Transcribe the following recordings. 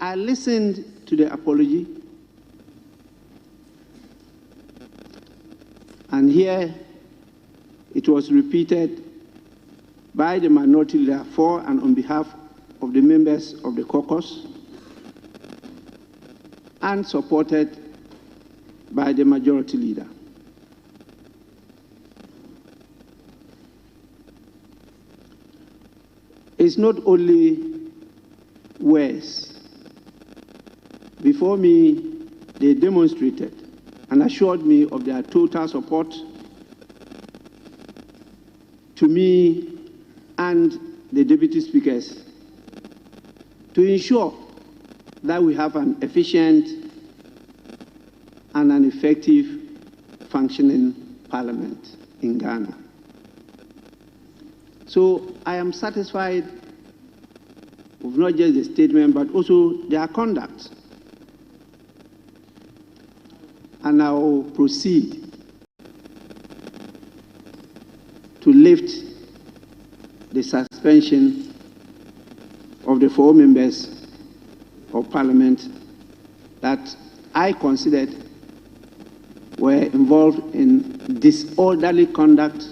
I listened to the apology, and here it was repeated by the minority leader for and on behalf of the members of the caucus, and supported by the majority leader. It's not only words. Before me, they demonstrated and assured me of their total support to me and the deputy speakers to ensure that we have an efficient and an effective functioning parliament in Ghana. So I am satisfied with not just the statement, but also their conduct. And I will proceed to lift the suspension of the 4 members of Parliament that I considered were involved in disorderly conduct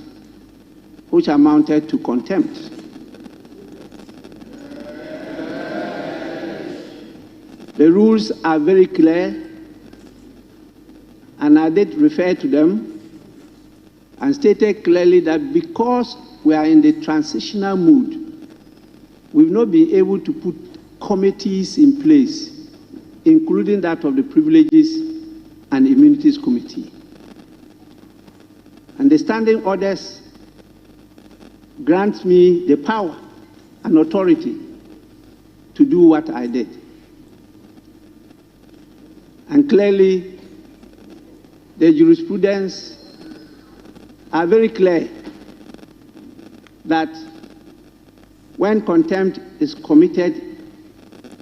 which amounted to contempt. The rules are very clear, and I did refer to them and stated clearly that because we are in the transitional mood, we've not been able to put committees in place, including that of the Privileges and Immunities Committee. And the standing orders grants me the power and authority to do what I did. And clearly, the jurisprudence are very clear that when contempt is committed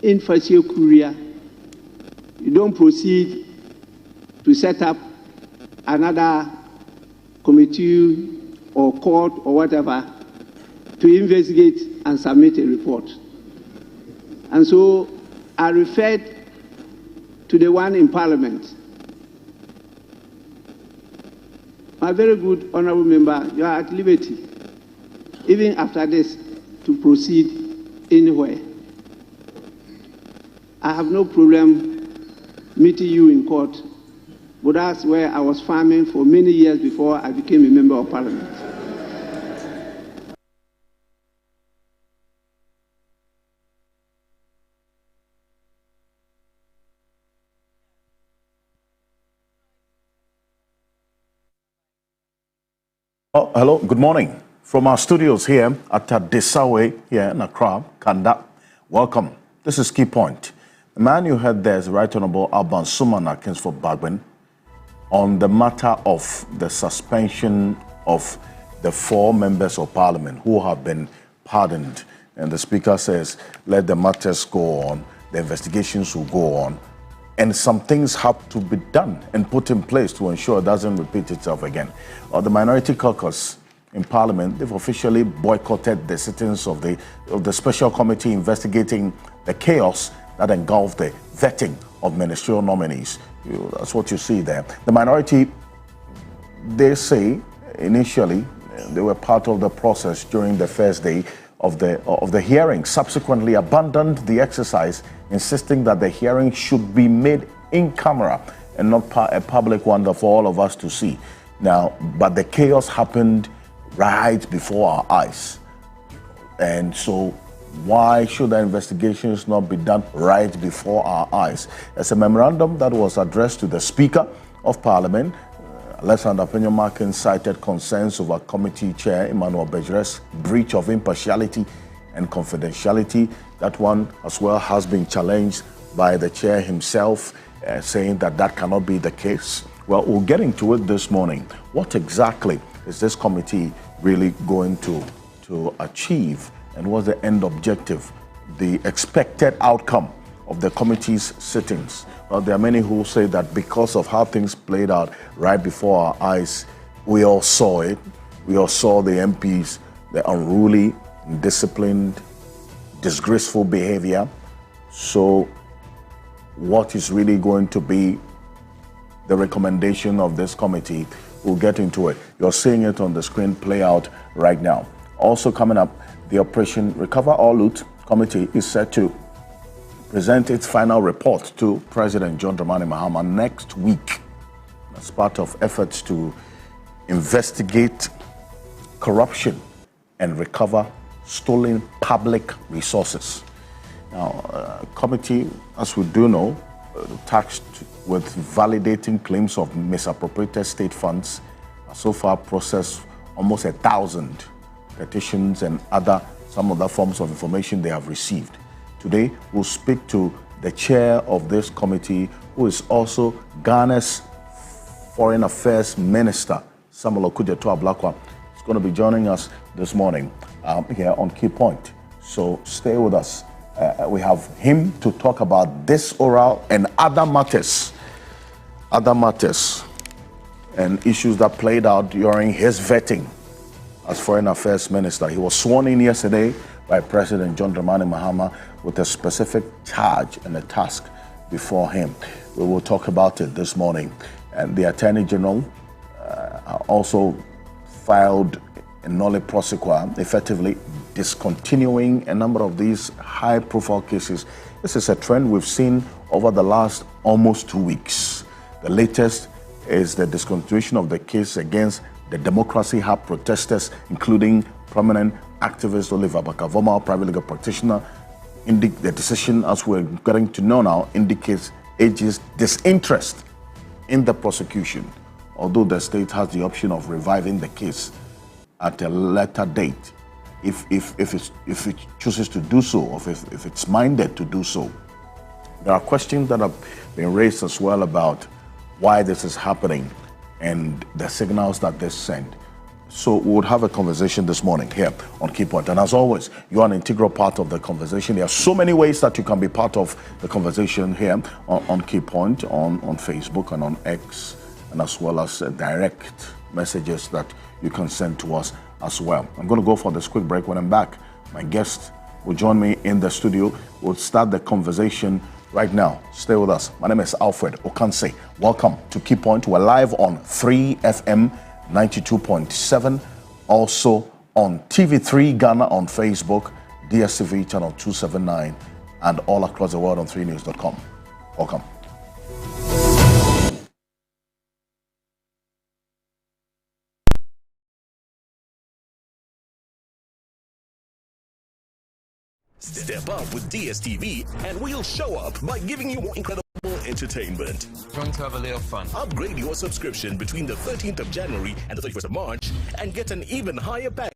in facie curia, you don't proceed to set up another committee or court or whatever to investigate and submit a report. And so I referred to the one in Parliament. My very good honorable member, you are at liberty, even after this, to proceed anywhere. I have no problem meeting you in court, but that's where I was farming for many years before I became a member of Parliament. Oh, hello, good morning. From our studios here at Desawe here in Accra, Kanda. Welcome. This is Key Point. The man you heard there is Right Honorable Alban Suman Kingsford Bagbin on the matter of the suspension of the 4 members of Parliament who have been pardoned. And the Speaker says, let the matters go on, the investigations will go on, and some things have to be done and put in place to ensure it doesn't repeat itself again. The Minority Caucus in Parliament, they've officially boycotted the sittings of the special committee investigating the chaos that engulfed the vetting of ministerial nominees. That's what you see there. The minority, they say initially they were part of the process during the first day of the hearing, subsequently abandoned the exercise, insisting that the hearing should be made in camera and not a public one for all of us to see. Now, but the chaos happened right before our eyes. And so why should the investigations not be done right before our eyes? As a memorandum that was addressed to the Speaker of Parliament, Alexander Penyamakin cited concerns over Committee Chair Emmanuel Bejere's breach of impartiality and confidentiality. That one as well has been challenged by the Chair himself, saying that that cannot be the case. Well, we'll get into it this morning. What exactly is this committee really going to achieve, and what's the end objective, the expected outcome of the committee's sittings? Well, there are many who say that because of how things played out right before our eyes, we all saw it. We all saw the MPs, the unruly, indisciplined, disgraceful behavior. So what is really going to be the recommendation of this committee. We'll get into it. You're seeing it on the screen play out right now. Also coming up, the Operation Recover or Loot Committee is set to present its final report to President John Dramani Mahama next week as part of efforts to investigate corruption and recover stolen public resources. Now, committee, as we do know, tasked with validating claims of misappropriated state funds, so far processed almost 1,000 petitions and some other forms of information they have received. Today, we'll speak to the chair of this committee, who is also Ghana's Foreign Affairs Minister, Samuel Okudzeto-Ablakwa. He's going to be joining us this morning here on Key Point. So stay with us. We have him to talk about this oral and other matters and issues that played out during his vetting as Foreign Affairs Minister. He was sworn in yesterday by President John Dramani Mahama with a specific charge and a task before him. We will talk about it this morning. And the Attorney General also filed a nolle prosequi, effectively discontinuing a number of these high-profile cases. This is a trend we've seen over the last almost 2 weeks. The latest is the discontinuation of the case against the Democracy Hub protesters, including prominent activist Oliver Bakavoma, private legal practitioner. The decision, as we're getting to know now, indicates AG's disinterest in the prosecution, although the state has the option of reviving the case at a later date if it chooses to do so, or if it's minded to do so. There are questions that have been raised as well about why this is happening and the signals that this send. So we would have a conversation this morning here on Key Point. And as always, you're an integral part of the conversation. There are so many ways that you can be part of the conversation here on Key Point, on Facebook and on X, and as well as direct messages that you can send to us as well. I'm going to go for this quick break. When I'm back, my guest will join me in the studio. We'll start the conversation right now. Stay with us. My name is Alfred Ocansey. Welcome to Key Point. We're live on 3FM 92.7, also on TV3 Ghana on Facebook, DSTV channel 279, and all across the world on 3news.com. Welcome. Step up with DSTV and we'll show up by giving you more incredible entertainment. Going to have a little fun. Upgrade your subscription between the 13th of January and the 31st of March and get an even higher package.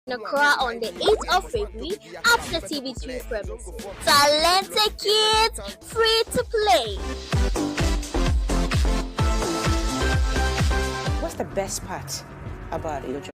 Accra on the 8th of February at the TV3 premises. Talented kids, free to play. What's the best part about your job?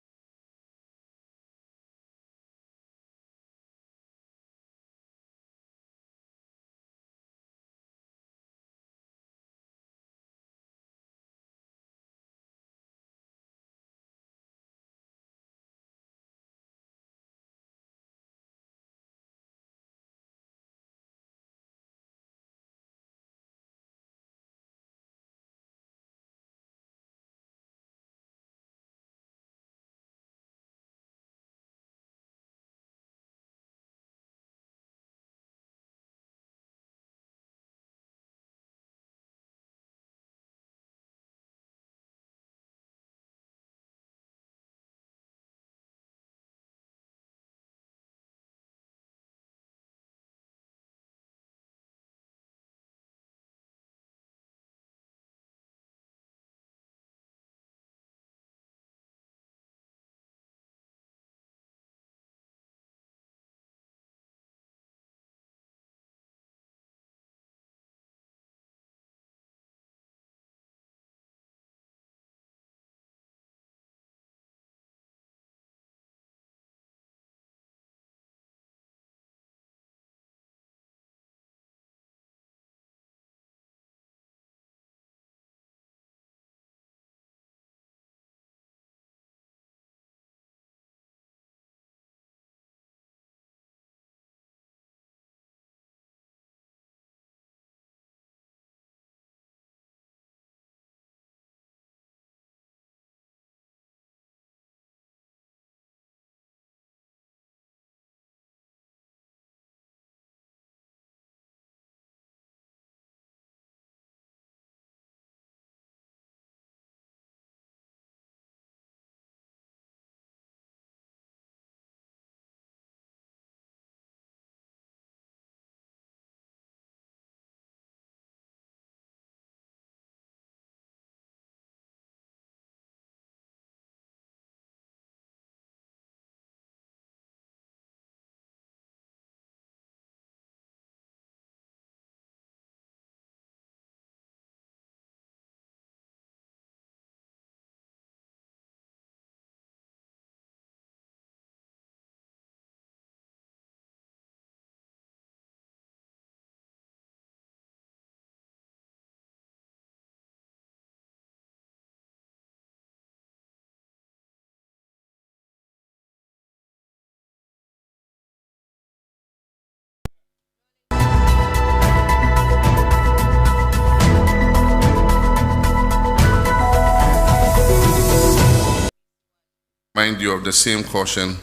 Remind you of the same caution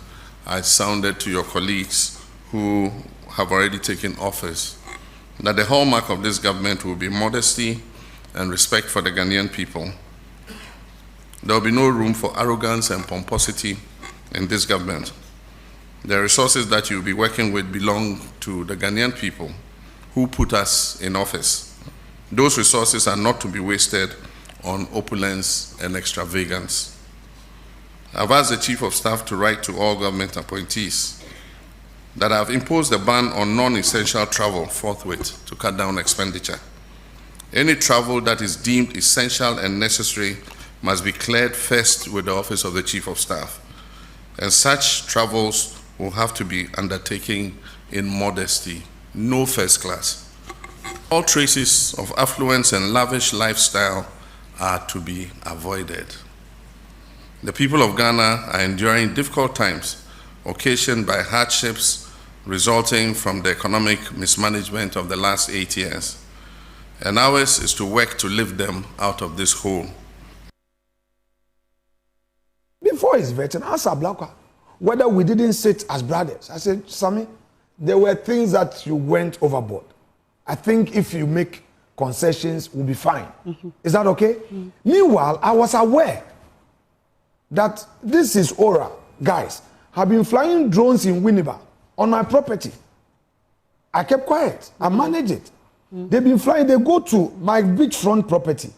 I sounded to your colleagues who have already taken office, that the hallmark of this government will be modesty and respect for the Ghanaian people. There will be no room for arrogance and pomposity in this government. The resources that you'll be working with belong to the Ghanaian people who put us in office. Those resources are not to be wasted on opulence and extravagance. I've asked the Chief of Staff to write to all government appointees that I've imposed a ban on non-essential travel forthwith to cut down expenditure. Any travel that is deemed essential and necessary must be cleared first with the Office of the Chief of Staff, and such travels will have to be undertaken in modesty, no first class. All traces of affluence and lavish lifestyle are to be avoided. The people of Ghana are enduring difficult times occasioned by hardships resulting from the economic mismanagement of the last 8 years, and ours is to work to lift them out of this hole. Before his vetting, I asked Ablakwa whether we didn't sit as brothers. I said, Sammy, there were things that you went overboard. I think if you make concessions, we'll be fine. Is that okay? Meanwhile, I was aware that this is Aura, guys, have been flying drones in Winneba on my property. I kept quiet. I managed it. They've been flying. They go to my beachfront property.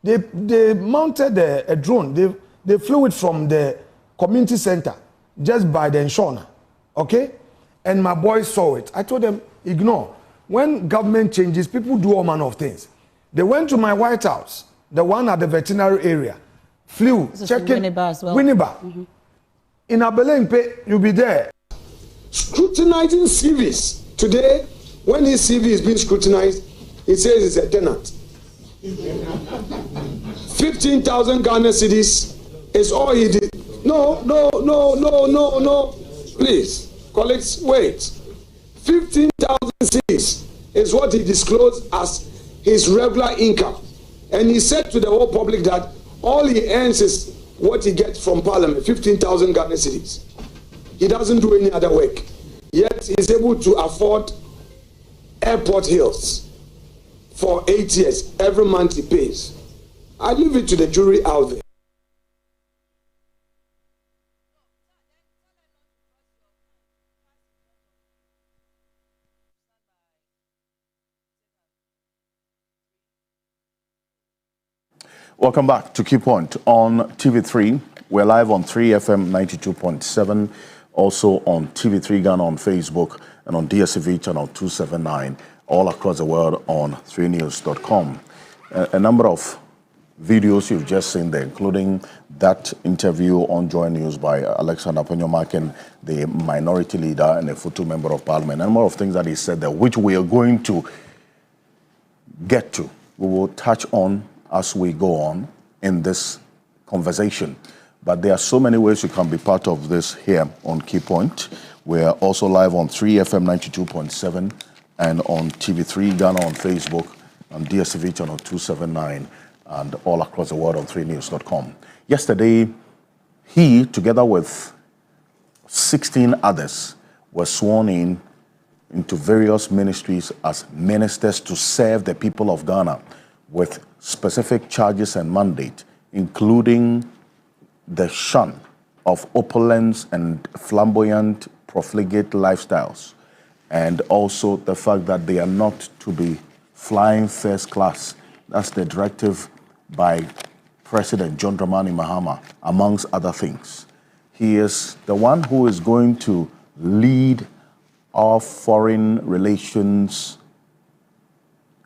They mounted a drone. They flew it from the community center just by the insurance, okay? And my boys saw it. I told them, ignore. When government changes, people do all manner of things. They went to my White House, the one at the veterinary area, flew, checking. Winneba as well. Winneba. In Abelempe, you'll be there. Scrutinizing CVs. Today, when his CV is being scrutinized, he says he's a tenant. 15,000 Ghana cedis is all he did. No. Please, colleagues, wait. 15,000 cedis is what he disclosed as his regular income. And he said to the whole public that all he earns is what he gets from Parliament, 15,000 Ghana cedis. He doesn't do any other work. Yet he's able to afford airport hills for 8 years. Every month he pays. I leave it to the jury out there. Welcome back to Key Point on TV3. We're live on 3FM 92.7, also on TV3 Ghana on Facebook and on DSTV channel 279, all across the world on 3news.com. A number of videos you've just seen there, including that interview on Joy News by Alexander Ponyomakin, the minority leader and a full member of parliament. A number of things that he said there, which we are going to get to. We will touch on as we go on in this conversation. But there are so many ways you can be part of this here on Key Point. We're also live on 3FM 92.7 and on TV3 Ghana on Facebook, on DSTV channel 279, and all across the world on 3news.com. Yesterday, he, together with 16 others, were sworn into various ministries as ministers to serve the people of Ghana with specific charges and mandate, including the shun of opulence and flamboyant, profligate lifestyles, and also the fact that they are not to be flying first class. That's the directive by President John Dramani Mahama, amongst other things. He is the one who is going to lead our foreign relations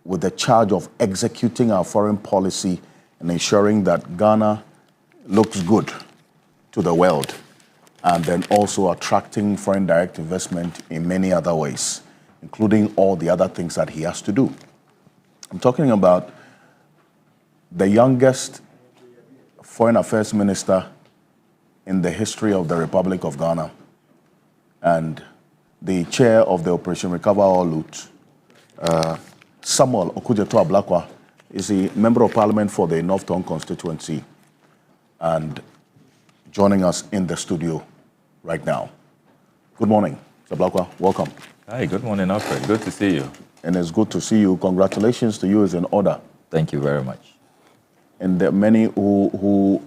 with the charge of executing our foreign policy and ensuring that Ghana looks good to the world, and then also attracting foreign direct investment in many other ways, including all the other things that he has to do. I'm talking about the youngest foreign affairs minister in the history of the Republic of Ghana and the chair of the Operation Recover or Loot, Samuel Okudzeto Ablakwa, is a member of parliament for the North Tongue constituency and joining us in the studio right now. Good morning, Ablakwa. Welcome. Hi, good morning, Alfred. Good to see you. And it's good to see you. Congratulations to you is in order. Thank you very much. And there are many who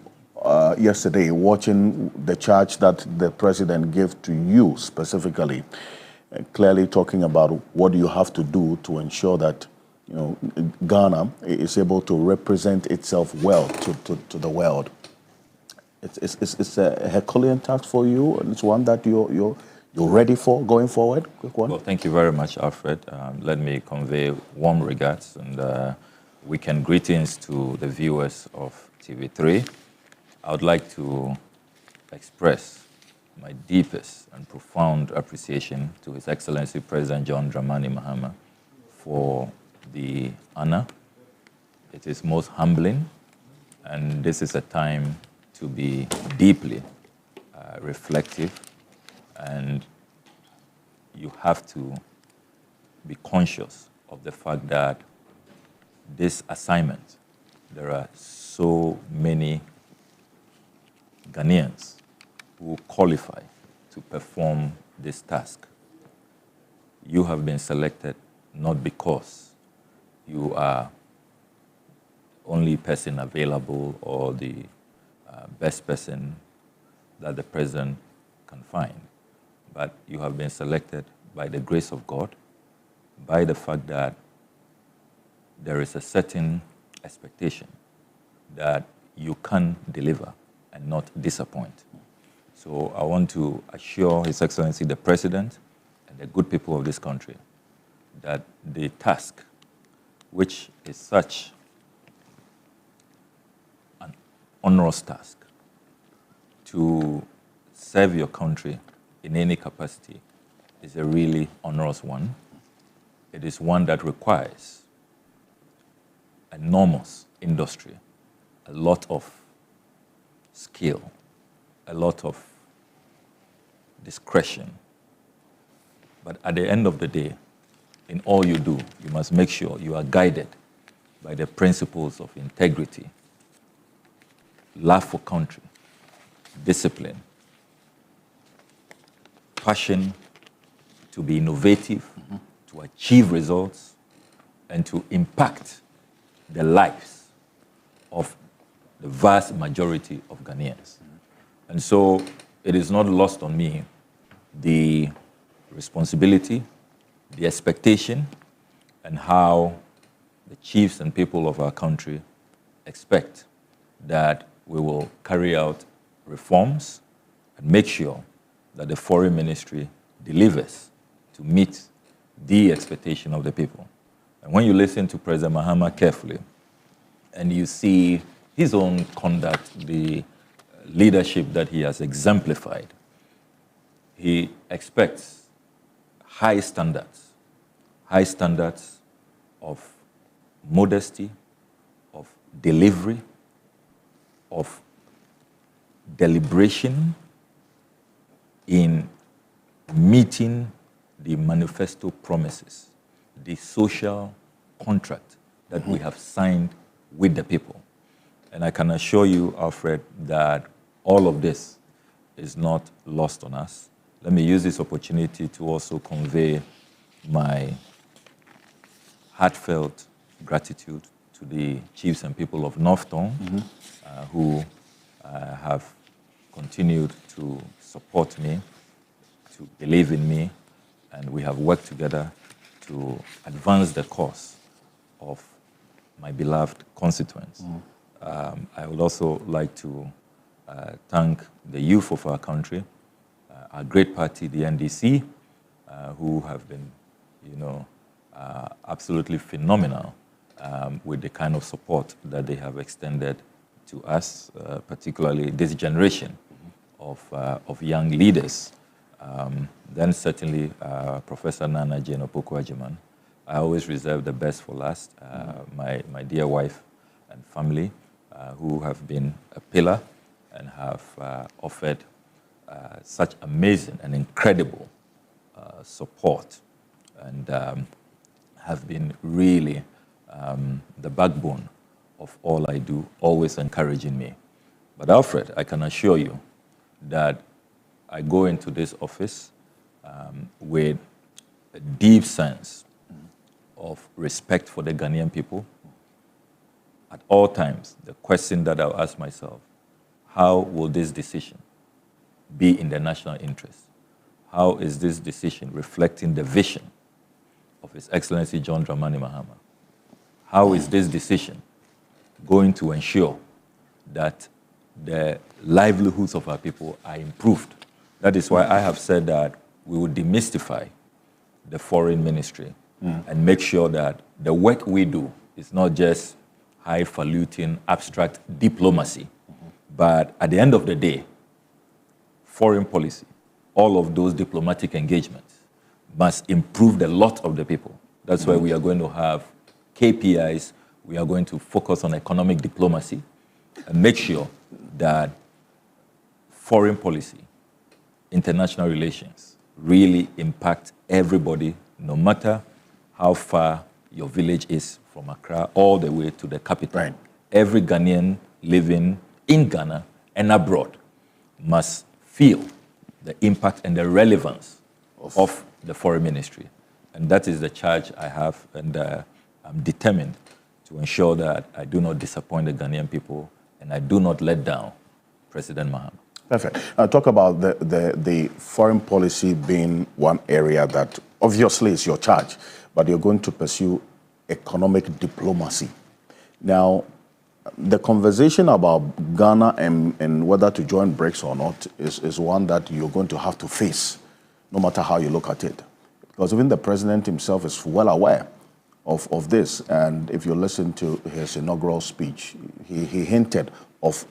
yesterday watching the charge that the president gave to you specifically, clearly talking about what you have to do to ensure that Ghana is able to represent itself well to the world. It's a Herculean task for you, and it's one that you're ready for going forward. Quick one. Well, thank you very much, Alfred. Let me convey warm regards and weekend greetings to the viewers of TV3. I would like to express my deepest and profound appreciation to His Excellency President John Dramani Mahama for the honor. It is most humbling, and this is a time to be deeply reflective, and you have to be conscious of the fact that this assignment, there are so many Ghanaians who qualify to perform this task. You have been selected not because you are only person available or the best person that the president can find, but you have been selected by the grace of God, by the fact that there is a certain expectation that you can deliver and not disappoint. So I want to assure His Excellency the President and the good people of this country that the task, which is such an onerous task, to serve your country in any capacity, is a really onerous one. It is one that requires enormous industry, a lot of skill, a lot of discretion. But at the end of the day, in all you do, you must make sure you are guided by the principles of integrity, love for country, discipline, passion to be innovative, to achieve results, and to impact the lives of the vast majority of Ghanaians. And so it is not lost on me the responsibility, the expectation, and how the chiefs and people of our country expect that we will carry out reforms and make sure that the foreign ministry delivers to meet the expectation of the people. And when you listen to President Mahama carefully, and you see his own conduct, the leadership that he has exemplified, he expects high standards of modesty, of delivery, of deliberation in meeting the manifesto promises, the social contract that we have signed with the people. And I can assure you, Alfred, that all of this is not lost on us. Let me use this opportunity to also convey my heartfelt gratitude to the chiefs and people of North Tongue who have continued to support me, to believe in me, and we have worked together to advance the cause of my beloved constituents. I would also like to thank the youth of our country, our great party, the NDC, who have been, absolutely phenomenal with the kind of support that they have extended to us, particularly this generation of young leaders. Then certainly Professor Nana Jane Opoku-Agyeman. I always reserve the best for last. My dear wife and family, who have been a pillar and have offered such amazing and incredible support, and have been really the backbone of all I do, always encouraging me. But Alfred, I can assure you that I go into this office with a deep sense of respect for the Ghanaian people. At all times, the question that I'll ask myself, how will this decision be in the national interest? How is this decision reflecting the vision of His Excellency John Dramani Mahama? How is this decision going to ensure that the livelihoods of our people are improved? That is why I have said that we will demystify the foreign ministry and make sure that the work we do is not just highfalutin, abstract diplomacy, but at the end of the day, foreign policy, all of those diplomatic engagements must improve the lot of the people. That's why we are going to have KPIs. We are going to focus on economic diplomacy and make sure that foreign policy, international relations really impact everybody, no matter how far your village is from Accra all the way to the capital. Right. Every Ghanaian living in Ghana and abroad must feel the impact and the relevance of the foreign ministry. And that is the charge I have, and I'm determined to ensure that I do not disappoint the Ghanaian people and I do not let down President Mahama. Perfect. Talk about the foreign policy being one area that obviously is your charge, but you're going to pursue economic diplomacy. Now, the conversation about Ghana and whether to join BRICS or not is one that you're going to have to face, no matter how you look at it. Because even the president himself is well aware of this. And if you listen to his inaugural speech, he hinted of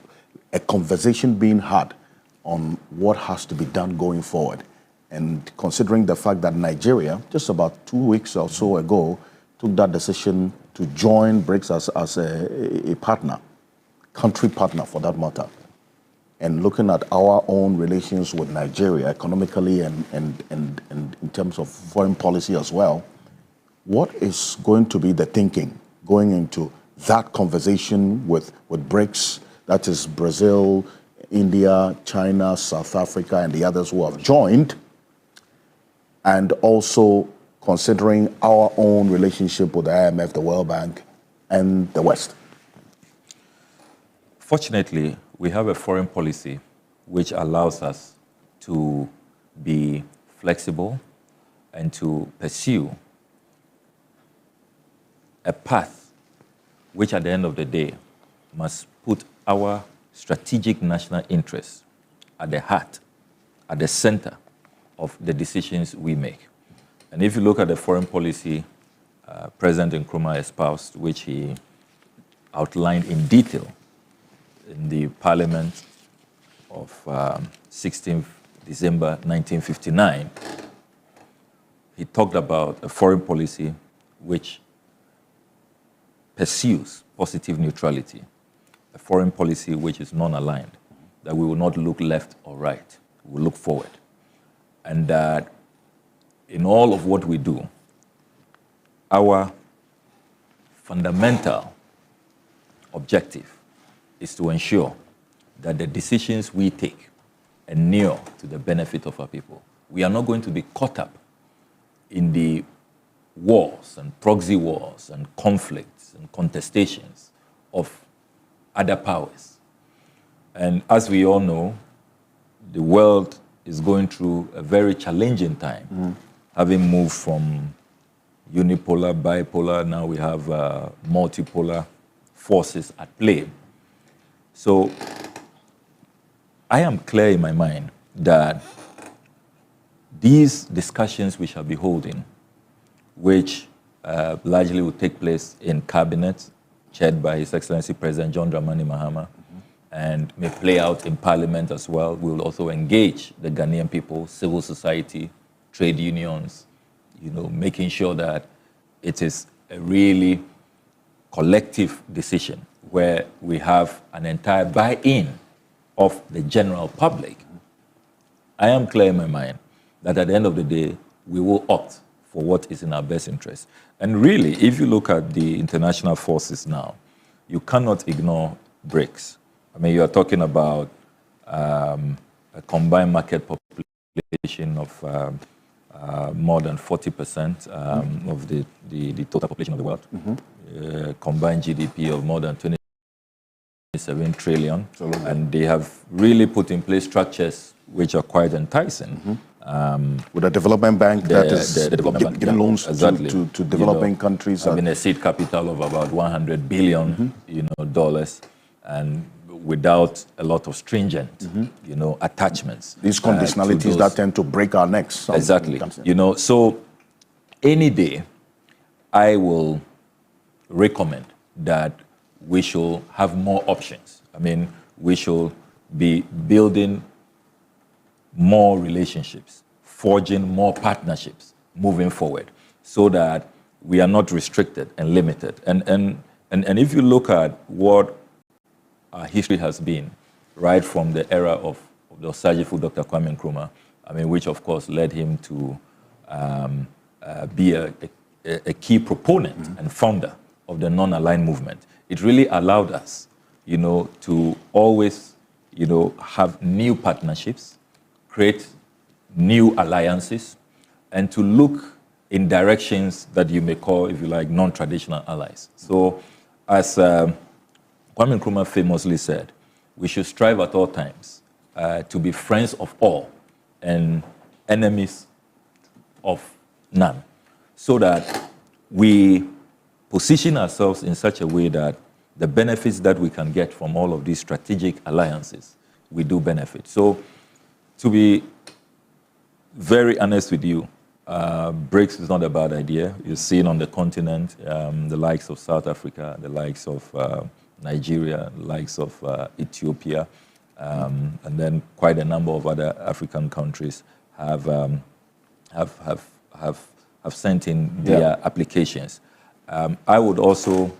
a conversation being had on what has to be done going forward. And considering the fact that Nigeria, just about 2 weeks or so ago, took that decision to join BRICS as a partner, country partner for that matter, and looking at our own relations with Nigeria economically and in terms of foreign policy as well, what is going to be the thinking going into that conversation with BRICS, that is Brazil, India, China, South Africa, and the others who have joined, and also considering our own relationship with the IMF, the World Bank, and the West? Fortunately, we have a foreign policy which allows us to be flexible and to pursue a path which at the end of the day must put our strategic national interests at the heart, at the center of the decisions we make. And if you look at the foreign policy President Nkrumah espoused, which he outlined in detail in the Parliament of 16th December 1959, he talked about a foreign policy which pursues positive neutrality, a foreign policy which is non-aligned, that we will not look left or right, we will look forward. And that in all of what we do, our fundamental objective is to ensure that the decisions we take inure to the benefit of our people. We are not going to be caught up in the wars and proxy wars and conflicts and contestations of other powers. And as we all know, the world is going through a very challenging time, having moved from unipolar, bipolar, now we have multipolar forces at play. So I am clear in my mind that these discussions we shall be holding, which largely will take place in cabinet, chaired by His Excellency President John Dramani Mahama, and may play out in Parliament as well. We will also engage the Ghanaian people, civil society, trade unions, making sure that it is a really collective decision where we have an entire buy-in of the general public. I am clear in my mind that at the end of the day, we will opt for what is in our best interest. And really, if you look at the international forces now, you cannot ignore BRICS. I mean, you are talking about a combined market population of more than 40% of the total population of the world, combined GDP of more than 27 trillion, and they have really put in place structures which are quite enticing. With a development bank that is giving loans to developing countries. Having a seed capital of about $100 billion, dollars, and without a lot of stringent, attachments. These conditionalities that tend to break our necks. Exactly. So any day, I will recommend that we should have more options. I mean, we should be building more relationships, forging more partnerships moving forward, so that we are not restricted and limited. And if you look at what our history has been, right from the era of the Osagyefo Dr. Kwame Nkrumah, I mean, which of course led him to be a key proponent and founder of the non-aligned movement. It really allowed us, to always, have new partnerships, create new alliances, and to look in directions that you may call, if you like, non-traditional allies. So as Kwame Nkrumah famously said, we should strive at all times to be friends of all and enemies of none, so that we position ourselves in such a way that the benefits that we can get from all of these strategic alliances, we do benefit. So to be very honest with you, BRICS is not a bad idea. You're seeing on the continent the likes of South Africa, the likes of Nigeria, the likes of Ethiopia, and then quite a number of other African countries have sent in their applications. I would also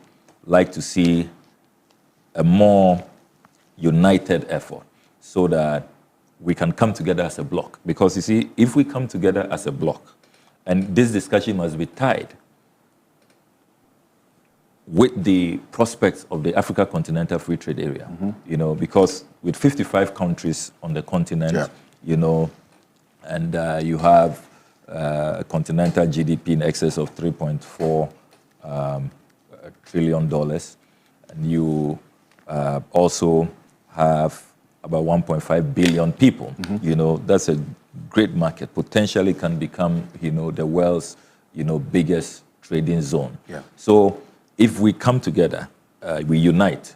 like to see a more united effort so that we can come together as a bloc. Because you see, if we come together as a bloc, and this discussion must be tied with the prospects of the Africa Continental Free Trade Area, you know, because with 55 countries on the continent, you know, and you have a continental GDP in excess of $3.4 trillion, and you also have about 1.5 billion people. You know, that's a great market. Potentially can become, you know, the world's, you know, biggest trading zone. So if we come together, we unite,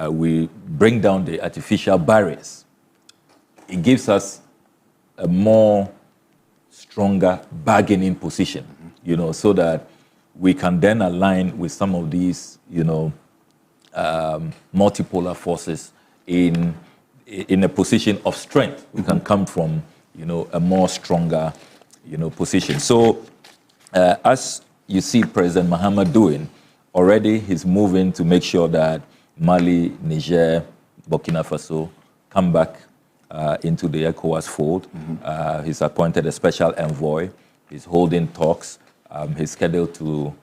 we bring down the artificial barriers, it gives us a more stronger bargaining position, you know, so that we can then align with some of these, you know, multipolar forces in a position of strength. We can come from, you know, a more stronger, you know, position. So as you see President Mahama doing, already he's moving to make sure that Mali, Niger, Burkina Faso come back into the ECOWAS fold. He's appointed a special envoy. He's holding talks. He's scheduled to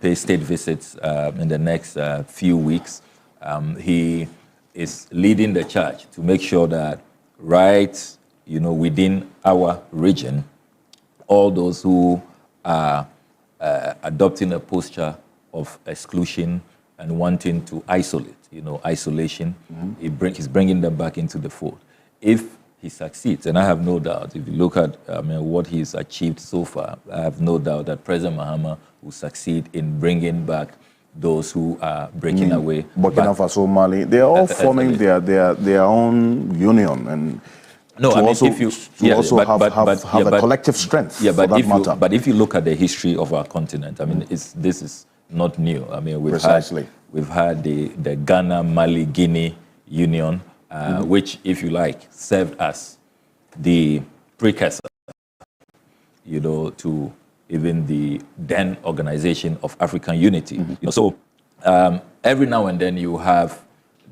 pay state visits in the next few weeks. He is leading the charge to make sure that right, you know, within our region, all those who are adopting a posture of exclusion and wanting to isolate, you know, isolation, he's bringing them back into the fold. If he succeeds, and I have no doubt, if you look at what he's achieved so far, I have no doubt that President Mahama will succeed in bringing back those who are breaking away. Burkina Faso, Mali, they are all forming their own union, and no, I mean, also, if you have a collective strength. But if you look at the history of our continent, I mean, this is not new. I mean, we've had the Ghana, Mali, Guinea Union, which, if you like, served as the precursor, you know, to even the then Organization of African Unity. You know, so every now and then you have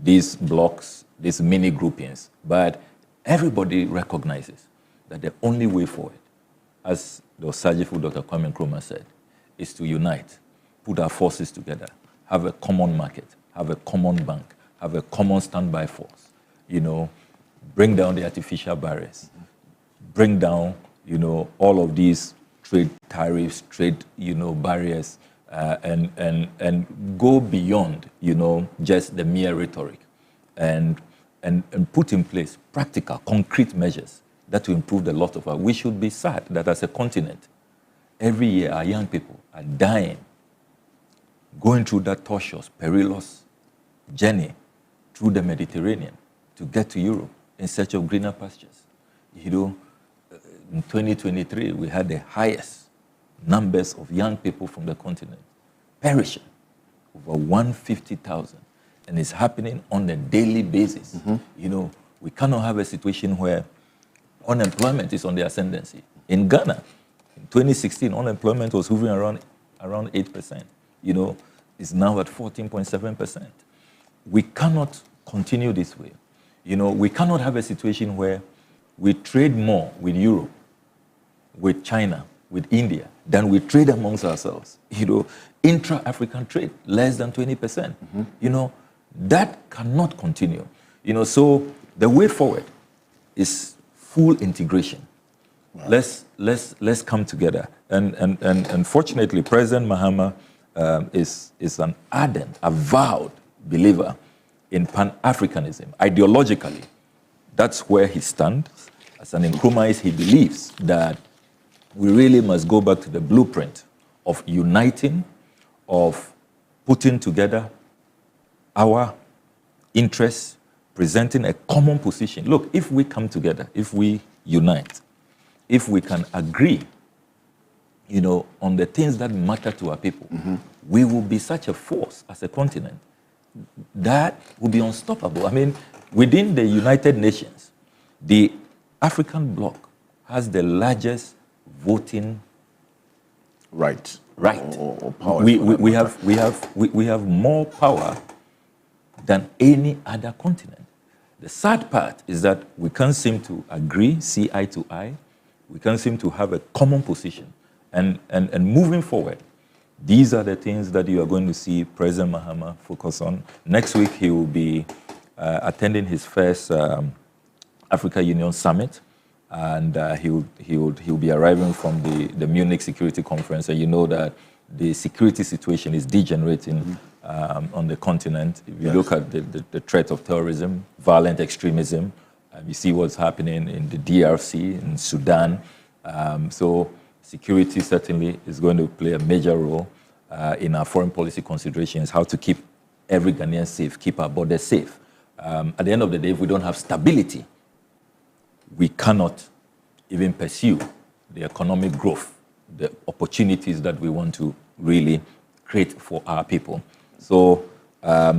these blocks, these mini groupings, but everybody recognizes that the only way forward, as the Osagyefo Dr. Kwame Nkrumah said, is to unite, put our forces together, have a common market, have a common bank, have a common standby force, you know, bring down the artificial barriers, bring down, you know, all of these trade tariffs, trade, you know, barriers, and go beyond, you know, just the mere rhetoric, and put in place practical, concrete measures that will improve the lot of our. We should be sad that as a continent, every year our young people are dying, going through that tortuous, perilous journey through the Mediterranean to get to Europe in search of greener pastures. You know, in 2023, we had the highest numbers of young people from the continent perishing, over 150,000. And it's happening on a daily basis. You know, we cannot have a situation where unemployment is on the ascendancy. In Ghana, in 2016, unemployment was hovering around 8%. You know, it's now at 14.7%. We cannot continue this way. You know, we cannot have a situation where we trade more with Europe, with China, with India, than we trade amongst ourselves. You know, intra-African trade, less than 20%. You know, that cannot continue. You know, so the way forward is full integration. Wow. Let's come together. And fortunately, President Mahama is an ardent, avowed believer in Pan-Africanism. Ideologically, that's where he stands. As an Nkrumahist, he believes that we really must go back to the blueprint of uniting, of putting together our interests, presenting a common position. Look, if we come together, if we unite, if we can agree, on the things that matter to our people, we will be such a force as a continent that will be unstoppable. I mean, within the United Nations, the African bloc has the largest voting right. Or power. We have more power than any other continent. The sad part is that we can't seem to agree, see eye to eye. We can't seem to have a common position. And moving forward, these are the things that you are going to see President Mahama focus on. Next week, he will be attending his first Africa Union Summit, and he'll be arriving from the Munich Security Conference. And you know that the security situation is degenerating on the continent. If you look at the threat of terrorism, violent extremism, you see what's happening in the DRC, in Sudan. So security certainly is going to play a major role in our foreign policy considerations, how to keep every Ghanaian safe, keep our borders safe. At the end of the day, if we don't have stability, we cannot even pursue the economic growth, the opportunities that we want to really create for our people. So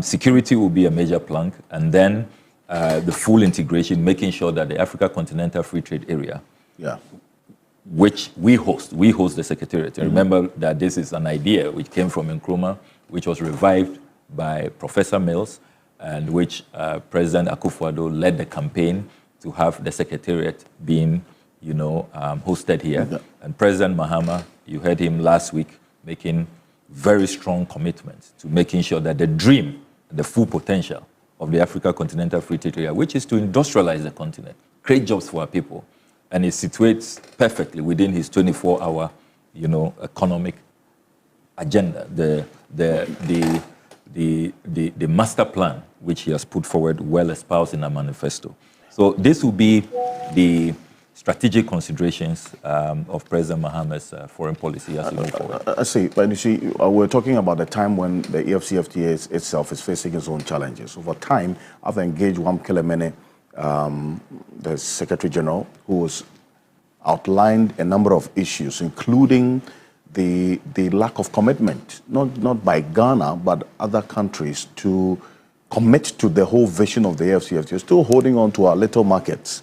security will be a major plank, and then the full integration, making sure that the Africa Continental Free Trade Area, which we host the Secretariat. And remember that this is an idea which came from Nkrumah, which was revived by Professor Mills, and which President Akufo-Addo led the campaign to have the Secretariat being, hosted here. And President Mahama, you heard him last week, making very strong commitments to making sure that the dream, the full potential of the Africa Continental Free Trade Area, which is to industrialize the continent, create jobs for our people, and it situates perfectly within his 24-hour, economic agenda. The master plan, which he has put forward, well espoused in a manifesto. So this will be the strategic considerations of President Mahama's foreign policy as we move forward. I see, but you see, we're talking about the time when the EFCFTA itself is facing its own challenges. Over time, I've engaged Wam Kelemene, the Secretary General, who has outlined a number of issues, including the lack of commitment, not by Ghana, but other countries, to commit to the whole vision of the AFCFTA, still holding on to our little markets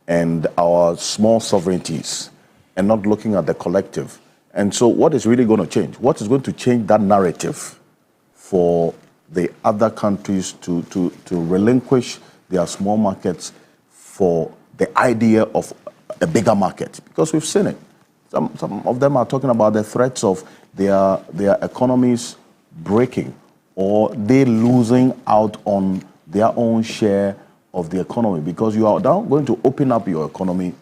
and our small sovereignties and not looking at the collective. And so what is really going to change? What is going to change that narrative for the other countries to relinquish their small markets for the idea of a bigger market? Because we've seen it. Some of them are talking about the threats of their economies breaking, or they losing out on their own share of the economy, because you are now going to open up your economy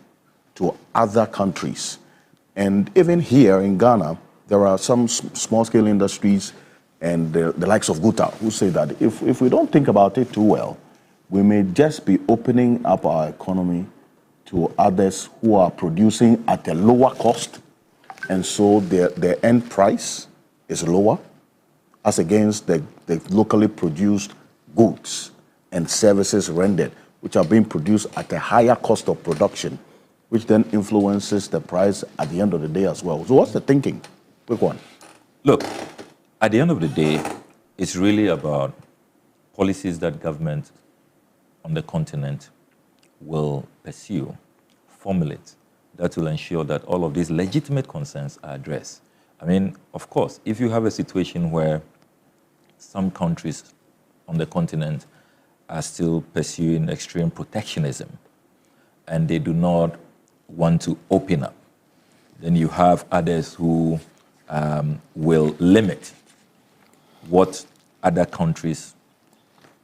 to other countries. And even here in Ghana, there are some small-scale industries and the likes of Guta who say that if we don't think about it too well, we may just be opening up our economy to others who are producing at a lower cost, and so their end price is lower as against the locally produced goods and services rendered, which are being produced at a higher cost of production, which then influences the price at the end of the day as well. So what's the thinking? Quick one. Look, at the end of the day, it's really about policies that government on the continent will pursue, formulate, that will ensure that all of these legitimate concerns are addressed. I mean, of course, if you have a situation where some countries on the continent are still pursuing extreme protectionism and they do not want to open up, then you have others who will limit what other countries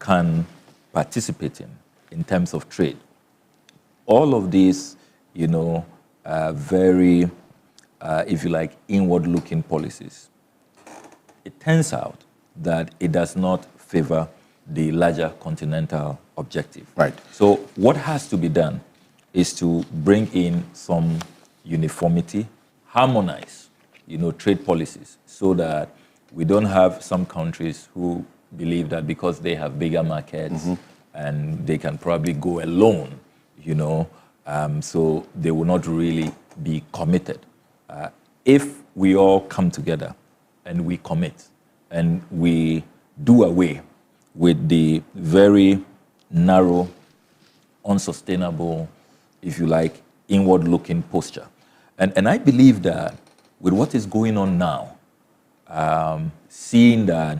can participate in terms of trade. All of these, very, if you like, inward-looking policies. It turns out that it does not favor the larger continental objective. Right. So what has to be done is to bring in some uniformity, harmonize, trade policies, so that we don't have some countries who believe that because they have bigger markets and they can probably go alone, you know, so they will not really be committed. If we all come together and we commit and we do away with the very narrow, unsustainable, if you like, inward-looking posture. And I believe that with what is going on now, seeing that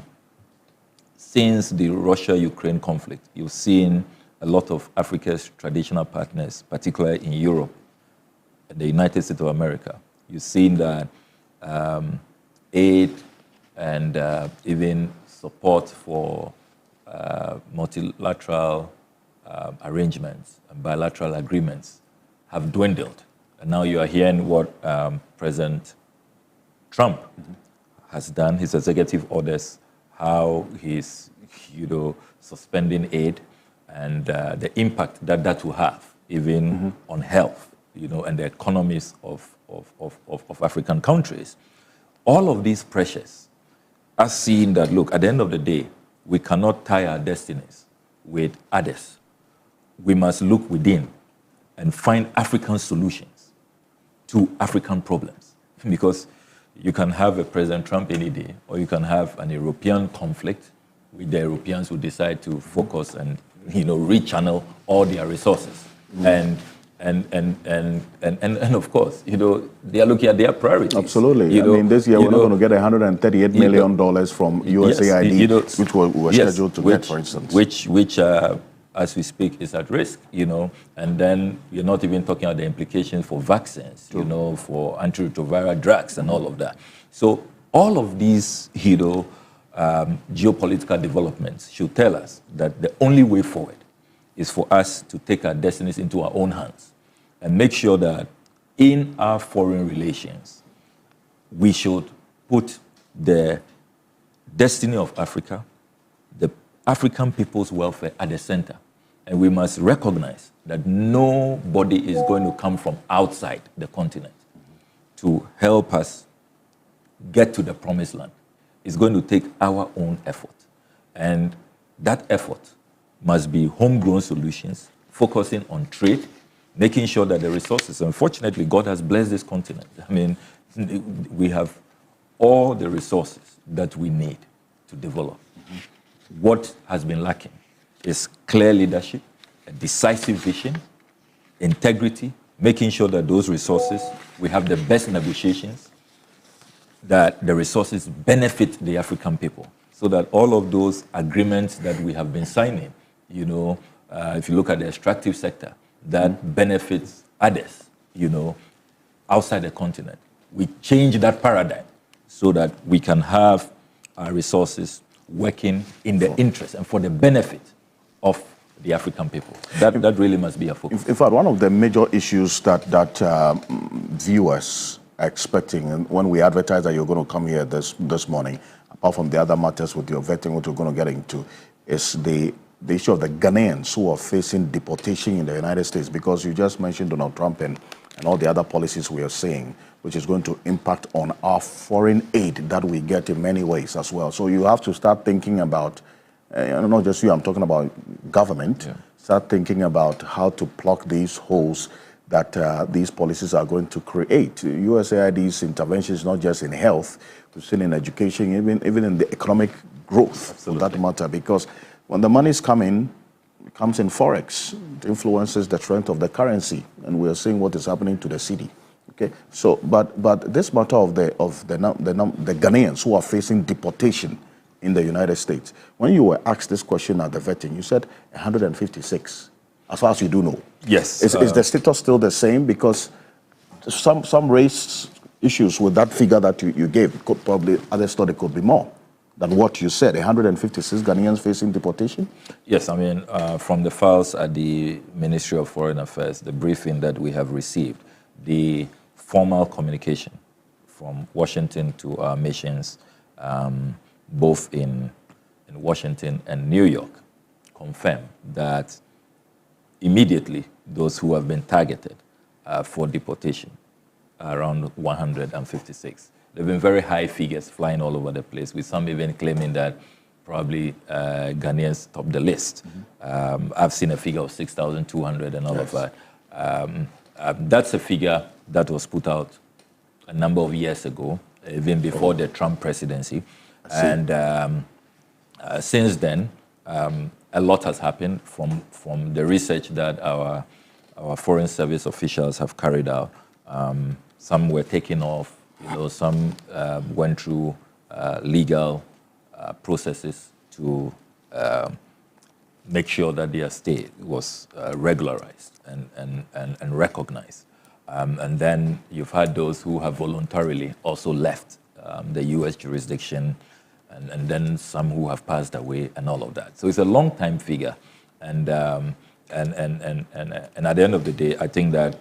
since the Russia-Ukraine conflict, you've seen a lot of Africa's traditional partners, particularly in Europe, the United States of America, you've seen that aid and even support for multilateral arrangements and bilateral agreements have dwindled. And now you are hearing what President Trump has done, his executive orders, how he's, you know, suspending aid and the impact that that will have even on health, you know, and the economies of African countries. All of these pressures are seeing that, look, at the end of the day, we cannot tie our destinies with others. We must look within and find African solutions to African problems. Because you can have a President Trump any day, or you can have an European conflict with the Europeans who decide to focus and, you know, rechannel all their resources. And of course, you know, they are looking at their priorities. Absolutely. You know, I mean, this year we're not know, going to get $138 million from USAID, yes, you know, which we were scheduled to get, for instance. Which as we speak, is at risk, you know, and then you're not even talking about the implications for vaccines, you know, for antiretroviral drugs and all of that. So all of these, you know, geopolitical developments should tell us that the only way forward is for us to take our destinies into our own hands and make sure that in our foreign relations, we should put the destiny of Africa, the African people's welfare at the center. And we must recognize that nobody is going to come from outside the continent to help us get to the promised land. It's going to take our own effort. And that effort must be homegrown solutions, focusing on trade, making sure that the resources, unfortunately, God has blessed this continent. I mean, we have all the resources that we need to develop. What has been lacking is clear leadership, a decisive vision, integrity, making sure that those resources, we have the best negotiations, that the resources benefit the African people, so that all of those agreements that we have been signing, you know, if you look at the extractive sector, that benefits others, you know, outside the continent. We change that paradigm so that we can have our resources working in the interest and for the benefit of the African people. That really must be a focus. In fact, one of the major issues that viewers are expecting, and when we advertise that you're going to come here this morning, apart from the other matters with your vetting, what we're going to get into, is the issue of the Ghanaians who are facing deportation in the United States, because you just mentioned Donald Trump and all the other policies we are seeing, which is going to impact on our foreign aid that we get in many ways as well. So you have to start thinking about, not just you, I'm talking about government, start thinking about how to plug these holes that these policies are going to create. USAID's intervention is not just in health, we've seen in education, even in the economic growth, for that matter, because when the money is coming, it comes in forex. It influences the strength of the currency, and we are seeing what is happening to the cedi. Okay, so but this matter of the Ghanaians who are facing deportation in the United States. When you were asked this question at the vetting, you said 156, as far as you do know. Yes. Is the status still the same? Because some raised issues with that figure that you gave. Could probably others thought it could be more than what you said. 156 Ghanaians facing deportation. Yes, I mean from the files at the Ministry of Foreign Affairs, the briefing that we have received, the formal communication from Washington to our missions, both in Washington and New York, confirm that immediately those who have been targeted for deportation are around 156. There have been very high figures flying all over the place, with some even claiming that probably Ghanaians top the list. I've seen a figure of 6,200 and all of that. That's a figure that was put out a number of years ago, even before the Trump presidency. And since then, a lot has happened from the research that our foreign service officials have carried out. Some were taken off, some went through legal processes to make sure that their stay was regularized and recognized. And then you've had those who have voluntarily also left the U.S. jurisdiction, and then some who have passed away and all of that. So it's a long time figure. And at the end of the day, I think that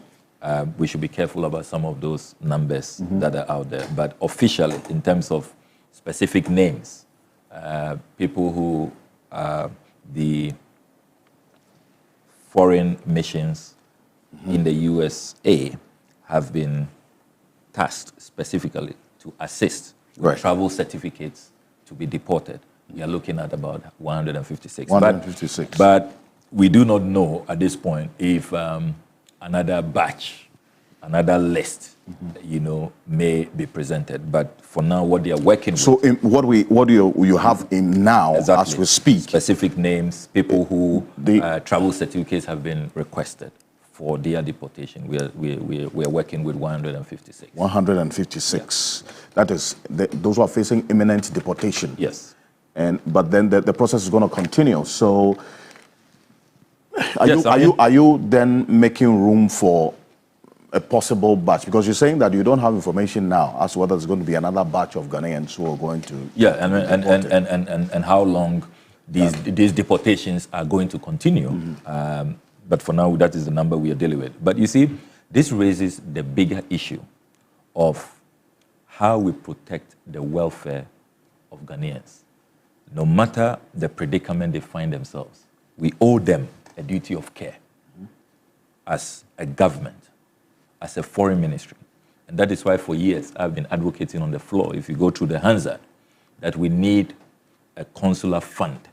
we should be careful about some of those numbers that are out there. But officially, in terms of specific names, people who the foreign missions in the USA have been tasked specifically to assist with travel certificates to be deported. We are looking at about 156. 156. But we do not know at this point if another batch, another list, may be presented. But for now, what they are working with. So what do you have in now as we speak? Specific names, people who travel certificates have been requested for their deportation. We are working with 156. 156. Yeah. That is those who are facing imminent deportation. Yes. But then the process is going to continue. So are you then making room for a possible batch? Because you're saying that you don't have information now as to whether there's going to be another batch of Ghanaians who are going to and how long these deportations are going to continue. But for now, that is the number we are dealing with. But you see, this raises the bigger issue of how we protect the welfare of Ghanaians. No matter the predicament they find themselves, we owe them a duty of care as a government, as a foreign ministry. And that is why for years I've been advocating on the floor, if you go through the Hansard, that we need a consular fund.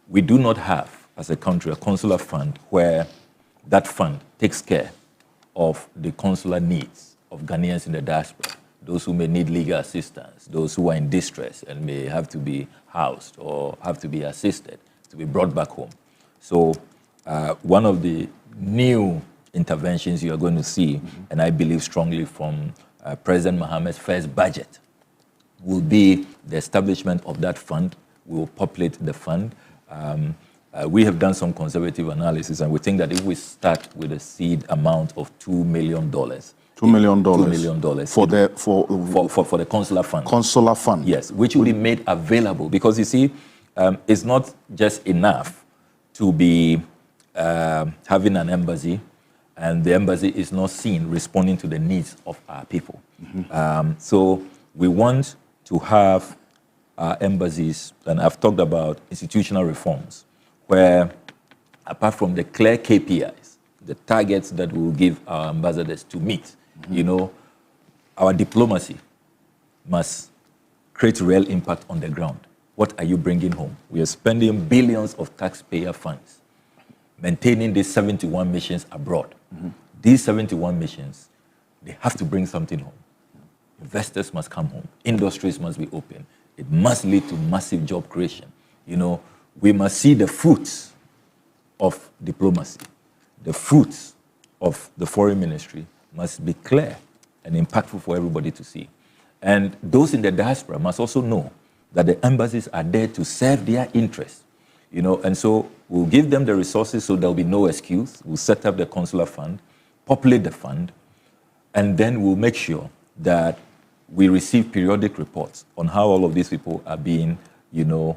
We do not have, as a country, a consular fund where that fund takes care of the consular needs of Ghanaians in the diaspora, those who may need legal assistance, those who are in distress and may have to be housed or have to be assisted to be brought back home. So one of the new interventions you are going to see, and I believe strongly from President Mohammed's first budget, will be the establishment of that fund. We will populate the fund. We have done some conservative analysis, and we think that if we start with a seed amount of $2 million, $2 million. $2 million for the consular fund. Consular fund. Yes, which will be made available, because you see, it's not just enough to be having an embassy, and the embassy is not seen responding to the needs of our people. So we want to have our embassies, and I've talked about institutional reforms, where apart from the clear KPIs, the targets that we will give our ambassadors to meet, our diplomacy must create real impact on the ground. What are you bringing home? We are spending billions of taxpayer funds maintaining these 71 missions abroad. These 71 missions, they have to bring something home. Investors must come home. Industries must be open. It must lead to massive job creation. We must see the fruits of diplomacy. The fruits of the foreign ministry must be clear and impactful for everybody to see. And those in the diaspora must also know that the embassies are there to serve their interests. And so we'll give them the resources so there'll be no excuse. We'll set up the consular fund, populate the fund, and then we'll make sure that we receive periodic reports on how all of these people are being,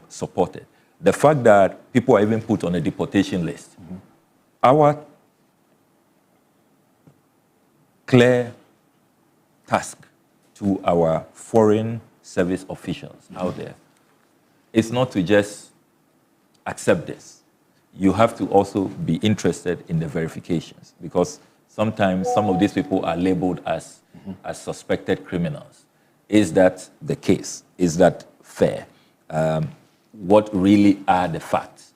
supported. The fact that people are even put on a deportation list, our clear task to our foreign service officials out there is not to just accept this. You have to also be interested in the verifications, because sometimes some of these people are labeled as suspected criminals. Is that the case? Is that fair? what really are the facts.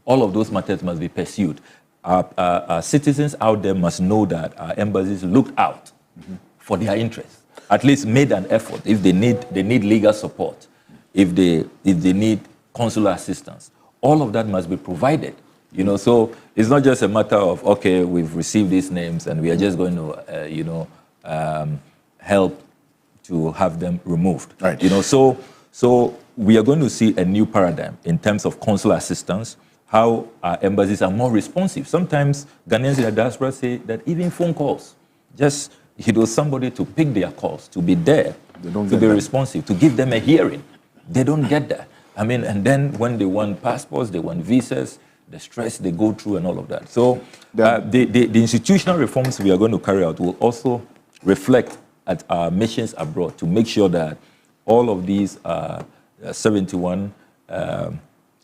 All of those matters must be pursued. Our citizens out there must know that our embassies looked out for their interests, at least made an effort. If they need legal support, if they need consular assistance, all of that must be provided. You know, so it's not just a matter of, okay, we've received these names and we are just going to, help to have them removed. Right. You know, so we are going to see a new paradigm in terms of consular assistance, how our embassies are more responsive. Sometimes Ghanaians in the diaspora say that even phone calls, just somebody to pick their calls, to be there, to be responsive, to give them a hearing. They don't get that. I mean, and then when they want passports, they want visas, the stress they go through and all of that. So the institutional reforms we are going to carry out will also reflect at our missions abroad to make sure that all of these 71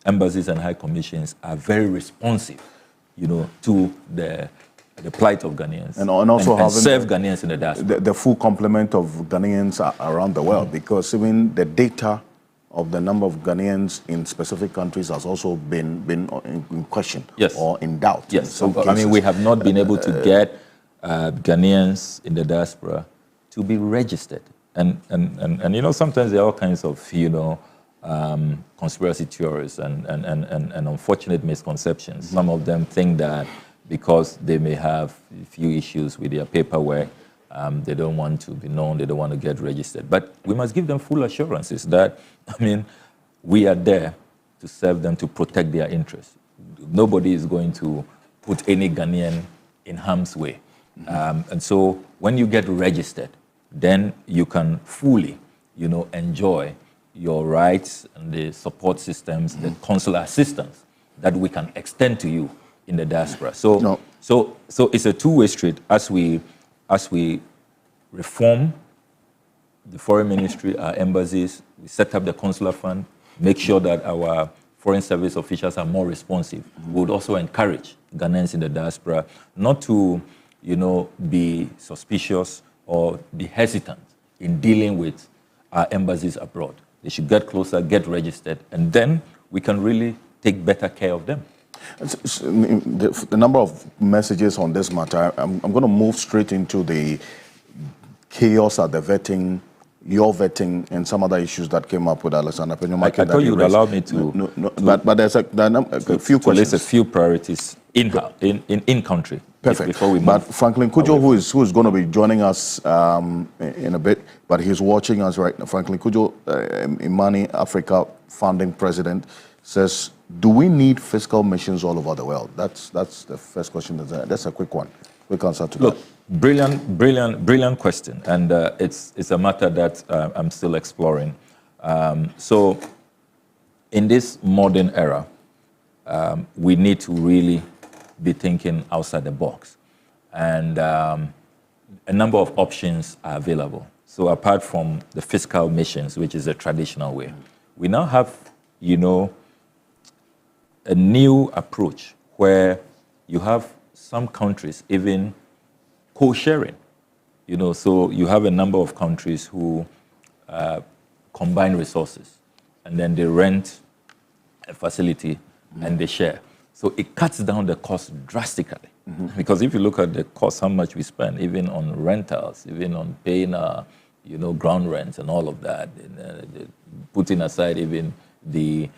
embassies and high commissions are very responsive, to the plight of Ghanaians, and also and serve Ghanaians in the diaspora. The full complement of Ghanaians around the world, because even the data of the number of Ghanaians in specific countries has also been in question, or in doubt. Yes, in some cases. I mean, we have not been able to get Ghanaians in the diaspora to be registered. And sometimes there are all kinds of, conspiracy theories and unfortunate misconceptions. Some of them think that because they may have a few issues with their paperwork, they don't want to be known, they don't want to get registered. But we must give them full assurances that, we are there to serve them, to protect their interests. Nobody is going to put any Ghanaian in harm's way. And so when you get registered, then you can fully, enjoy your rights and the support systems, the consular assistance that we can extend to you in the diaspora. So it's a two-way street as we reform the foreign ministry, our embassies, we set up the consular fund, make sure that our foreign service officials are more responsive. We would also encourage Ghanaians in the diaspora not to, be suspicious or be hesitant in dealing with our embassies abroad. They should get closer, get registered, and then we can really take better care of them. The number of messages on this matter, I'm going to move straight into the chaos at the vetting, your vetting, and some other issues that came up with Alexander Peno. I thought you would allow me to... But there's a few questions. List a few priorities in country. Perfect. Before we move. But Franklin Kujo, who is going to be joining us in a bit, but he's watching us right now. Franklin Kujo, Imani Africa founding president, says, do we need fiscal missions all over the world? That's the first question. That's a quick one. Quick answer to that. Brilliant question. And it's a matter that I'm still exploring. So in this modern era, we need to really be thinking outside the box. And a number of options are available. So apart from the fiscal missions, which is a traditional way, we now have, a new approach where you have some countries even co-sharing. So you have a number of countries who combine resources, and then they rent a facility and they share. So it cuts down the cost drastically. Because if you look at the cost, how much we spend, even on rentals, even on paying ground rents and all of that, putting aside even the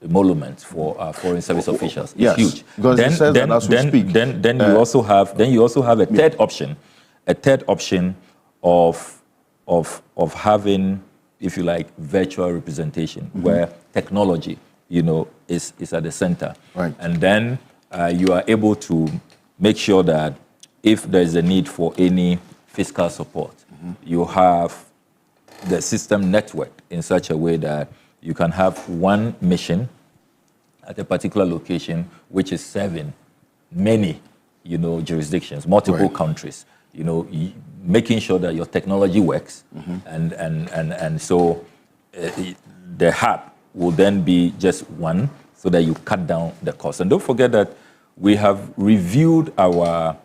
emoluments for our foreign service officials, is huge. Because then you also have a third option, of having, if you like, virtual representation, where technology, is at the center. Right. And then you are able to make sure that if there is a need for any fiscal support, you have the system networked in such a way that you can have one mission at a particular location which is serving many, jurisdictions, multiple countries, making sure that your technology works. And so the hub will then be just one so that you cut down the cost. And don't forget that we have reviewed our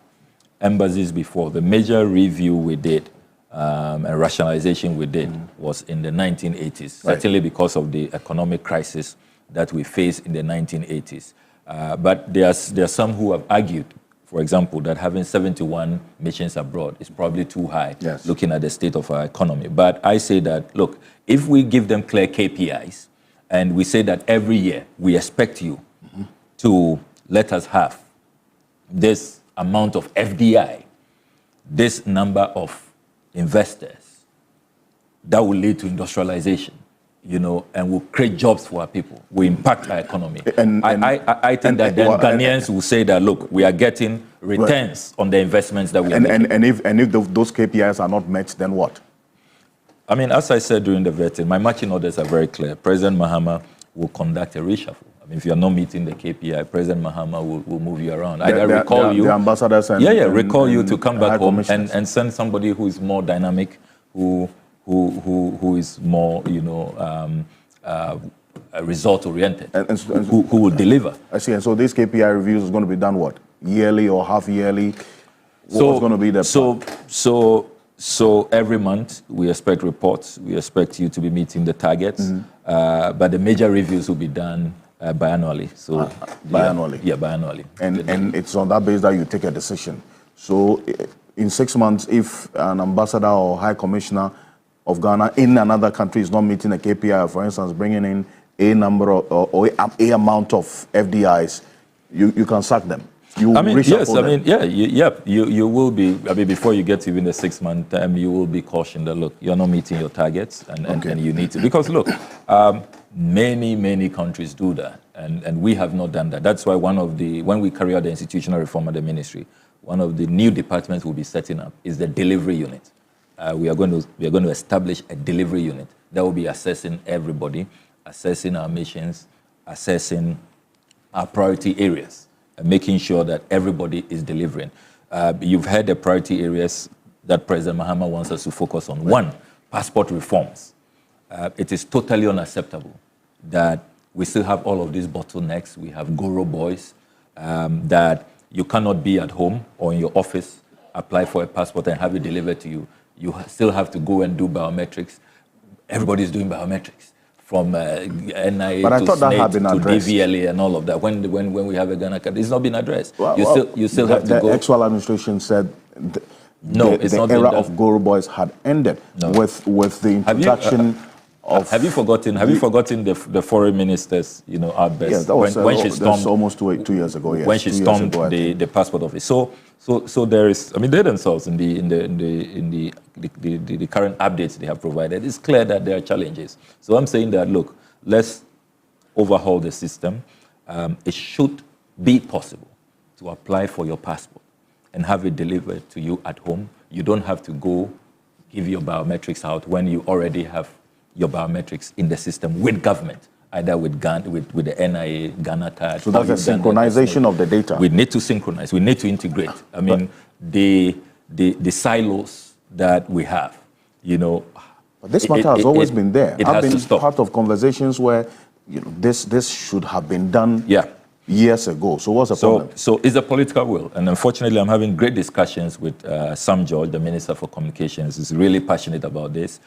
embassies before. The major review we did and rationalization we did was in the 1980s, certainly because of the economic crisis that we faced in the 1980s. But there are some who have argued, for example, that having 71 missions abroad is probably too high, looking at the state of our economy. But I say that, look, if we give them clear KPIs, and we say that every year we expect you to let us have this amount of FDI, this number of investors, that will lead to industrialization, and will create jobs for our people, will impact our economy. I think that then Ghanaians will say that, look, we are getting returns on the investments that we are making. And if those KPIs are not met, then what? I mean, as I said during the vetting, my marching orders are very clear. President Mahama will conduct a reshuffle. I mean, if you're not meeting the KPI, President Mahama will move you around. I recall you. The ambassadors and recall you to come back home and send somebody who is more dynamic, who is more, result-oriented, who will deliver. I see. And so this KPI reviews is going to be done what? Yearly or half-yearly? What's going to be the plan? So every month we expect reports. We expect you to be meeting the targets, but the major reviews will be done biannually. So biannually. Yeah, biannually. And it's on that basis that you take a decision. So in 6 months, if an ambassador or high commissioner of Ghana in another country is not meeting a KPI, for instance, bringing in a number or a amount of FDIs, you can sack them. You will be, before you get to even the 6 month term, you will be cautioned that, look, you're not meeting your targets and you need to. Because, look, many countries do that, and we have not done that. That's why when we carry out the institutional reform at the ministry, one of the new departments we'll be setting up is the delivery unit. We are going to establish a delivery unit that will be assessing everybody, assessing our missions, assessing our priority areas, and making sure that everybody is delivering. You've heard the priority areas that President Mahama wants us to focus on. One, passport reforms. It is totally unacceptable that we still have all of these bottlenecks. We have Goro boys, that you cannot be at home or in your office, apply for a passport and have it delivered to you. You still have to go and do biometrics. Everybody's doing biometrics, from NIA to SNATE to DVLA and all of that. When we have a Ghana card, it's not been addressed. You still have to go. The actual administration said the era of Goro boys had ended with the introduction of. Have you forgotten the foreign minister's outburst? Yes, that was when she stormed almost 2 years ago. Yes, when she stormed the passport office. So there is. I mean, they themselves in the current updates they have provided, it's clear that there are challenges. So I'm saying that, look, let's overhaul the system. It should be possible to apply for your passport and have it delivered to you at home. You don't have to go give your biometrics out when you already have your biometrics in the system with government, either with the NIA, Ghana card. So that's a synchronization of the data. We need to synchronize. We need to integrate. I mean, the silos that we have, But this matter has always been there. I've been part of conversations where this should have been done years ago. So what's the problem? So it's a political will. And unfortunately, I'm having great discussions with Sam George, the Minister for Communications. He's really passionate about this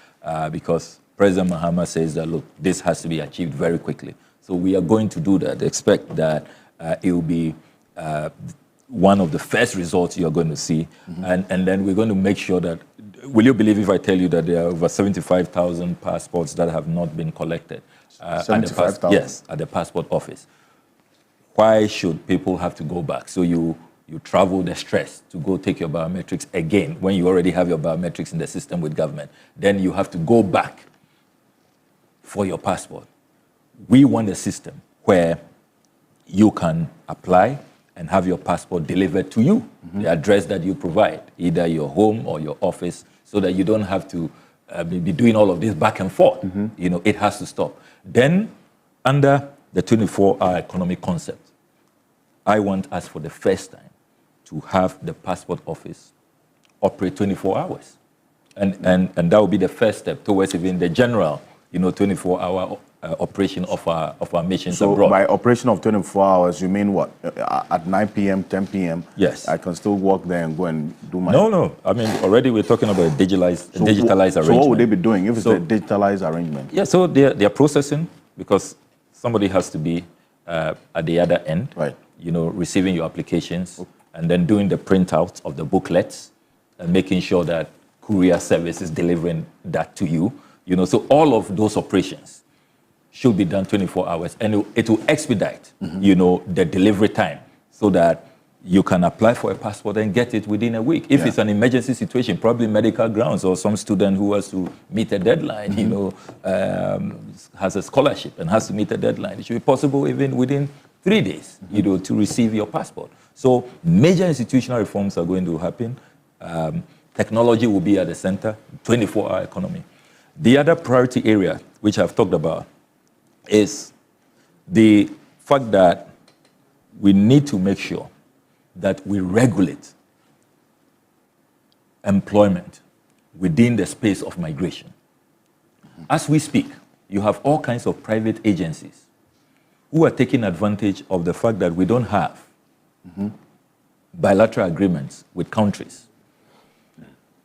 because President Mahama says that, look, this has to be achieved very quickly. So we are going to do that. Expect that it will be one of the first results you're going to see. And then we're going to make sure that, will you believe if I tell you that there are over 75,000 passports that have not been collected? 75,000? Yes, at the passport office. Why should people have to go back? So you travel the stress to go take your biometrics again when you already have your biometrics in the system with government. Then you have to go back for your passport. We want a system where you can apply and have your passport delivered to you, the address that you provide, either your home or your office, so that you don't have to be doing all of this back and forth. It has to stop. Then, under the 24-hour economic concept, I want us for the first time to have the passport office operate 24 hours. And that will be the first step towards even the general 24-hour operation of our missions so abroad. By operation of 24 hours, you mean what? At 9 p.m., 10 p.m.? Yes. I can still walk there and go and do my... No. I mean, already we're talking about a digitalized arrangement. So what would they be doing if it's a digitalized arrangement? Yeah, so they're processing, because somebody has to be at the other end, right? Receiving your applications and then doing the printouts of the booklets and making sure that courier service is delivering that to you. So all of those operations should be done 24 hours, and it will expedite, the delivery time, so that you can apply for a passport and get it within a week. If it's an emergency situation, probably medical grounds, or some student who has to meet a deadline, has a scholarship and has to meet a deadline, it should be possible even within 3 days, to receive your passport. So major institutional reforms are going to happen. Technology will be at the center, 24-hour economy. The other priority area, which I've talked about, is the fact that we need to make sure that we regulate employment within the space of migration. As we speak, you have all kinds of private agencies who are taking advantage of the fact that we don't have bilateral agreements with countries.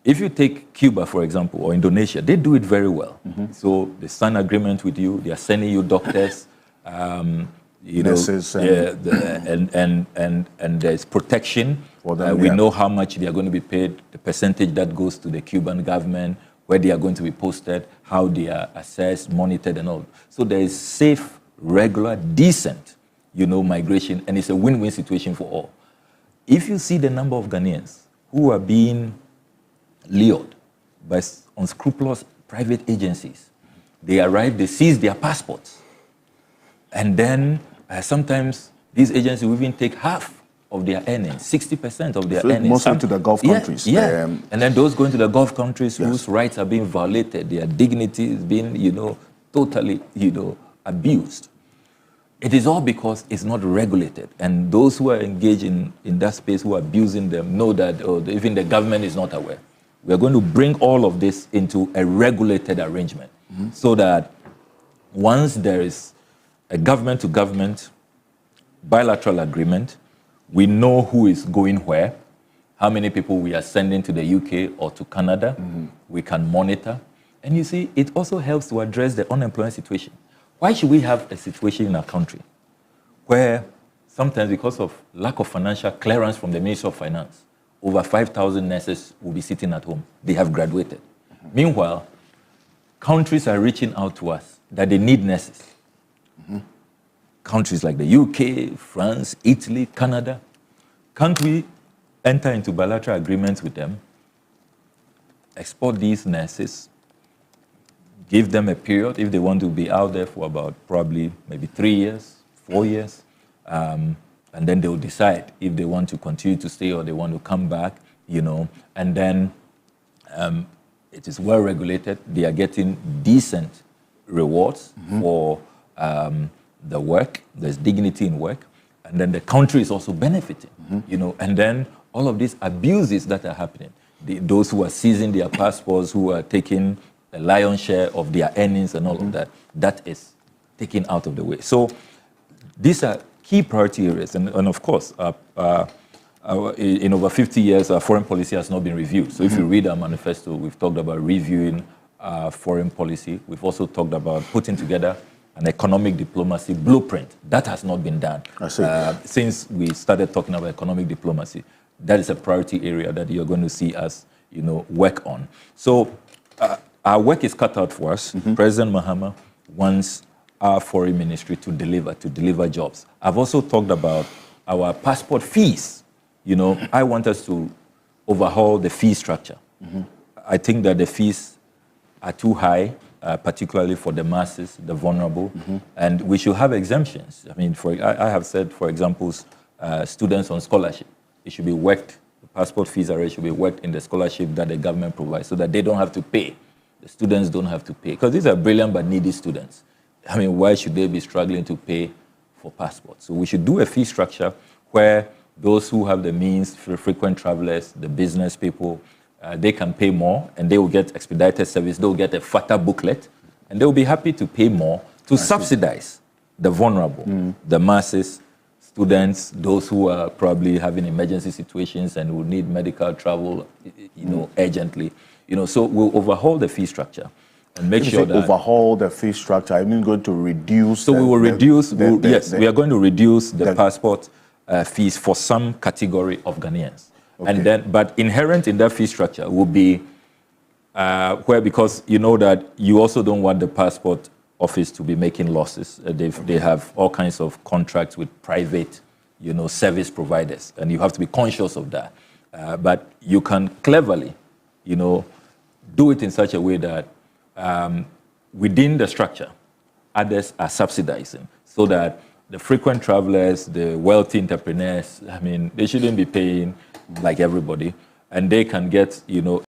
If you take Cuba, for example, or Indonesia, they do it very well. So they sign agreement with you, they are sending you doctors, nurses, and there's protection. For them, we know how much they are going to be paid, the percentage that goes to the Cuban government, where they are going to be posted, how they are assessed, monitored, and all. So there is safe, regular, decent, migration, and it's a win-win situation for all. If you see the number of Ghanaians who are being lured by unscrupulous private agencies, they arrive, they seize their passports, and then sometimes these agencies will even take half of their earnings, 60% of their earnings. Mostly to the Gulf countries. Yeah. And then those going to the Gulf countries whose rights are being violated, their dignity is being, totally, abused. It is all because it's not regulated. And those who are engaged in that space, who are abusing them, know that even the government is not aware. We are going to bring all of this into a regulated arrangement, so that once there is a government-to-government bilateral agreement, we know who is going where, how many people we are sending to the UK or to Canada. We can monitor. And you see, it also helps to address the unemployment situation. Why should we have a situation in our country where sometimes, because of lack of financial clearance from the Ministry of Finance, over 5,000 nurses will be sitting at home? They have graduated. Meanwhile, countries are reaching out to us that they need nurses. Countries like the UK, France, Italy, Canada. Can't we enter into bilateral agreements with them, export these nurses, give them a period if they want to be out there for about probably maybe 3 years, 4 years, and then they'll decide if they want to continue to stay or they want to come back, and then it is well regulated. They are getting decent rewards for the work. There's dignity in work, and then the country is also benefiting, and then all of these abuses that are happening, those who are seizing their passports, who are taking a lion's share of their earnings and all of that, that is taken out of the way. So these are key priority areas, and of course, in over 50 years, our foreign policy has not been reviewed. So if you read our manifesto, we've talked about reviewing foreign policy. We've also talked about putting together an economic diplomacy blueprint. That has not been done. Since we started talking about economic diplomacy, that is a priority area that you're going to see us, work on. So our work is cut out for us. President Mahama wants our foreign ministry to deliver jobs. I've also talked about our passport fees. I want us to overhaul the fee structure. I think that the fees are too high, particularly for the masses, the vulnerable, and we should have exemptions. I mean, I have said, for example, students on scholarship, it should be worked, the passport fees array should be worked in the scholarship that the government provides, so that they don't have to pay. The students don't have to pay, because these are brilliant but needy students. I mean, why should they be struggling to pay for passports? So we should do a fee structure where those who have the means, frequent travelers, the business people, they can pay more, and they will get expedited service. They will get a fatter booklet, and they will be happy to pay more to subsidize the vulnerable, the masses, students, those who are probably having emergency situations and will need medical travel, urgently. So we'll overhaul the fee structure and make sure that overhaul the fee structure. I mean, going to reduce. So we will reduce. We are going to reduce the passport fees for some category of Ghanaians, and then, but inherent in that fee structure will be where, because you know that you also don't want the passport office to be making losses. They have all kinds of contracts with private, service providers, and you have to be conscious of that. But you can cleverly, do it in such a way that within the structure, others are subsidizing, so that the frequent travelers, the wealthy entrepreneurs, they shouldn't be paying like everybody, and they can get,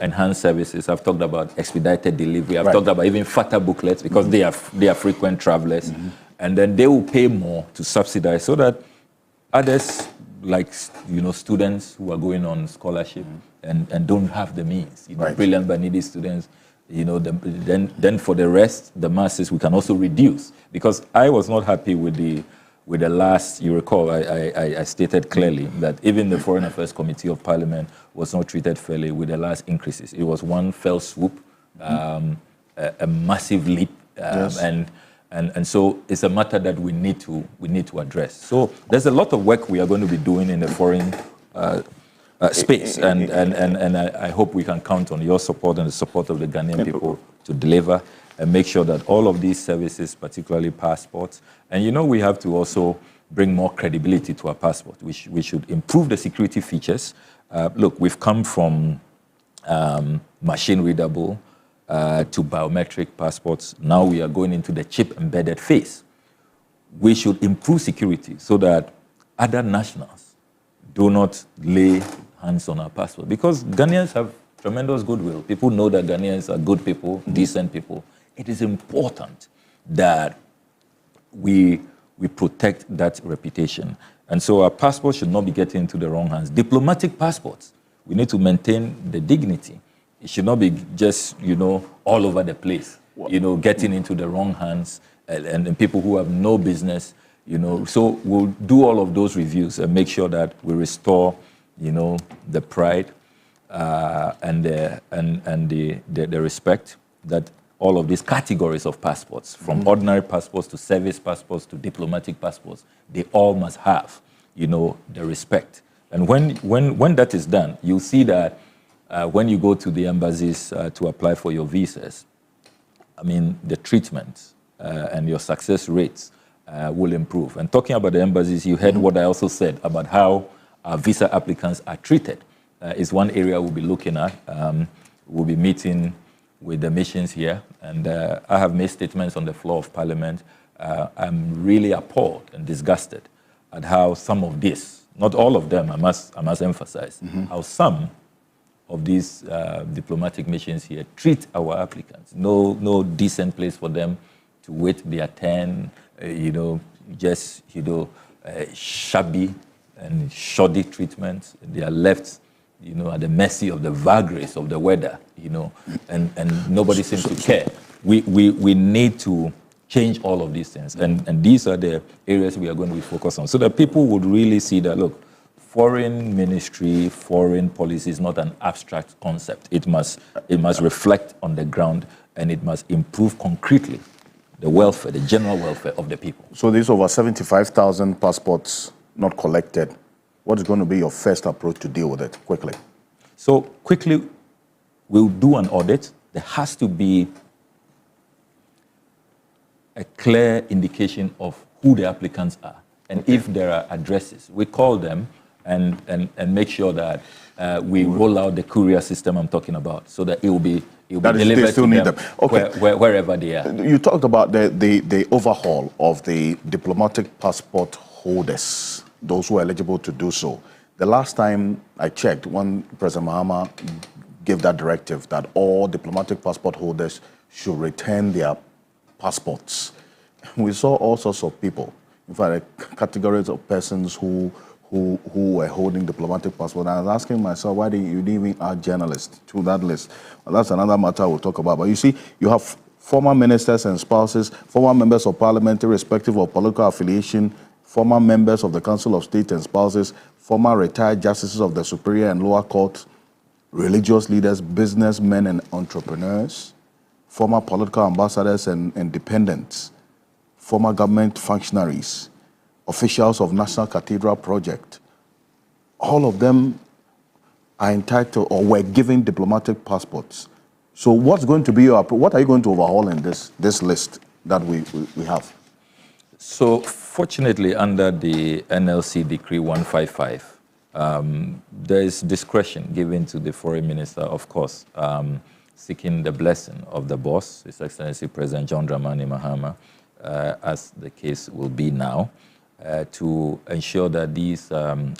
enhanced services. I've talked about expedited delivery. I've talked about even fatter booklets, because they are frequent travelers, and then they will pay more to subsidize, so that others, like students who are going on scholarship and don't have the means, brilliant but needy students, then for the rest, the masses, we can also reduce. Because I was not happy with the last, you recall, I stated clearly that even the Foreign Affairs Committee of Parliament was not treated fairly with the last increases. It was one fell swoop, a massive leap, and so it's a matter that we need to address. So there's a lot of work we are going to be doing in the foreign space, and I hope we can count on your support and the support of the Ghanaian people to deliver and make sure that all of these services, particularly passports, and we have to also bring more credibility to our passport. We should improve the security features. Look, we've come from machine readable to biometric passports. Now we are going into the chip-embedded phase. We should improve security so that other nationals do not lay hands on our passport, because Ghanaians have tremendous goodwill. People know that Ghanaians are good people, decent people. It is important that we protect that reputation. And so our passports should not be getting into the wrong hands. Diplomatic passports, we need to maintain the dignity. It should not be just, all over the place, getting into the wrong hands and people who have no business, So we'll do all of those reviews and make sure that we restore, the pride and the respect that all of these categories of passports, from ordinary passports to service passports to diplomatic passports, they all must have, the respect. And when that is done, you'll see that when you go to the embassies to apply for your visas, the treatment and your success rates will improve. And talking about the embassies, you heard what I also said about how visa applicants are treated. Is one area we'll be looking at. We'll be meeting with the missions here, and I have made statements on the floor of Parliament. I'm really appalled and disgusted at how some of this, not all of them, I must emphasize, how some of these diplomatic missions here treat our applicants. No decent place for them to wait their turn, shabby and shoddy treatment. They are left, at the mercy of the vagaries of the weather, and nobody seems to care. We need to change all of these things, and these are the areas we are going to be focused on, so that people would really see that, look, foreign ministry, foreign policy is not an abstract concept. It must reflect on the ground, and it must improve concretely the welfare, the general welfare of the people. So there's over 75,000 passports not collected. What is going to be your first approach to deal with it quickly? So quickly, we'll do an audit. There has to be a clear indication of who the applicants are. And if there are addresses, we call them and make sure that we roll out the courier system I'm talking about, so that it will be delivered to them wherever they are. You talked about the overhaul of the diplomatic passport holders, those who are eligible to do so. The last time I checked, when President Mahama gave that directive that all diplomatic passport holders should return their passports, we saw all sorts of people, in fact, categories of persons who were holding diplomatic passports. And I was asking myself, why didn't you even add journalists to that list? Well, that's another matter we'll talk about. But you see, you have former ministers and spouses, former members of parliament, irrespective of political affiliation, former members of the Council of State and spouses, former retired justices of the Superior and Lower Court, religious leaders, businessmen and entrepreneurs, former political ambassadors and independents, former government functionaries, officials of National Cathedral Project. All of them are entitled or were given diplomatic passports. So what are you going to overhaul in this list that we have? So fortunately, under the NLC Decree 155, there is discretion given to the foreign minister, of course, seeking the blessing of the boss, His Excellency President John Dramani Mahama, as the case will be now, to ensure that these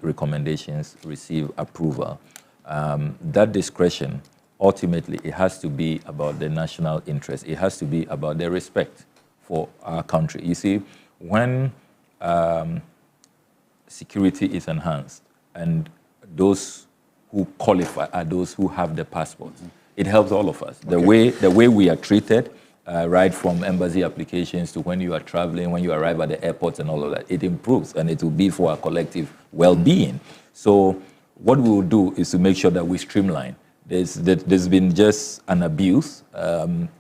recommendations receive approval. That discretion, ultimately, it has to be about the national interest. It has to be about the respect for our country. You see, when security is enhanced and those who qualify are those who have the passports, it helps all of us. Okay. The way we are treated, right from embassy applications to when you are traveling, when you arrive at the airports and all of that, it improves and it will be for our collective well-being. So what we will do is to make sure that we streamline. There's been just an abuse,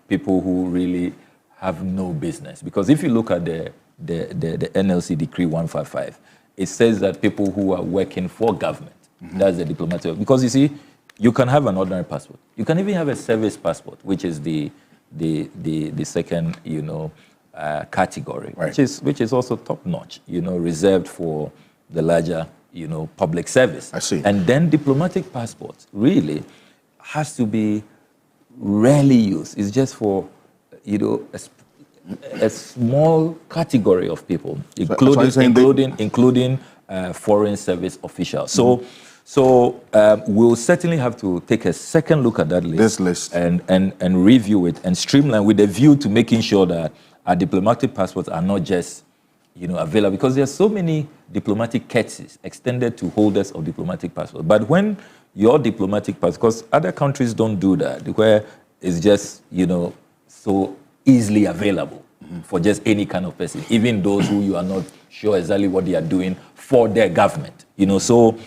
people who really have no business. Because if you look at the NLC Decree 155, it says that people who are working for government, that's the diplomatic. Because you see, you can have an ordinary passport. You can even have a service passport, which is the second, category, right, which is also top notch, reserved for the larger, public service. I see. And then diplomatic passports really has to be rarely used. It's just for, a small category of people, including foreign service officials. So we'll certainly have to take a second look at that list. This list. And review it and streamline with a view to making sure that our diplomatic passports are not just, available, because there are so many diplomatic courtesies extended to holders of diplomatic passports. But when your diplomatic passport, because other countries don't do that, where it's just, so easily available for just any kind of person, even those who you are not sure exactly what they are doing for their government. So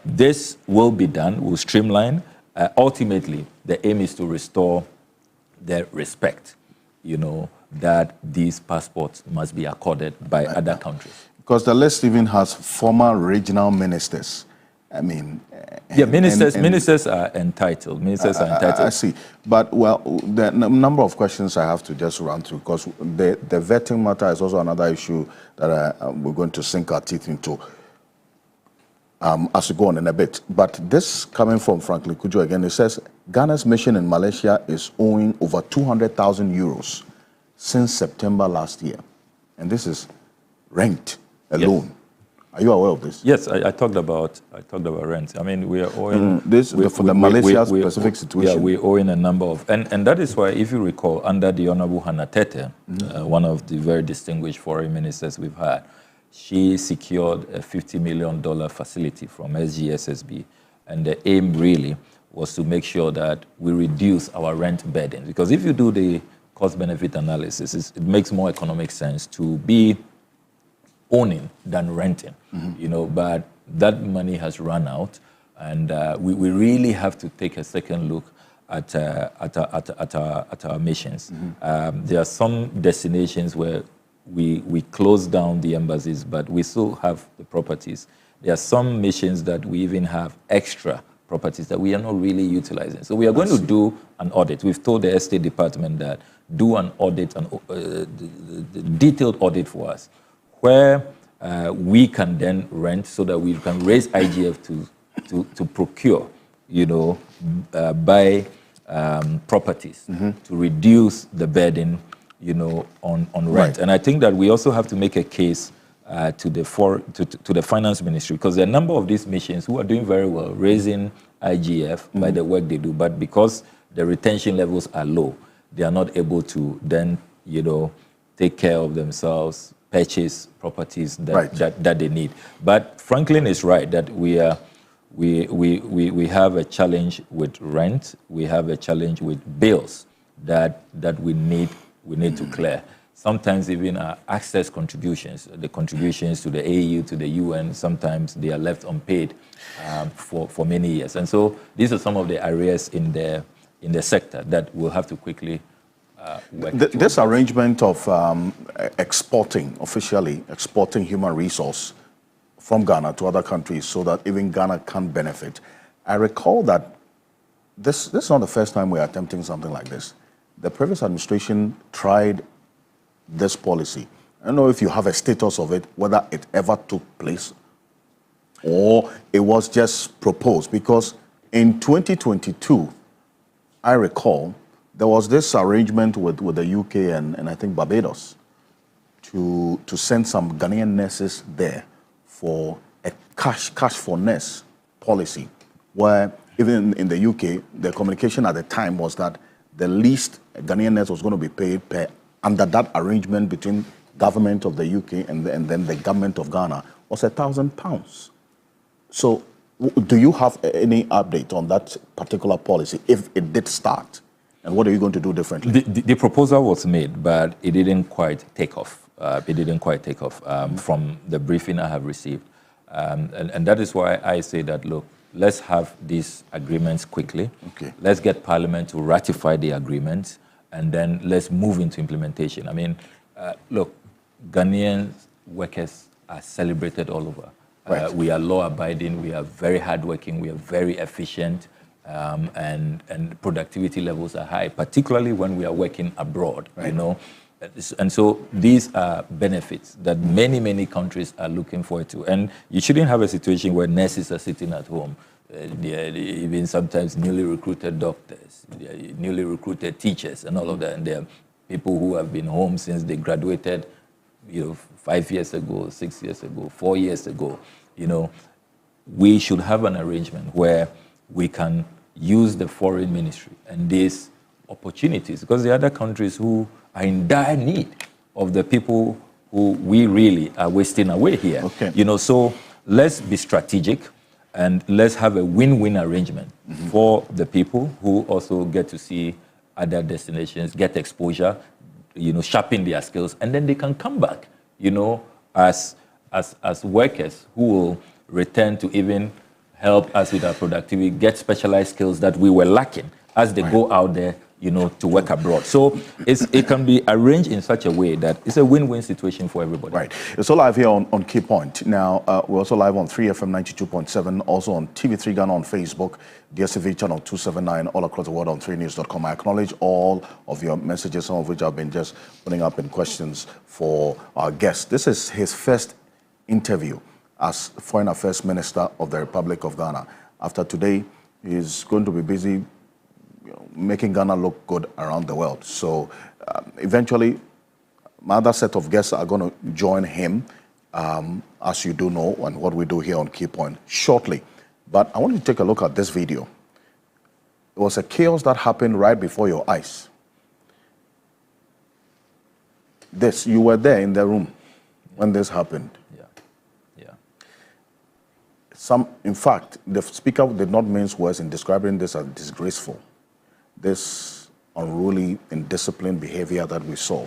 this will be done, we'll streamline. Ultimately, the aim is to restore the respect, that these passports must be accorded by other countries. Because the list even has former regional ministers. I mean... ministers are entitled. I see. But, the number of questions I have to just run through, because the vetting matter is also another issue that we're going to sink our teeth into as we go on in a bit. But this coming from Franklin Kujo again, it says, Ghana's mission in Malaysia is owing over 200,000 euros since September last year. And this is rent alone. Yes. Are you aware of this? Yes, I talked about rent. I mean, we are owing for the Malaysia specific situation. Yeah, we're owing a number of, and that is why, if you recall, under the Honorable Hannah Tete, one of the very distinguished foreign ministers we've had, she secured a $50 million facility from SGSSB, and the aim really was to make sure that we reduce our rent burden. Because if you do the cost-benefit analysis, it makes more economic sense to be owning than renting, but that money has run out, and we really have to take a second look at our missions. There are some destinations where we close down the embassies, but we still have the properties. There are some missions that we even have extra properties that we are not really utilizing. So we are going to do an audit. We've told the Estate Department that do an audit, detailed audit for us, where we can then rent so that we can raise IGF to procure, buy properties to reduce the burden, on rent. Right. And I think that we also have to make a case to the finance ministry, because there are a number of these missions who are doing very well, raising IGF by the work they do, but because the retention levels are low, they are not able to then, take care of themselves, purchase properties that they need. But Franklin is right that we have a challenge with rent, we have a challenge with bills that we need to clear. Sometimes even our access contributions, the contributions to the AU, to the UN, sometimes they are left unpaid for many years. And so these are some of the areas in the sector that we'll have to quickly work. This arrangement of officially exporting human resource from Ghana to other countries so that even Ghana can benefit. I recall that this is not the first time we are attempting something like this. The previous administration tried this policy. I don't know if you have a status of it, whether it ever took place or it was just proposed, because in 2022, I recall, there was this arrangement with the UK and I think Barbados to send some Ghanaian nurses there for a cash for nurse policy, where even in the UK, the communication at the time was that the least Ghanaian nurse was going to be paid under that arrangement between government of the UK and then the government of Ghana was £1,000. So do you have any update on that particular policy, if it did start? And what are you going to do differently? The proposal was made, but it didn't quite take off. From the briefing I have received. And that is why I say that, look, let's have these agreements quickly. Okay. Let's get Parliament to ratify the agreements, and then let's move into implementation. I mean, look, Ghanaian workers are celebrated all over. Right. We are law-abiding, we are very hardworking, we are very efficient, and productivity levels are high, particularly when we are working abroad, right. You know. And so these are benefits that many countries are looking forward to. And you shouldn't have a situation where nurses are sitting at home. Even sometimes newly recruited doctors, newly recruited teachers, and all of that. And there are people who have been home since they graduated, 5 years ago, 6 years ago, 4 years ago. We should have an arrangement where we can use the foreign ministry and these opportunities, because there are other countries who are in dire need of the people who we really are wasting away here. Okay. So let's be strategic. And let's have a win-win arrangement for the people who also get to see other destinations, get exposure, sharpen their skills, and then they can come back, as workers who will return to even help us with our productivity, get specialized skills that we were lacking as they go out there, to work abroad. So it can be arranged in such a way that it's a win-win situation for everybody. Right. It's all live here on Key Point. Now, we're also live on 3FM 92.7, also on TV3 Ghana on Facebook, DSTV channel 279, all across the world on 3news.com. I acknowledge all of your messages, some of which I've been just putting up in questions for our guest. This is his first interview as Foreign Affairs Minister of the Republic of Ghana. After today, he's going to be busy making Ghana look good around the world. So eventually, my other set of guests are going to join him, as you do know, and what we do here on Key Point shortly. But I want you to take a look at this video. It was a chaos that happened right before your eyes. You were there in the room when this happened. Yeah. In fact, the speaker did not mince words in describing this as disgraceful. This unruly, indisciplined behavior that we saw.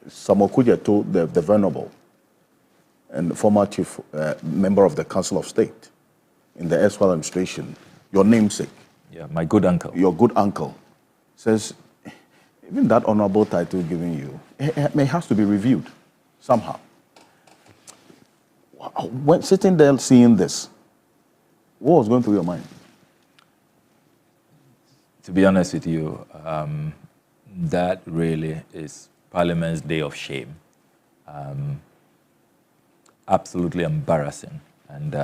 Samokuja told the Venerable and former chief member of the Council of State in the erstwhile administration, your namesake. Yeah, my good uncle. Your good uncle says, even that honorable title given you, it has to be reviewed somehow. When sitting there seeing this, what was going through your mind? To be honest with you, that really is Parliament's day of shame. Absolutely embarrassing. And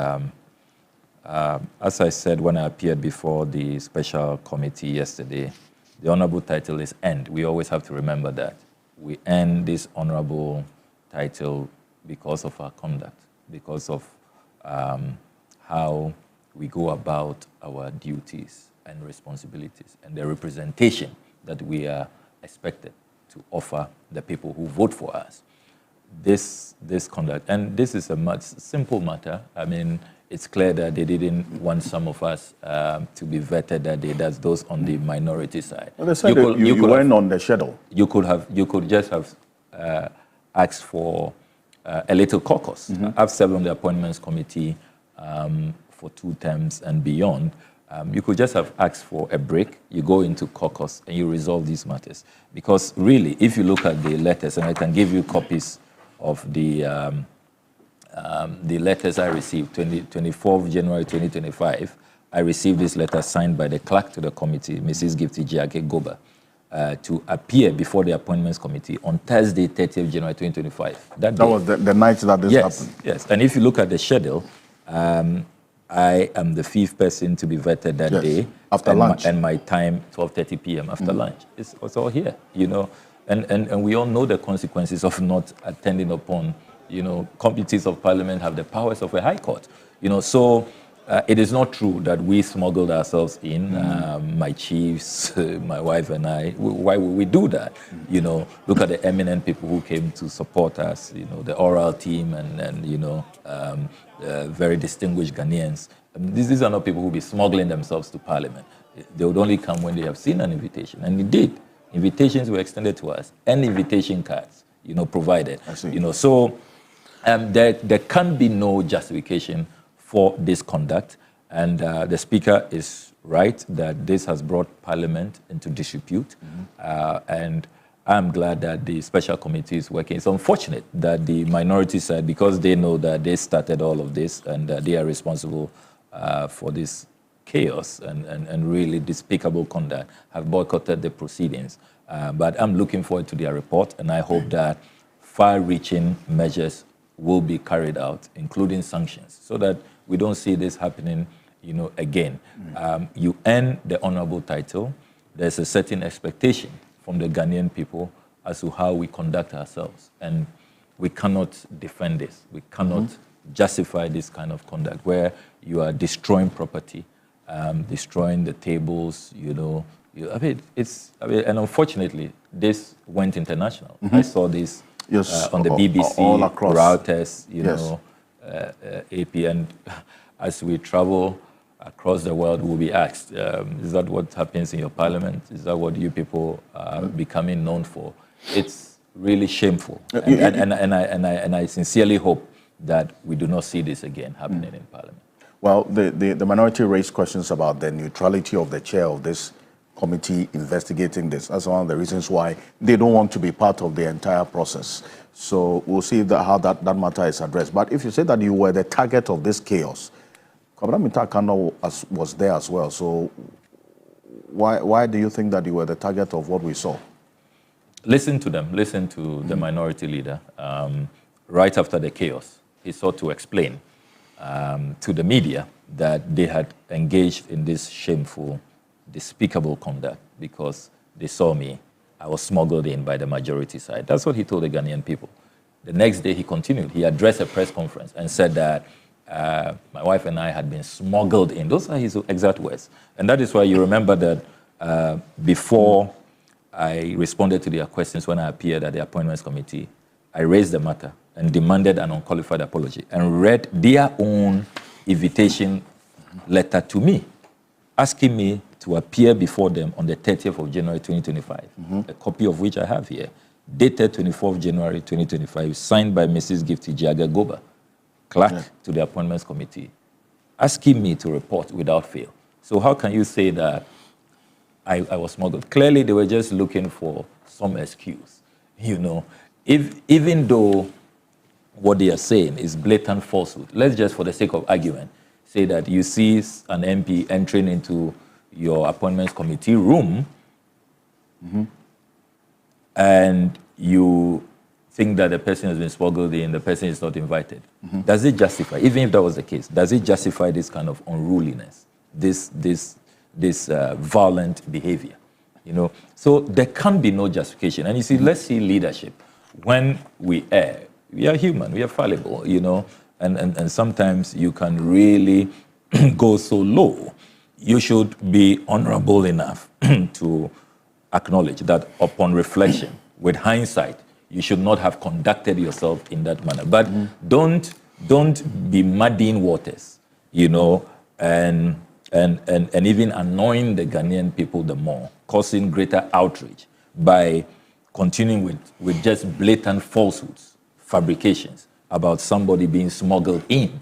as I said when I appeared before the special committee yesterday, the honorable title is end. We always have to remember that. We earn this honorable title because of our conduct, because of how we go about our duties and responsibilities and the representation that we are expected to offer the people who vote for us. This conduct, and this is a much simple matter. I mean, it's clear that they didn't want some of us to be vetted that day. That's those on the minority side. Well, they said you went on the schedule. You could just have asked for a little caucus. I've served on the appointments committee for 2 terms and beyond. You could just have asked for a break. You go into caucus and you resolve these matters. Because really, if you look at the letters, and I can give you copies of the letters I received, 24th January 2025, I received this letter signed by the clerk to the committee, Mrs. Gifty Jiage Goba, to appear before the appointments committee on Thursday, 30th January 2025. That was the night that this happened? Yes, and if you look at the schedule, I am the 5th person to be vetted that day. After lunch. And my time, 12:30 p.m. after lunch. It's all here, you know. And we all know the consequences of not attending upon, you know, committees of parliament have the powers of a high court. You know, so it is not true that we smuggled ourselves in, my chiefs, my wife and I. Why would we do that? You know, look at the eminent people who came to support us, you know, the oral team and you know, very distinguished Ghanaians. I mean, these are not people who will be smuggling themselves to parliament. They would only come when they have seen an invitation. And indeed, invitations were extended to us and invitation cards, you know, provided. You know, so there can be no justification for this conduct. And the Speaker is right that this has brought Parliament into disrepute. And I'm glad that the special committee is working. It's unfortunate that the minority side, because they know that they started all of this and they are responsible for this chaos and really despicable conduct, have boycotted the proceedings. But I'm looking forward to their report, and I hope that far-reaching measures will be carried out, including sanctions, so that we don't see this happening, you know, again. You earn the honorable title. There's a certain expectation from the Ghanaian people as to how we conduct ourselves. And we cannot defend this. We cannot justify this kind of conduct where you are destroying property, destroying the tables, you know. And unfortunately, this went international. I saw this on the BBC, all across. Reuters, you know, AP. And as we travel across the world, we'll be asked, is that what happens in your parliament? Is that what you people are becoming known for? It's really shameful. And I sincerely hope that we do not see this again happening in parliament. Well, the minority raised questions about the neutrality of the chair of this committee investigating this. That's one of the reasons why they don't want to be part of the entire process. So we'll see how that matter is addressed. But if you say that you were the target of this chaos, Kwabena Mintah-Kano was there as well. So why do you think that you were the target of what we saw? Listen to them. Listen to the minority leader. Right after the chaos, he sought to explain to the media that they had engaged in this shameful, despicable conduct because they saw me. I was smuggled in by the majority side. That's what he told the Ghanaian people. The next day, he continued. He addressed a press conference and said that my wife and I had been smuggled in. Those are his exact words. And that is why you remember that before I responded to their questions when I appeared at the appointments committee, I raised the matter and demanded an unqualified apology and read their own invitation letter to me, asking me to appear before them on the 30th of January 2025, a copy of which I have here, dated 24th January 2025, signed by Mrs. Gifty Jiage Goba, clerk to the appointments committee, asking me to report without fail. So how can you say that I was smuggled? Clearly, they were just looking for some excuse. You know, even though what they are saying is blatant falsehood, let's just, for the sake of argument, say that you see an MP entering into your appointments committee room and you think that the person has been smuggled in, the person is not invited. Does it justify, even if that was the case, does it justify this kind of unruliness, this violent behavior? You know, so there can be no justification. And you see, let's see leadership. When we err, we are human, we are fallible, you know, and sometimes you can really go so low. You should be honorable enough to acknowledge that upon reflection, with hindsight, you should not have conducted yourself in that manner. But don't be muddying waters and even annoying the Ghanaian people the more, causing greater outrage by continuing with just blatant falsehoods, fabrications about somebody being smuggled in.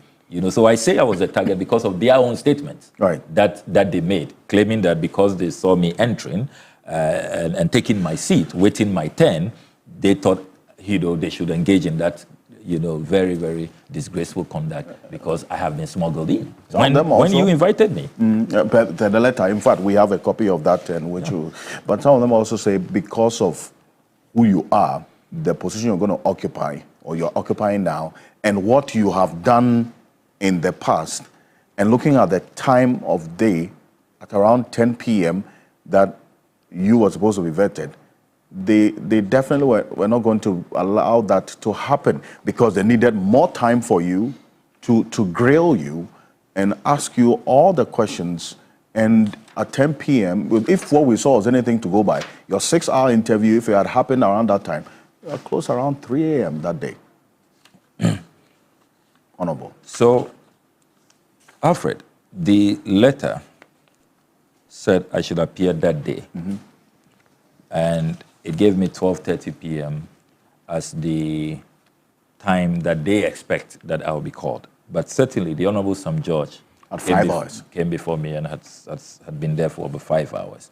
So I say I was a target because of their own statements that they made, claiming that because they saw me entering and taking my seat, waiting my turn, they thought, they should engage in that, very, very disgraceful conduct because I have been smuggled in. When you invited me. But the letter, in fact, we have a copy of that, but some of them also say because of who you are, the position you're going to occupy, or you're occupying now, and what you have done in the past, and looking at the time of day at around 10 p.m. that you were supposed to be vetted, they definitely were not going to allow that to happen because they needed more time for you to grill you and ask you all the questions. And at 10 p.m., if what we saw was anything to go by, your 6-hour interview, if it had happened around that time, close around 3 a.m. that day. Honorable. So, Alfred, the letter said I should appear that day. And it gave me 12:30 p.m. as the time that they expect that I will be called. But certainly, the Honorable Sam George at 5 hours came before me and had been there for over 5 hours.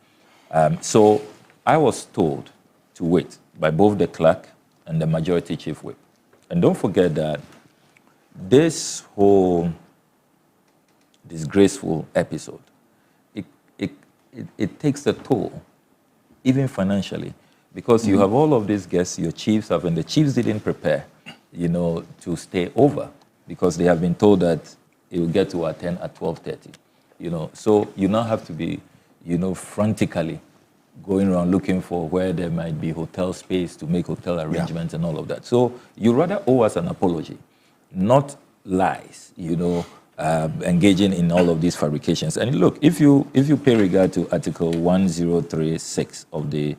So I was told to wait by both the clerk and the majority chief whip. And don't forget that this whole disgraceful episode, it takes a toll, even financially, because you have all of these guests, your chiefs have, and the chiefs didn't prepare, to stay over because they have been told that it will get to attend at 12:30, So you now have to be, frantically going around looking for where there might be hotel space to make hotel arrangements and all of that. So you rather owe us an apology, not lies, engaging in all of these fabrications. And look, if you pay regard to Article 1036 of the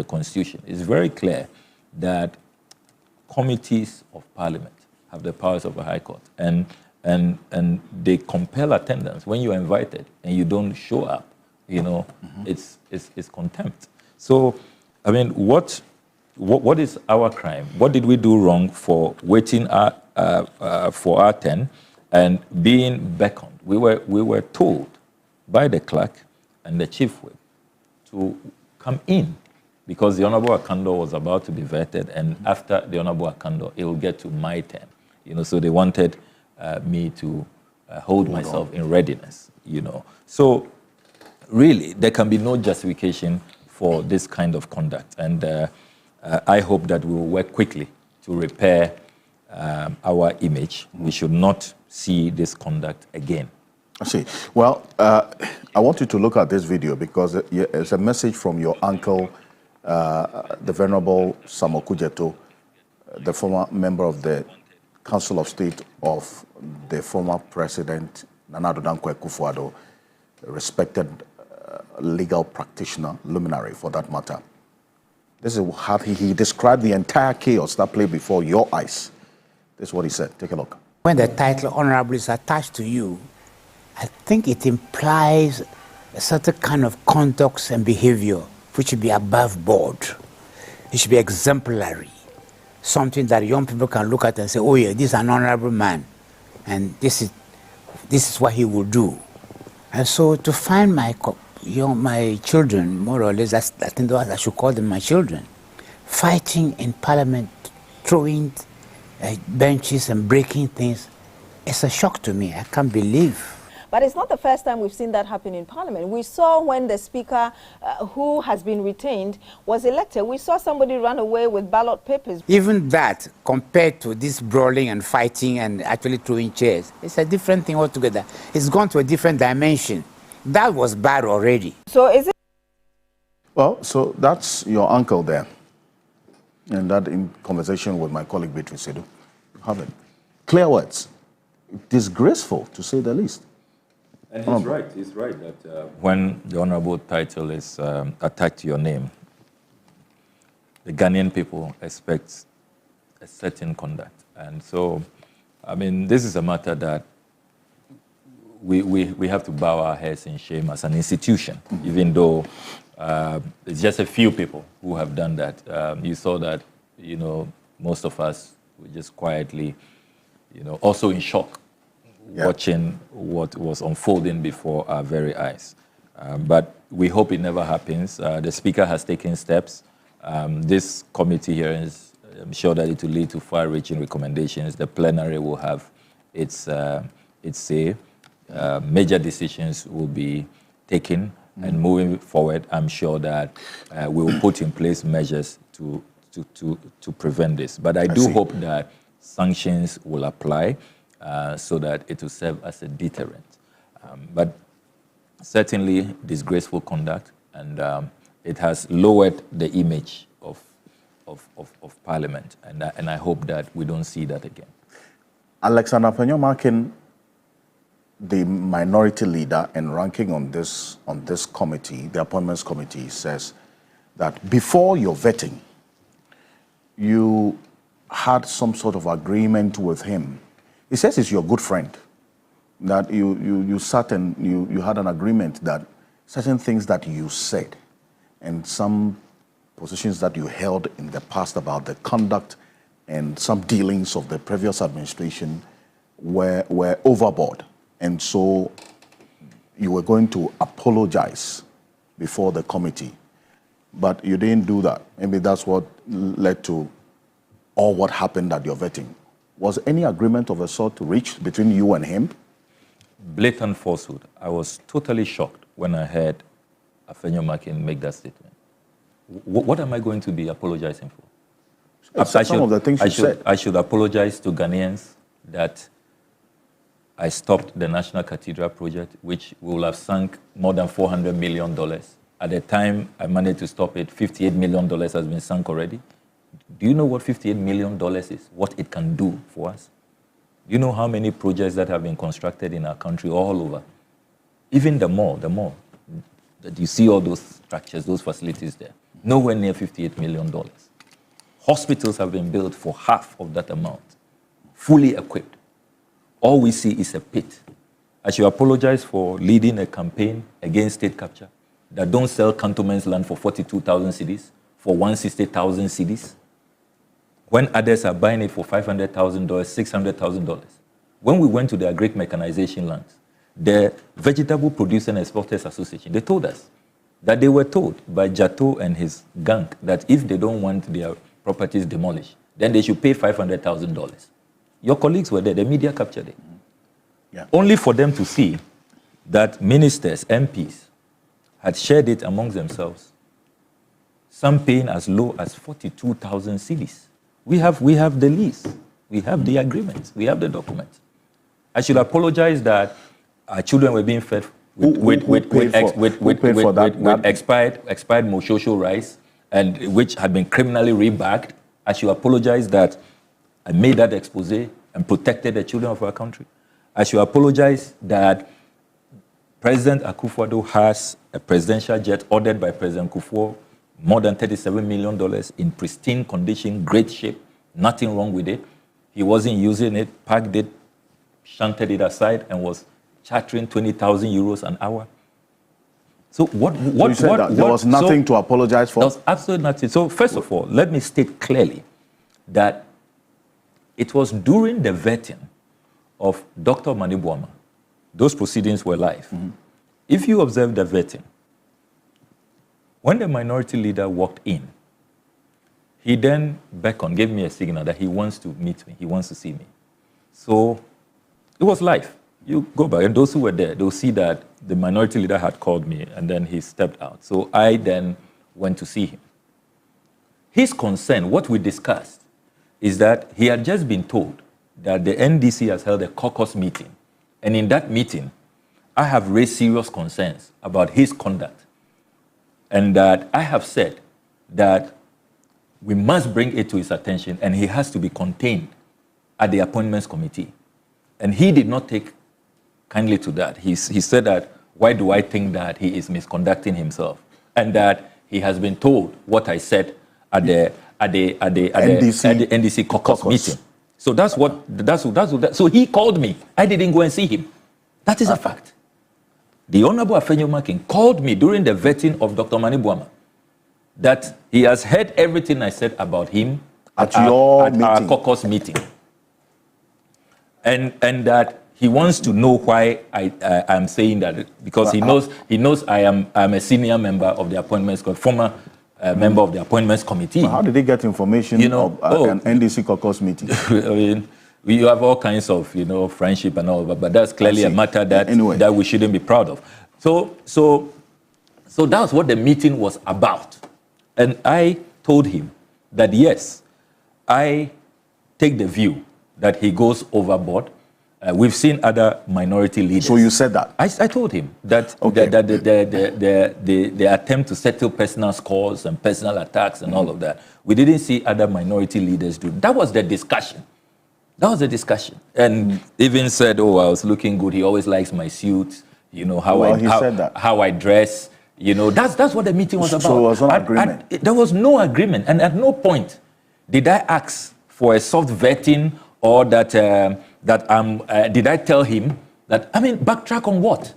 Constitution, it's very clear that committees of Parliament have the powers of a High Court, and they compel attendance when you're invited and you don't show up. It's contempt. So, I mean, what is our crime? What did we do wrong for waiting for our turn and being beckoned? We were told by the clerk and the chief whip to come in because the Honorable Akando was about to be vetted, and after the Honorable Akando, it will get to my turn. So they wanted me to hold myself in readiness. So really, there can be no justification for this kind of conduct, and I hope that we will work quickly to repair our image. We should not see this conduct again. I see. Well, I want you to look at this video because it's a message from your uncle, the Venerable Samuel Kujeto, the former member of the Council of State of the former President Nana Addo Dankwa Akufo-Addo, a respected legal practitioner, luminary for that matter. This is how he described the entire chaos that played before your eyes. This is what he said. Take a look. When the title Honorable is attached to you, I think it implies a certain kind of conduct and behavior which should be above board. It should be exemplary. Something that young people can look at and say, oh yeah, this is an honorable man, and this is what he will do. And so to find my children, more or less, I think I should call them my children, fighting in Parliament, throwing benches and breaking things, it's a shock to me. I can't believe. But it's not the first time we've seen that happen in Parliament. We saw when the Speaker, who has been retained, was elected. We saw somebody run away with ballot papers. Even that, compared to this brawling and fighting and actually throwing chairs, it's a different thing altogether. It's gone to a different dimension. That was bad already. So is it? Well, so that's your uncle there. And that in conversation with my colleague Beatrice Sedu. You have it. Clear words. Disgraceful, to say the least. And he's right that when the honorable title is attached to your name, the Ghanaian people expect a certain conduct. And so, I mean, this is a matter that we have to bow our heads in shame as an institution, even though it's just a few people who have done that. You saw that, most of us were just quietly, also in shock, watching what was unfolding before our very eyes. But we hope it never happens. The Speaker has taken steps. This committee hearings, I'm sure that it will lead to far-reaching recommendations. The plenary will have its say. Major decisions will be taken, and moving forward, I'm sure that we will put in place measures to prevent this. But I do hope that sanctions will apply so that it will serve as a deterrent. But certainly disgraceful conduct, and it has lowered the image of Parliament, and I hope that we don't see that again. Alexander Penyomakin, the minority leader and ranking on this committee, the appointments committee, says that before your vetting, you had some sort of agreement with him. He says he's your good friend, that you sat and you had an agreement that certain things that you said and some positions that you held in the past about the conduct and some dealings of the previous administration were overboard. And so you were going to apologize before the committee, but you didn't do that. Maybe that's what led to all what happened at your vetting. Was any agreement of a sort reached between you and him? Blatant falsehood. I was totally shocked when I heard Afenyomakin make that statement. What am I going to be apologizing for? Some of the things you said. I should apologize to Ghanaians that I stopped the National Cathedral project, which will have sunk more than $400 million. At the time I managed to stop it, $58 million has been sunk already. Do you know what $58 million is? What it can do for us? Do you know how many projects that have been constructed in our country all over? Even the mall, that you see all those structures, those facilities there, nowhere near $58 million. Hospitals have been built for half of that amount, fully equipped. All we see is a pit. I should apologize for leading a campaign against state capture that don't sell cantonments land for 42,000 cedis, for 160,000 cedis, when others are buying it for $500,000, $600,000. When we went to their great mechanization lands, the Vegetable Producer and Exporters Association, they told us that they were told by Jato and his gang that if they don't want their properties demolished, then they should pay $500,000. Your colleagues were there, the media captured it. Yeah. Only for them to see that ministers, MPs, had shared it amongst themselves, some paying as low as 42,000 cedis. We have the lease, we have the agreement, we have the document. I should apologize that our children were being fed with expired Moshosho rice, and which had been criminally rebagged. I should apologize that I made that expose and protected the children of our country. I should apologize that President Akufo-Addo has a presidential jet ordered by President Kufuor, more than $37 million in pristine condition, great shape, nothing wrong with it. He wasn't using it, parked it, shunted it aside, and was chartering 20,000 euros an hour. So there was nothing to apologize for? There was absolutely nothing. So first of all, let me state clearly that it was during the vetting of Dr. Manibuama. Those proceedings were live. Mm-hmm. If you observe the vetting, when the minority leader walked in, he then beckoned, gave me a signal that he wants to meet me, he wants to see me. So it was live. You go back, and those who were there, they'll see that the minority leader had called me, and then he stepped out. So I then went to see him. His concern, what we discussed, is that he had just been told that the NDC has held a caucus meeting. And in that meeting, I have raised serious concerns about his conduct. And that I have said that we must bring it to his attention, and he has to be contained at the appointments committee. And he did not take kindly to that. He said that, why do I think that he is misconducting himself? And that he has been told what I said at the NDC caucus meeting. So so he called me. I didn't go and see him. That is a fact. The Honorable Afenyomakin called me during the vetting of Dr. Mani Buama that he has heard everything I said about him at our caucus meeting. And that he wants to know why I'm saying that, because he knows I'm a senior member of the appointments committee, former member of the appointments committee. How did they get information of an NDC caucus meeting? I mean, we have all kinds of friendship and all, but that's clearly a matter that we shouldn't be proud of. So that's what the meeting was about, and I told him that yes, I take the view that he goes overboard. We've seen other minority leaders. So you said that? I told him that, the attempt to settle personal scores and personal attacks and all of that, we didn't see other minority leaders do. That was the discussion. And even said, oh, I was looking good. He always likes my suit, how I dress. That's what the meeting was about. So there was no agreement? There was no agreement. And at no point did I ask for a soft vetting or did I tell him that, backtrack on what?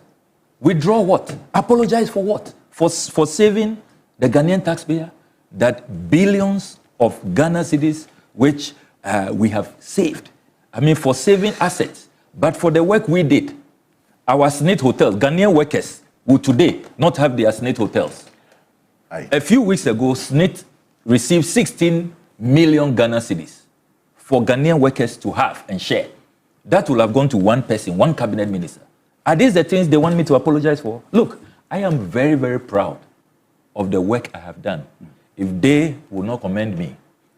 Withdraw what? Apologize for what? For saving the Ghanaian taxpayer, that billions of Ghana cedis which we have saved. For saving assets. But for the work we did, our SNIT hotels, Ghanaian workers will today not have their SNIT hotels. A few weeks ago, SNIT received 16 million Ghana cedis for Ghanaian workers to have and share. That will have gone to one person, one cabinet minister. Are these the things they want me to apologize for? Look, I am very, very proud of the work I have done. If they will not commend me,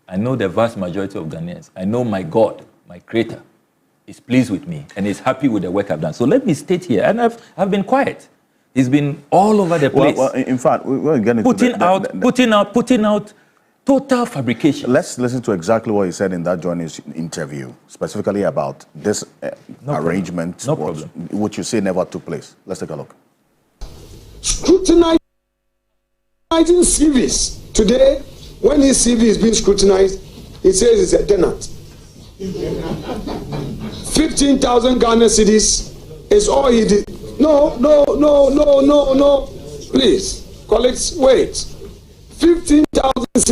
I know the vast majority of Ghanaians, I know my God, my Creator, is pleased with me and is happy with the work I've done. So let me state here, and I've been quiet. He's been all over the place. Well, in fact, we're getting putting out total fabrication. Let's listen to exactly what he said in that journalist interview, specifically about this arrangement, which you say never took place. Let's take a look. Scrutinizing CVs. Today, when his CV is being scrutinized, he says he's a tenant. 15,000 Ghana cedis is all he did. No. Please, colleagues, wait. 15,000 cedis.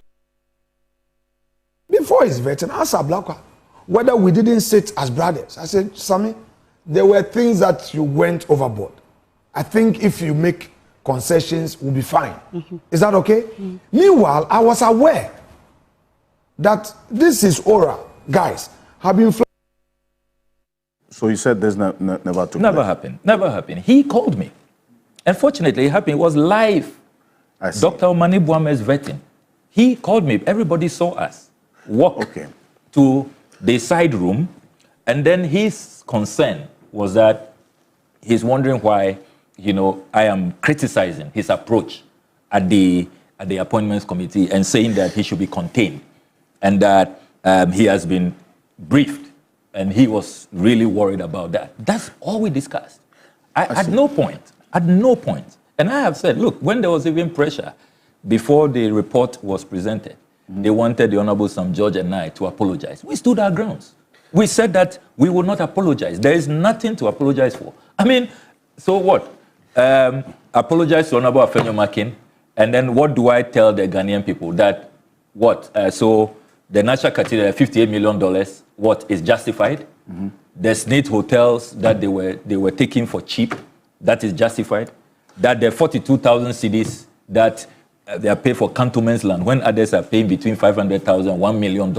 Before his vetting, asked Ablakwa whether we didn't sit as brothers. I said, Sammy, there were things that you went overboard. I think if you make concessions, we'll be fine. Is that okay? Meanwhile, I was aware that this is aura, guys, have been. So you said this never took place? Never happened. He called me. Unfortunately, it happened. It was live. Dr. Mani Buama's vetting. He called me. Everybody saw us walk to the side room, and then his concern was that he's wondering why, I am criticizing his approach at the appointments committee and saying that he should be contained, and that he has been briefed, and he was really worried about that. That's all we discussed. At no point, and I have said, look, when there was even pressure before the report was presented, they wanted the Honorable Sam George and I to apologize. We stood our grounds. We said that we would not apologize. There is nothing to apologize for. So what? Apologize to Honorable Afenyomakin, and then what do I tell the Ghanaian people? That what? So the National Cathedral, $58 million, what is justified? The SNIT hotels that they were taking for cheap, that is justified. That the 42,000 cedis that they are paid for cantonments land when others are paying between $500,000 $1 million,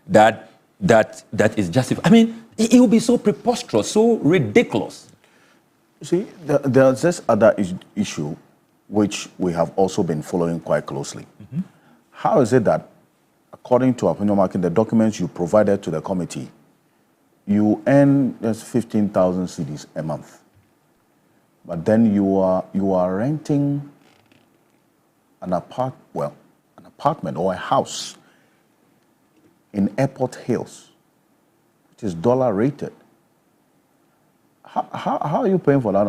that is justified. It will be so preposterous, so ridiculous. See, there's this other issue which we have also been following quite closely. How is it that, according to Afenyomakin, the documents you provided to the committee, you earn just 15,000 cedis a month, but then you are renting an apartment or a house in Airport Hills, which is dollar rated. How are you paying for that?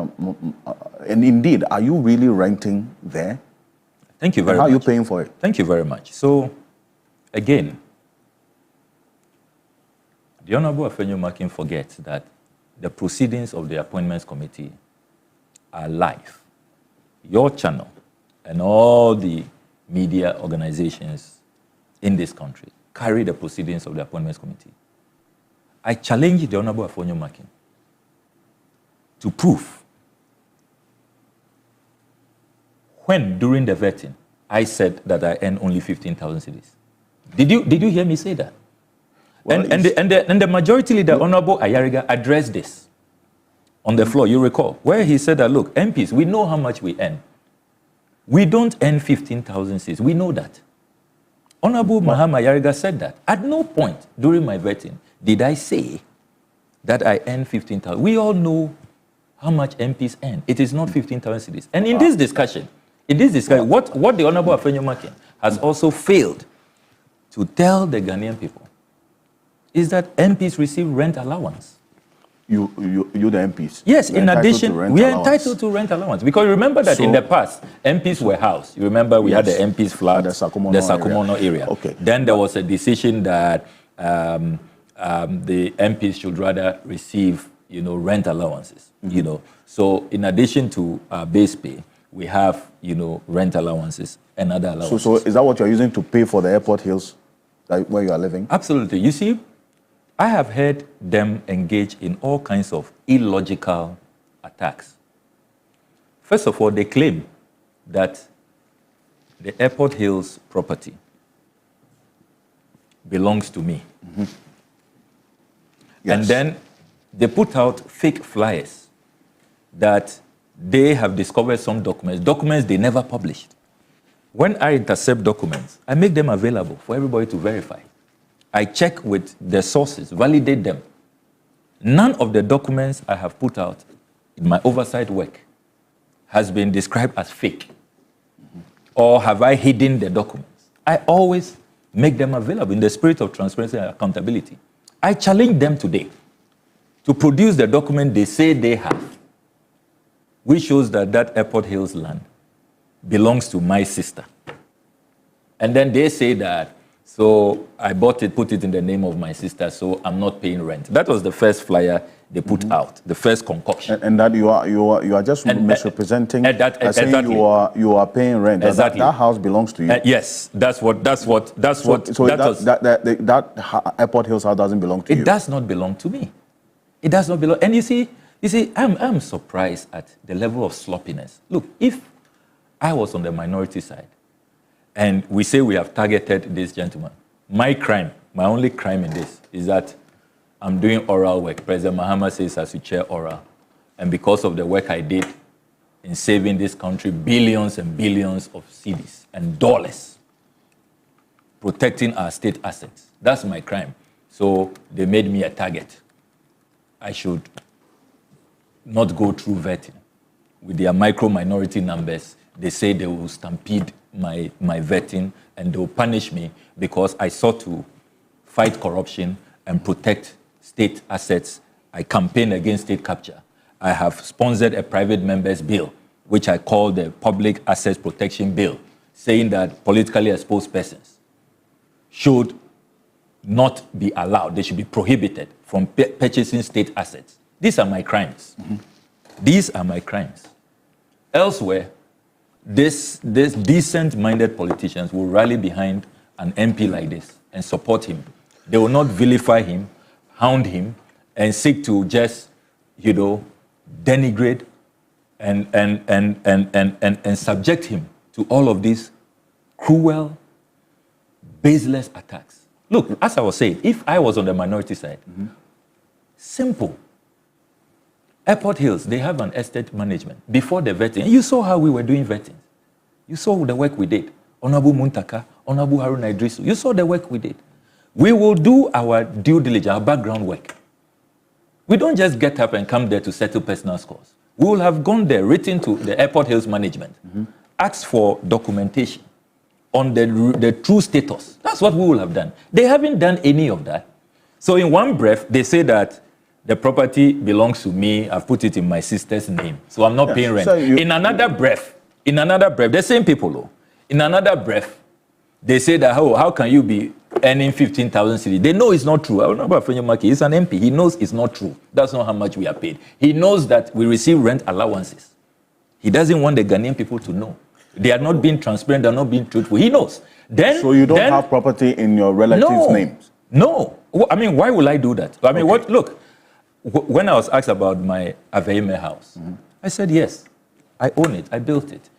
And indeed, are you really renting there? Thank you very much. How are you paying for it? Thank you very much. So, again, the Honorable Afenyomakin forgets that the proceedings of the Appointments Committee are live. Your channel and all the media organizations in this country carry the proceedings of the Appointments Committee. I challenge the Honorable Afonyo Makin to prove when, during the vetting, I said that I earn only 15,000 cedis. Did you hear me say that? Well, and the majority leader, Honorable Ayariga, addressed this on the floor, you recall, where he said that, look, MPs, we know how much we earn. We don't earn 15,000 cedis. We know that. Honorable Mahama Ayariga said that. At no point during my vetting did I say that I earn 15,000. We all know how much MPs earn. It is not 15,000 cedis. And in this discussion, what the Honorable Afonyo Makin has also failed to tell the Ghanaian people is that MPs receive rent allowance. You the MPs? Yes, in addition, we are entitled to rent allowance. Because remember that in the past, MPs were housed. You remember we had the MPs flat, the Sakumono area. Okay. Then there was a decision that the MPs should rather receive, rent allowances. So in addition to base pay, we have, rent allowances and other allowances. So is that what you're using to pay for the airport hills where you are living? Absolutely. You see, I have heard them engage in all kinds of illogical attacks. First of all, they claim that the Airport Hills property belongs to me. Mm-hmm. Yes. And then they put out fake flyers that they have discovered some documents they never published. When I intercept documents, I make them available for everybody to verify. I check with the sources, validate them. None of the documents I have put out in my oversight work has been described as fake. Or have I hidden the documents? I always make them available in the spirit of transparency and accountability. I challenge them today to produce the document they say they have, which shows that that Airport Hills land belongs to my sister. And then they say that, so I bought it, put it in the name of my sister, so I'm not paying rent. That was the first flyer they put out, the first concoction. And that you are just misrepresenting, saying you are paying rent. Exactly. That house belongs to you. Yes, that's what. So that Airport Hills house doesn't belong to you. It does not belong to me. It does not belong. And you see, I'm surprised at the level of sloppiness. Look, if I was on the minority side, and we say we have targeted this gentleman, my only crime in this is that I'm doing oral work. President Mahama says I should chair oral. And because of the work I did in saving this country billions and billions of cedis and dollars, protecting our state assets, that's my crime. So they made me a target. I should not go through vetting. With their micro-minority numbers, they say they will stampede my vetting and they will punish me because I sought to fight corruption and protect state assets. I campaign against state capture. I have sponsored a private member's bill, which I call the Public Assets Protection Bill, saying that politically exposed persons should not be allowed. They should be prohibited from purchasing state assets. These are my crimes. Mm-hmm. These are my crimes. Elsewhere, these decent-minded politicians will rally behind an MP like this and support him. They will not vilify him, hound him, and seek to just, denigrate and subject him to all of these cruel, baseless attacks. Look, as I was saying, if I was on the minority side, mm-hmm. Simple. Airport Hills, they have an estate management. Before the vetting, you saw how we were doing vetting. You saw the work we did. Honorable Muntaka, Honorable Haruna Idrisu, you saw the work we did. We will do our due diligence, our background work. We don't just get up and come there to settle personal scores. We will have gone there, written to the Airport Hills management, mm-hmm. asked for documentation on the true status. That's what we will have done. They haven't done any of that. So in one breath, they say that the property belongs to me. I've put it in my sister's name, so I'm not paying rent. So in another breath, the same people, in another breath, they say that, how can you be earning 15,000 cedis. They know it's not true. I remember Fenyomaki, he's an MP. He knows it's not true. That's not how much we are paid. He knows that we receive rent allowances. He doesn't want the Ghanaian people to know. They are not being transparent. They are not being truthful. He knows. So you don't have property in your relatives' names? No. I mean, why will I do that? I mean, look, when I was asked about my Aveime house, I said, yes, I own it. I built it.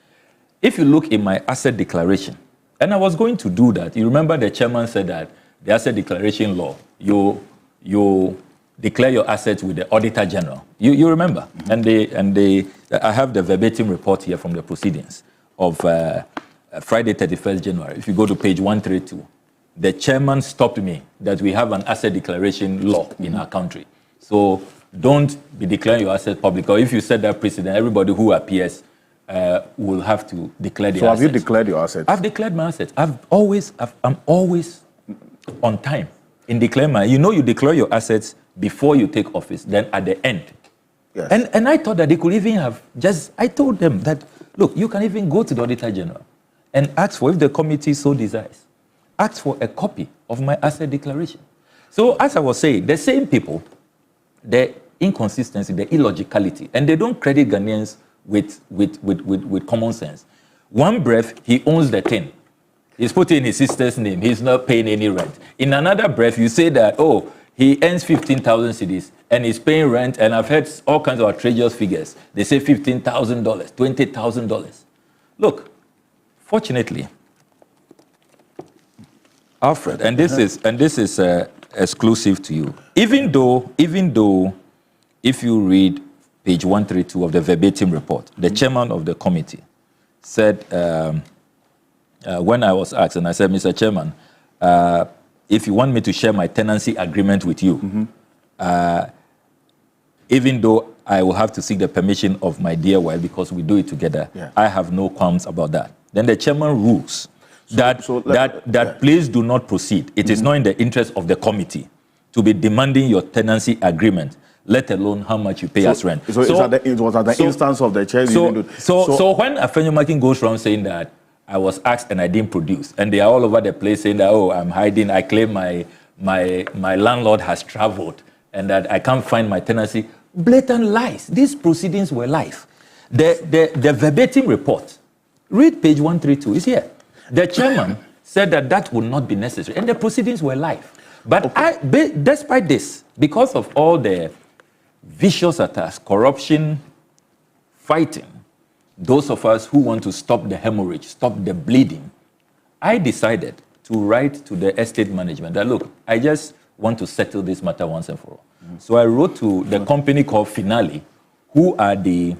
If you look in my asset declaration, and I was going to do that, you remember the chairman said that the asset declaration law, you declare your assets with the Auditor General. You remember? And I have the verbatim report here from the proceedings of Friday, 31st January. If you go to page 132, the chairman stopped me that we have an asset declaration law in our country. So don't be declaring your assets public. Or if you set that precedent, everybody who appears will have to declare their assets. So have you declared your assets? I've declared my assets. I'm always on time in declaring my. You declare your assets before you take office, then at the end. Yes. And I thought that they could even have I told them that, look, you can even go to the Auditor General and ask for, if the committee so desires, ask for a copy of my asset declaration. So as I was saying, the same people, the inconsistency, the illogicality, and they don't credit Ghanaians with common sense. One breath, he owns the thing. He's put in his sister's name. He's not paying any rent. In another breath, you say that, he earns 15,000 cedis and he's paying rent, and I've heard all kinds of outrageous figures. They say $15,000, $20,000. Look, fortunately, Alfred, and this is exclusive to you. Even though, if you read page 132 of the verbatim report, the chairman of the committee said, when I was asked, and I said, Mr. Chairman, if you want me to share my tenancy agreement with you, even though I will have to seek the permission of my dear wife because we do it together, I have no qualms about that. Then the chairman rules that please do not proceed. It is not in the interest of the committee to be demanding your tenancy agreement, let alone how much you pay as rent. So it was at the instance of the chair. So when Afenyomakin goes around saying that I was asked and I didn't produce, and they are all over the place saying that, I'm hiding, I claim my landlord has traveled and that I can't find my tenancy, blatant lies. These proceedings were live. The verbatim report, read page 132, is here. The chairman said that would not be necessary, and the proceedings were live. But despite this, because of all the vicious attacks, corruption, fighting, those of us who want to stop the hemorrhage, stop the bleeding, I decided to write to the estate management that, look, I just want to settle this matter once and for all. So I wrote to the company called Finale, who are the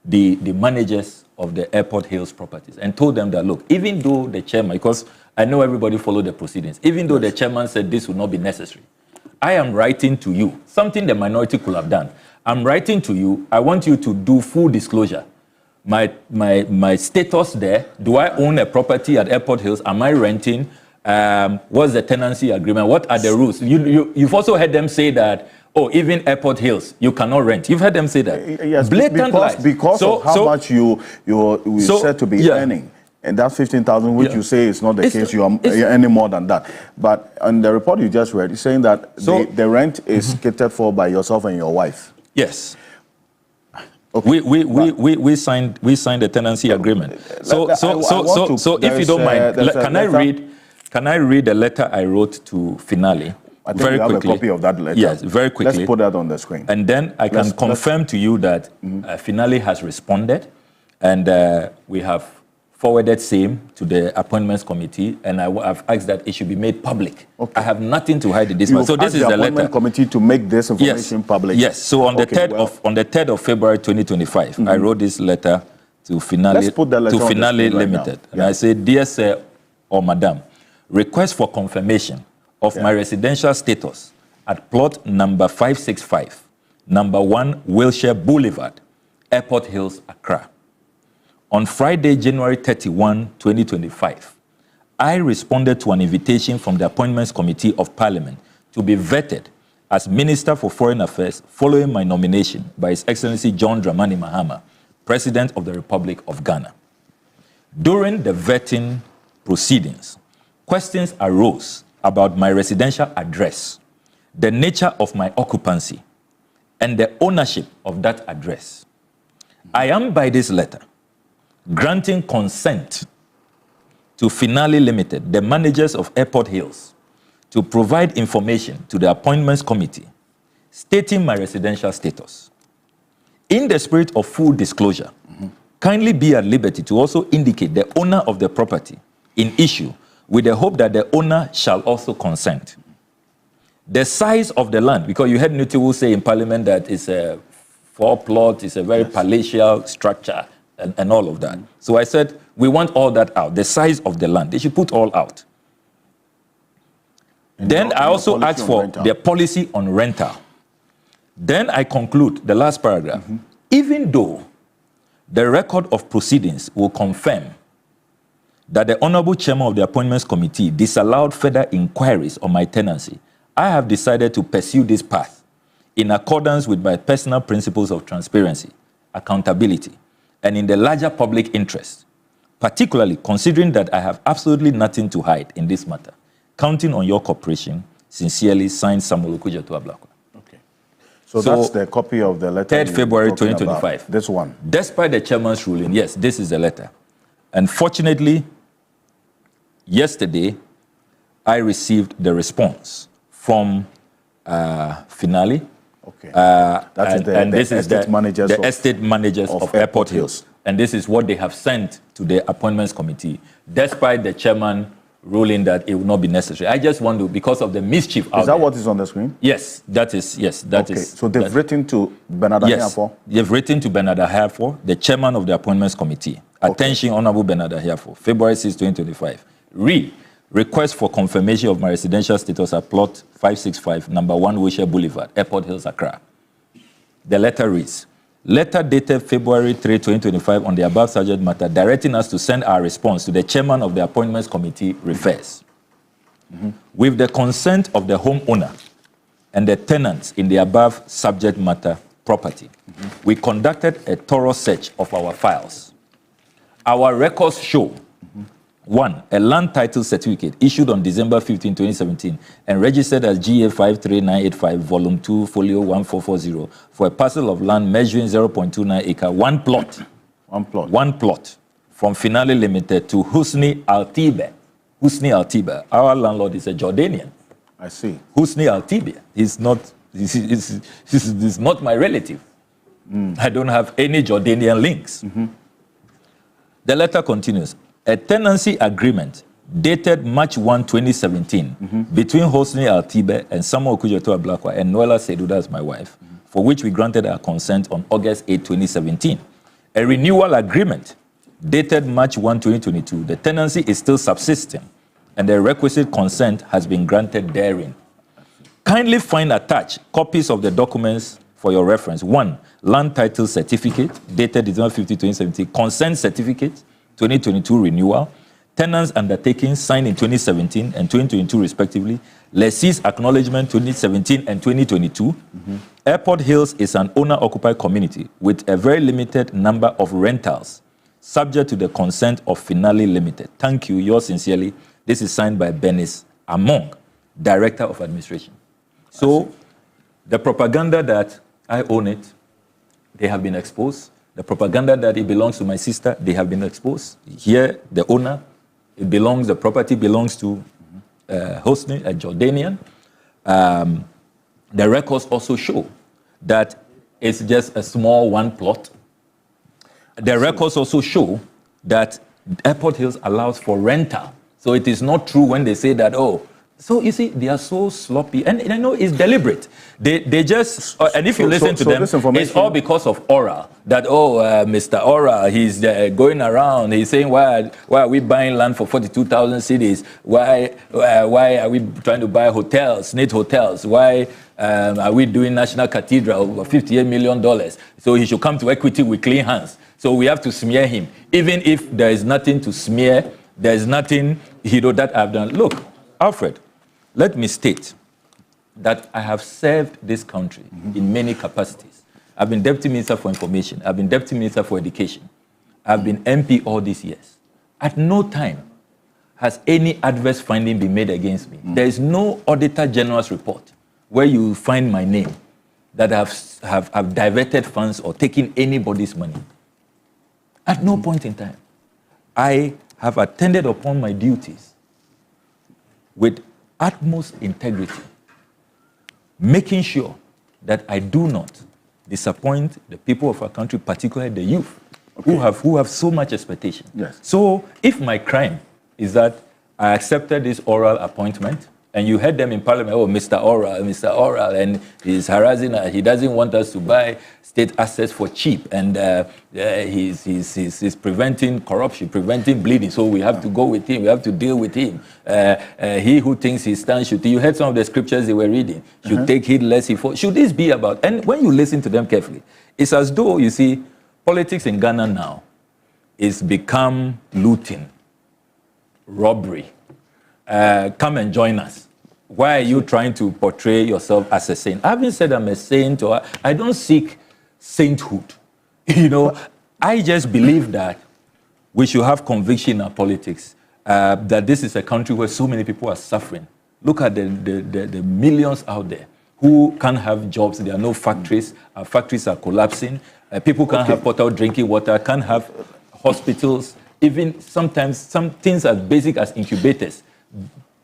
managers of the Airport Hills properties, and told them that, look, even though the chairman, because I know everybody followed the proceedings, even though the chairman said this would not be necessary, I am writing to you, something the minority could have done. I'm writing to you, I want you to do full disclosure. My status there, do I own a property at Airport Hills? Am I renting? What's the tenancy agreement? What are the rules? You've also heard them say that, even Airport Hills, you cannot rent. You've heard them say that. Yes, blatant lies. Because of how much you said to be earning. And that's 15,000, which you say is not the case. You're earning more than that. But on the report you just read, it's saying that the rent is catered for by yourself and your wife. Yes. Okay. We signed the tenancy agreement. So if you don't mind, can I read the letter I wrote to Finale? I think we have a copy of that letter. Yes, very quickly. Let's put that on the screen. And then I can confirm to you that Finale has responded, and we have forwarded same to the appointments committee, and I have asked that it should be made public. Okay. I have nothing to hide in this. So this is the letter. Committee to make this information public. Yes. So on the 3rd of February 2025, I wrote this letter to Finale Limited, and I said, dear sir or madam, request for confirmation of my residential status at plot number 565, number 1 Wilshire Boulevard, Airport Hills, Accra. On Friday, January 31, 2025, I responded to an invitation from the Appointments Committee of Parliament to be vetted as Minister for Foreign Affairs following my nomination by His Excellency John Dramani Mahama, President of the Republic of Ghana. During the vetting proceedings, questions arose about my residential address, the nature of my occupancy, and the ownership of that address. I am by this letter granting consent to Finale Limited, the managers of Airport Hills, to provide information to the Appointments Committee stating my residential status. In the spirit of full disclosure, kindly be at liberty to also indicate the owner of the property in issue with the hope that the owner shall also consent. The size of the land, because you heard Nutiwu say in Parliament that it's a 4-plot, it's a very palatial structure and all of that. So I said, we want all that out, the size of the land. They should put all out. Then I also asked for the policy on rental. Then I conclude the last paragraph. Even though the record of proceedings will confirm that the Honorable Chairman of the Appointments Committee disallowed further inquiries on my tenancy, I have decided to pursue this path in accordance with my personal principles of transparency, accountability, and in the larger public interest, particularly considering that I have absolutely nothing to hide in this matter. Counting on your cooperation, sincerely, signed Samuel Okudzeto Ablakwa. Okay. So that's the copy of the letter. 3rd February 2025. About. This one. Despite the chairman's ruling, yes, this is the letter. Unfortunately, yesterday, I received the response from Finale. Okay. This is the estate managers of Airport Hills. And this is what they have sent to the Appointments Committee, despite the chairman ruling that it will not be necessary. I just want to, because of the mischief out there. Is that what is on the screen? Yes, that is. Okay. So they've written to Bernard Ahiafo? Yes, they've written to Bernard Ahiafo, the chairman of the Appointments Committee. Attention, Honorable Bernard Ahiafo, February 6, 2025. Request for confirmation of my residential status at plot 565, number 1 Wisher Boulevard, Airport Hills, Accra. The letter reads, letter dated February 3, 2025 on the above subject matter, directing us to send our response to the chairman of the Appointments Committee refers. With the consent of the homeowner and the tenants in the above subject matter property, we conducted a thorough search of our files. Our records show 1, a land title certificate issued on December 15, 2017 and registered as GA 53985, Volume 2, Folio 1440 for a parcel of land measuring 0.29 acre, one plot from Finale Limited to Husni Altibe. Husni Altibe, our landlord is a Jordanian. I see. Husni Altibe, he's not my relative. I don't have any Jordanian links. The letter continues. A tenancy agreement dated March 1, 2017 between Hosni Altibe and Samuel Okudzeto Ablakwa and Noela Seduda as my wife, for which we granted our consent on August 8, 2017. A renewal agreement dated March 1, 2022. The tenancy is still subsisting and the requisite consent has been granted therein. Kindly find attached copies of the documents for your reference. 1, land title certificate dated December 15, 2017, consent certificate, 2022 renewal, tenants undertaking signed in 2017 and 2022 respectively, lessees acknowledgement 2017 and 2022. Airport Hills is an owner-occupied community with a very limited number of rentals, subject to the consent of Finale Limited. Thank you, yours sincerely. This is signed by Benis Among, Director of Administration. So the propaganda that I own it, they have been exposed. The propaganda that it belongs to my sister, they have been exposed. Here, the owner, the property belongs to Hosni, a Jordanian. The records also show that it's just a small one plot. The records also show that Airport Hills allows for rental. So it is not true when they say that, so you see, they are so sloppy, and I know it's deliberate. They just, and if you listen to them, it's all because of Oral. That Mr. Oral, he's going around, he's saying, why are we buying land for 42,000 cedis? Why are we trying to buy hotels, Snate hotels? Why are we doing National Cathedral for $58 million? So he should come to Equity with clean hands. So we have to smear him, even if there is nothing to smear. There is nothing that I've done. Look, Alfred. Let me state that I have served this country in many capacities. I've been Deputy Minister for Information. I've been Deputy Minister for Education. I've been MP all these years. At no time has any adverse finding been made against me. There is no Auditor General's report where you find my name that have diverted funds or taken anybody's money. At no point in time. I have attended upon my duties with utmost integrity, making sure that I do not disappoint the people of our country, particularly the youth, who have so much expectation. Yes. So if my crime is that I accepted this oral appointment, and you heard them in Parliament, oh, Mr. Oral, and he's harassing us. He doesn't want us to buy state assets for cheap, and he's preventing corruption, preventing bleeding. So we have to go with him. We have to deal with him. He who thinks he stands should. You heard some of the scriptures they were reading. Should take heed lest he fall. Should this be about? And when you listen to them carefully, it's as though you see politics in Ghana now is become looting, robbery. Come and join us. Why are you trying to portray yourself as a saint? I haven't said I'm a saint, or I don't seek sainthood. You know, I just believe that we should have conviction in our politics, that this is a country where so many people are suffering. Look at the millions out there who can't have jobs. There are no factories. Our factories are collapsing. People can't have potable drinking water, can't have hospitals. Even sometimes some things as basic as incubators.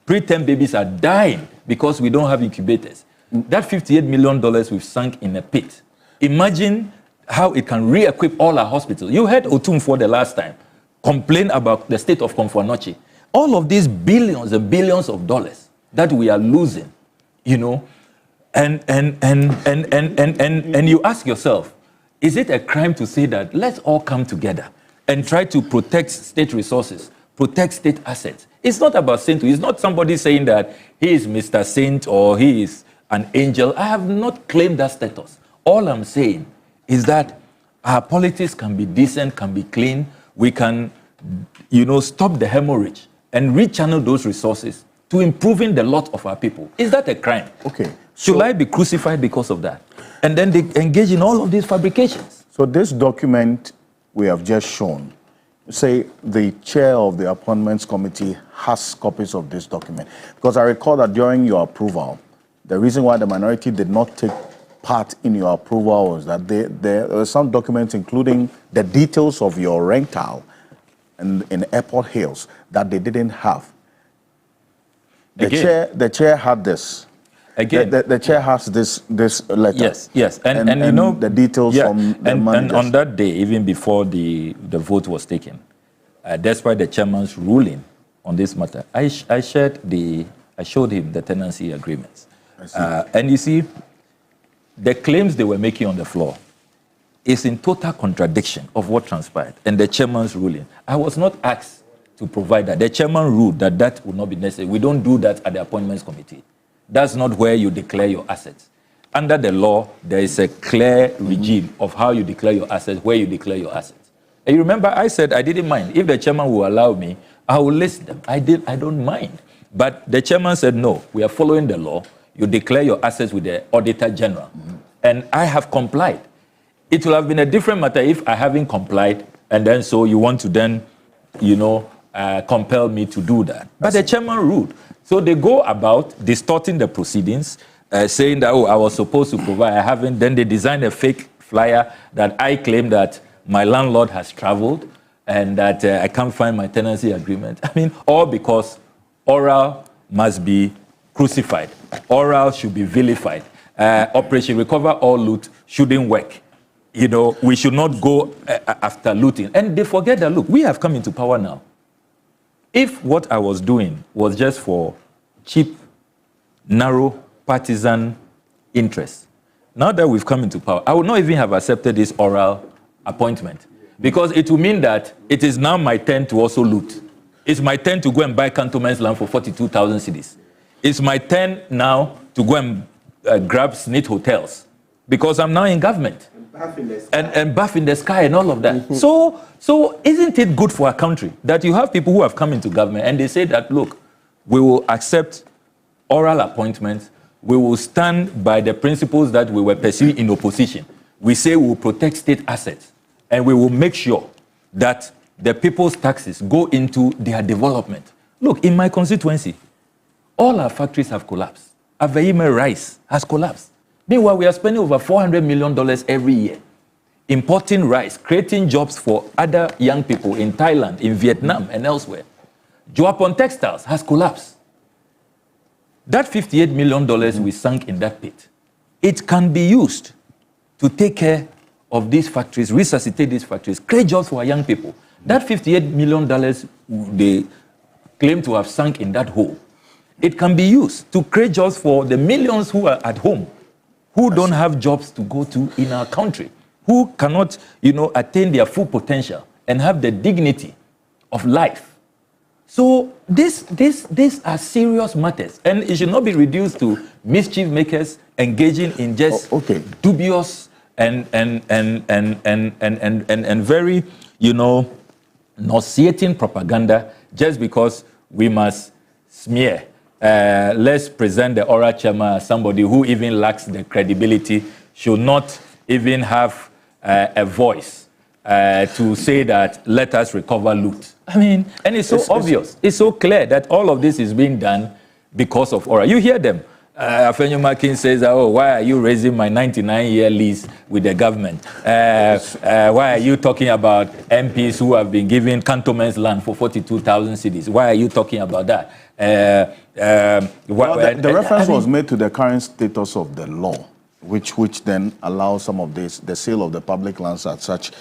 Preterm babies are dying because we don't have incubators. That $58 million we've sunk in a pit. Imagine how it can re-equip all our hospitals. You heard Otum for the last time complain about the state of Komfo-Anokye. All of these billions and billions of dollars that we are losing, you know, and you ask yourself, is it a crime to say that let's all come together and try to protect state resources, protect state assets? It's not about sainthood. It's not somebody saying that he is Mr. Saint or he is an angel. I have not claimed that status. All I'm saying is that our politics can be decent, can be clean. We can, you know, stop the hemorrhage and rechannel those resources to improving the lot of our people. Is that a crime? Okay. Should I be crucified because of that? And then they engage in all of these fabrications. So this document we have just shown, say the chair of the appointments committee has copies of this document. Because I recall that during your approval, the reason why the minority did not take part in your approval was that there were some documents, including the details of your rental in Airport Hills, that they didn't have. The chair had this. Again, the chair has this letter. Yes, and you know the details from the managers. And on that day, even before the vote was taken, despite the chairman's ruling on this matter, I showed him the tenancy agreements. And you see, the claims they were making on the floor is in total contradiction of what transpired and the chairman's ruling. I was not asked to provide that. The chairman ruled that that would not be necessary. We don't do that at the appointments committee. That's not where you declare your assets. Under the law, there is a clear regime of how you declare your assets, where you declare your assets. And you remember I said I didn't mind. If the chairman will allow me, I will list them. I don't mind. But the chairman said, no, we are following the law. You declare your assets with the Auditor General. And I have complied. It will have been a different matter if I haven't complied, and then so you want to then, you know, compel me to do that. But the chairman ruled. So they go about distorting the proceedings, saying that, oh, I was supposed to provide, I haven't. Then they designed a fake flyer that I claim that my landlord has traveled and that I can't find my tenancy agreement. I mean, all because Oral must be crucified. Oral should be vilified. Operation Recover All Loot shouldn't work. You know, we should not go after looting. And they forget that, look, we have come into power now. If what I was doing was just for cheap, narrow, partisan interests, now that we've come into power, I would not even have accepted this oral appointment, because it will mean that it is now my turn to also loot. It's my turn to go and buy cantonments land for 42,000 cedis. It's my turn now to go and grab SNIT hotels, because I'm now in government. And buff in the sky and all of that. So isn't it good for our country that you have people who have come into government and they say that, look, we will accept oral appointments, we will stand by the principles that we were pursuing in opposition. We say we will protect state assets, and we will make sure that the people's taxes go into their development. Look, in my constituency, all our factories have collapsed. Aveime rice has collapsed. Meanwhile, we are spending over $400 million every year importing rice, creating jobs for other young people in Thailand, in Vietnam, and elsewhere. Joapon Textiles has collapsed. That $58 million we sunk in that pit, it can be used to take care of these factories, resuscitate these factories, create jobs for our young people. That $58 million they claim to have sunk in that hole, it can be used to create jobs for the millions who are at home, who don't have jobs to go to in our country, who cannot, attain their full potential and have the dignity of life. So these are serious matters, and it should not be reduced to mischief makers engaging in just dubious and very, nauseating propaganda just because we must smear. Let's present the Ora Chama as somebody who even lacks the credibility, should not even have a voice to say that let us recover loot. I mean, and it's so obvious. It's so clear that all of this is being done because of Ora. You hear them. Afenyo Makin says, oh, why are you raising my 99-year lease with the government? Why are you talking about MPs who have been given cantonments land for 42,000 cedis? Why are you talking about that? The reference was made to the current status of the law, which then allows some of this, the sale of the public lands at such,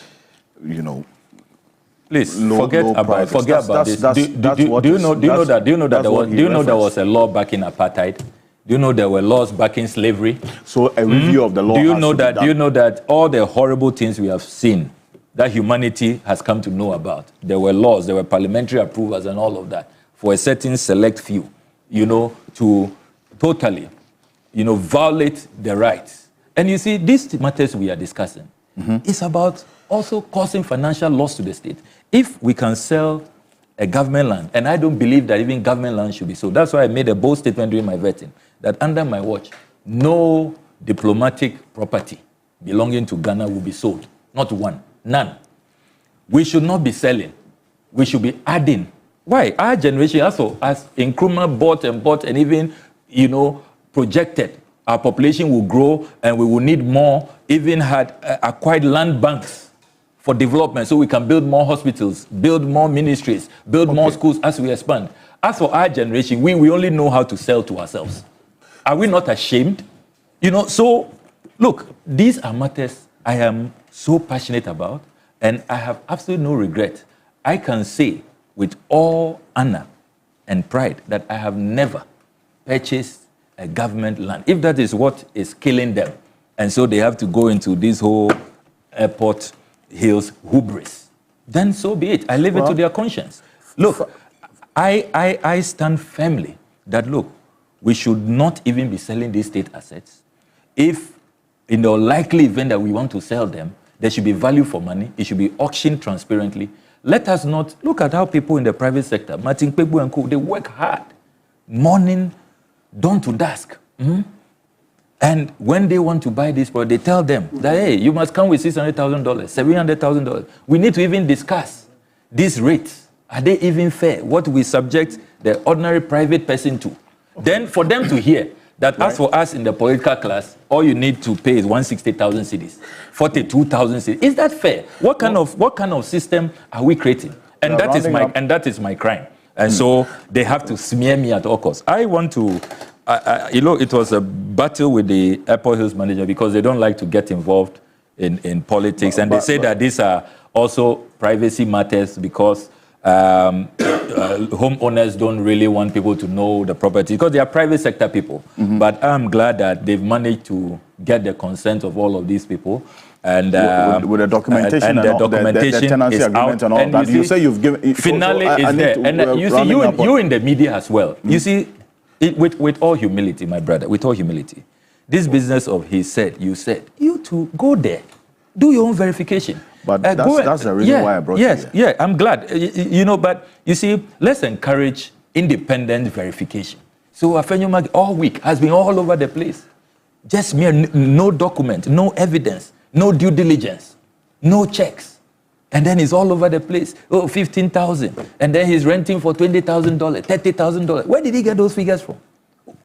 Please forget about this. Do you know that there was a law backing apartheid? Do you know there were laws backing slavery? So a review of the law. Do you know that all the horrible things we have seen that humanity has come to know about, there were laws, there were parliamentary approvals and all of that for a certain select few, to totally, violate the rights. And you see, these matters we are discussing, it's about also causing financial loss to the state. If we can sell a government land, and I don't believe that even government land should be sold. That's why I made a bold statement during my vetting, that under my watch, no diplomatic property belonging to Ghana will be sold. Not one, none. We should not be selling. We should be adding. Why? Our generation also, as Nkrumah bought and even, projected, our population will grow and we will need more, even had acquired land banks for development so we can build more hospitals, build more ministries, build more schools as we expand. As for our generation, we only know how to sell to ourselves. Are we not ashamed? So look, these are matters I am so passionate about, and I have absolutely no regret. I can say with all honor and pride that I have never purchased a government land, if that is what is killing them. And so they have to go into this whole airport hills hubris, then so be it. I leave it to their conscience. Look, I stand firmly that, look, we should not even be selling these state assets. If in the likely event that we want to sell them, there should be value for money. It should be auctioned transparently. Let us not look at how people in the private sector, Martin Pegbu and Co., they work hard, morning, dawn to dusk. And when they want to buy this product, they tell them that, hey, you must come with $600,000, $700,000. We need to even discuss these rates. Are they even fair? What we subject the ordinary private person to? Then for them to hear that as for us in the political class, all you need to pay is 160,000 cedis, 42,000 cedis. Is that fair? What kind of system are we creating? And that is my crime. And so they have to smear me at all costs. I want to. It was a battle with the Airport Hills manager because they don't like to get involved in politics. And they say that these are also privacy matters because homeowners don't really want people to know the property because they are private sector people. But I'm glad that they've managed to get the consent of all of these people. And with the documentation and the tenancy is agreement out. and all that. You say you've given... Finale is there. And you see, you in the media as well. You see... With all humility, my brother, with all humility, this business of he said, you said, you two go there, do your own verification. But that's the reason why I brought you here. Yeah, I'm glad. But you see, let's encourage independent verification. So Afenyo Mag all week has been all over the place. Just mere no document, no evidence, no due diligence, no checks. And then he's all over the place. Oh, 15,000. And then he's renting for $20,000, $30,000. Where did he get those figures from?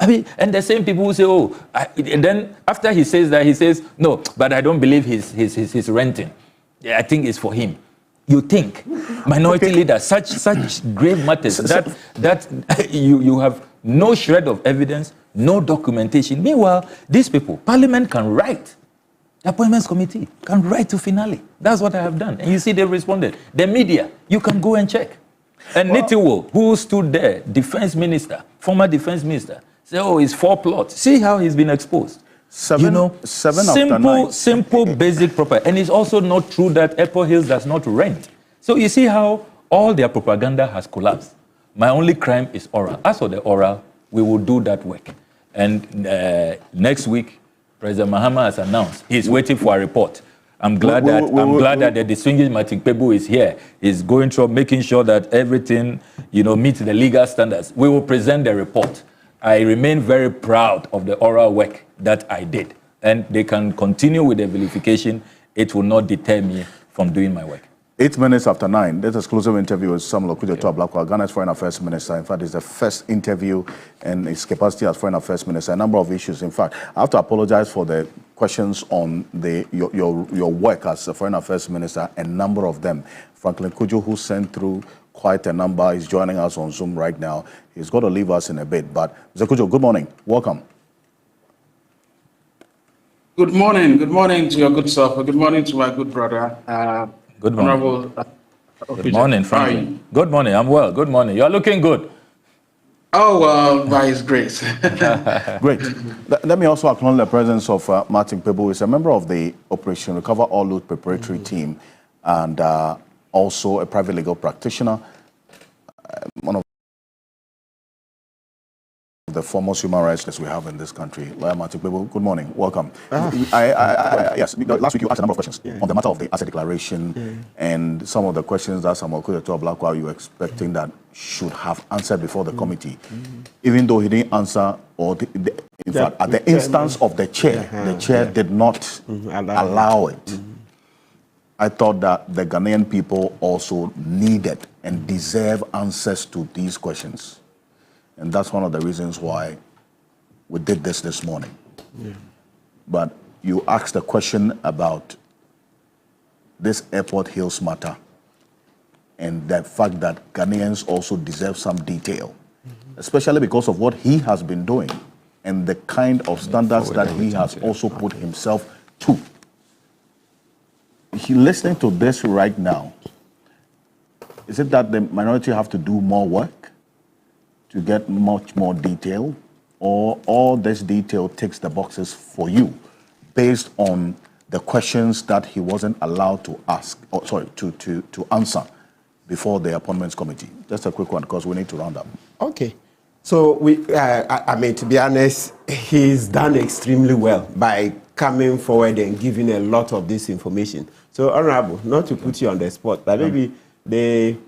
I mean, and the same people who say, oh, and then after he says that, he says, no, but I don't believe he's renting. Yeah, I think it's for him. You think, minority leaders, such grave matters, that you have no shred of evidence, no documentation. Meanwhile, these people, Parliament can write. The Appointments Committee can write to finale. That's what I have done. And you see, they responded. The media, you can go and check. And Nitiwo, who stood there, defense minister, former defense minister, said, oh, it's 4 plots. See how he's been exposed. Simple, basic, proper. And it's also not true that Apple Hills does not rent. So you see how all their propaganda has collapsed. My only crime is oral. As for the oral, we will do that work. And next week, President Mahama has announced he's waiting for a report. I'm glad that the distinguished Martin Pebu is here. He's going through making sure that everything, meets the legal standards. We will present the report. I remain very proud of the oral work that I did. And they can continue with the vilification. It will not deter me from doing my work. 8 minutes after 9, this exclusive interview with Samuel Okudzeto Ablakwa, Ghana's Foreign Affairs Minister. In fact, it's the first interview in his capacity as Foreign Affairs Minister. A number of issues. In fact, I have to apologize for the questions on your work as a Foreign Affairs Minister, a number of them. Franklin Kujo, who sent through quite a number, is joining us on Zoom right now. He's got to leave us in a bit. But, Mr. Kujo, good morning. Welcome. Good morning. Good morning to your good self. Good morning to my good brother. Good morning. Good morning, Franklin. Good morning. I'm well. Good morning. You're looking good. Oh, well, by His grace. Great. Let me also acknowledge the presence of Martin Pebu, who is a member of the Operation Recover All Loot preparatory team and also a private legal practitioner, one of the foremost human rights that we have in this country. Lawyer Martin Pebu, good morning. Welcome. Yes, last week you asked a number of questions on the matter of the asset declaration and some of the questions that Samuel Okudzeto Ablakwa you were expecting that should have answered before the committee. Even though he didn't answer, or in fact, at the instance of the chair did not allow it. I thought that the Ghanaian people also needed and deserve answers to these questions. And that's one of the reasons why we did this morning. But you asked a question about this Airport Hills matter and the fact that Ghanaians also deserve some detail, especially because of what he has been doing and the kind of standards that he has also put himself to. Listening to this right now, is it that the minority have to do more work to get much more detail, or all this detail ticks the boxes for you based on the questions that he wasn't allowed to ask, or sorry, to answer before the Appointments Committee? Just a quick one, because we need to round up. Okay. So, I mean, to be honest, he's done extremely well by coming forward and giving a lot of this information. So, Honorable, not to put you on the spot, but maybe the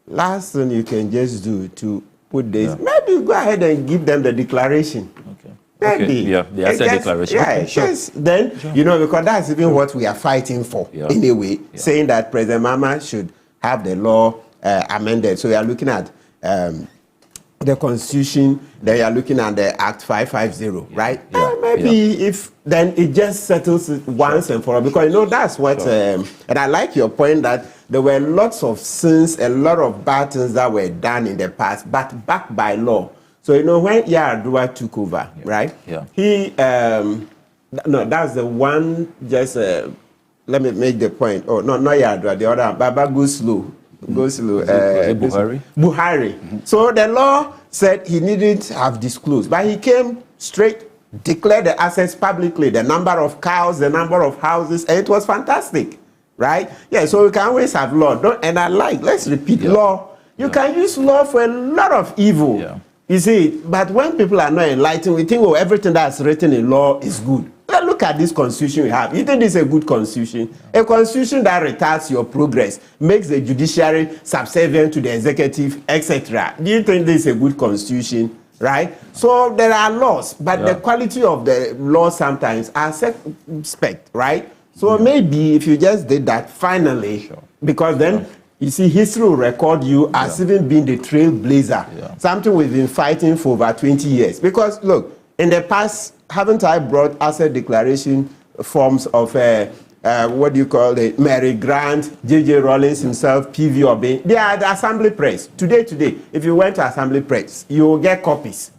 last thing you can just do to put this, maybe go ahead and give them the declaration. Okay. Maybe. Yeah, the asset declaration. Yeah, okay, sure. Then, because that's even what we are fighting for, anyway, saying that President Mama should have the law amended. So we are looking at the Constitution, then you are looking at the Act 550, right? Maybe if then it just settles it once and for all, because that's what, and I like your point that there were lots of sins, a lot of bad things that were done in the past, but backed by law. So, when Yar'Adua took over, right? Yeah. He, no, that's the one, just, let me make the point. Oh, no, not Yar'Adua, the other, Baba Guslu. Buhari. Buhari. So the law said he needn't have disclosed, but he came straight, declared the assets publicly, the number of cows, the number of houses, and it was fantastic, right? Yeah, so we can always have law. And let's repeat, law. You can use law for a lot of evil. Yeah. You see, but when people are not enlightened, we think, everything that's written in law is good. Look at this constitution we have. You think this is a good constitution? A constitution that retards your progress, makes the judiciary subservient to the executive, etc. Do you think this is a good constitution? Right? So there are laws, but the quality of the law sometimes are suspect, right? So maybe if you just did that finally, because then you see history will record you as even being the trailblazer, something we've been fighting for over 20 years. Because look, in the past, haven't I brought asset declaration forms of what do you call it, Mary Grant, J.J. Rawlings himself, P.V. Obey? They are the assembly press. Today, if you went to assembly press, you will get copies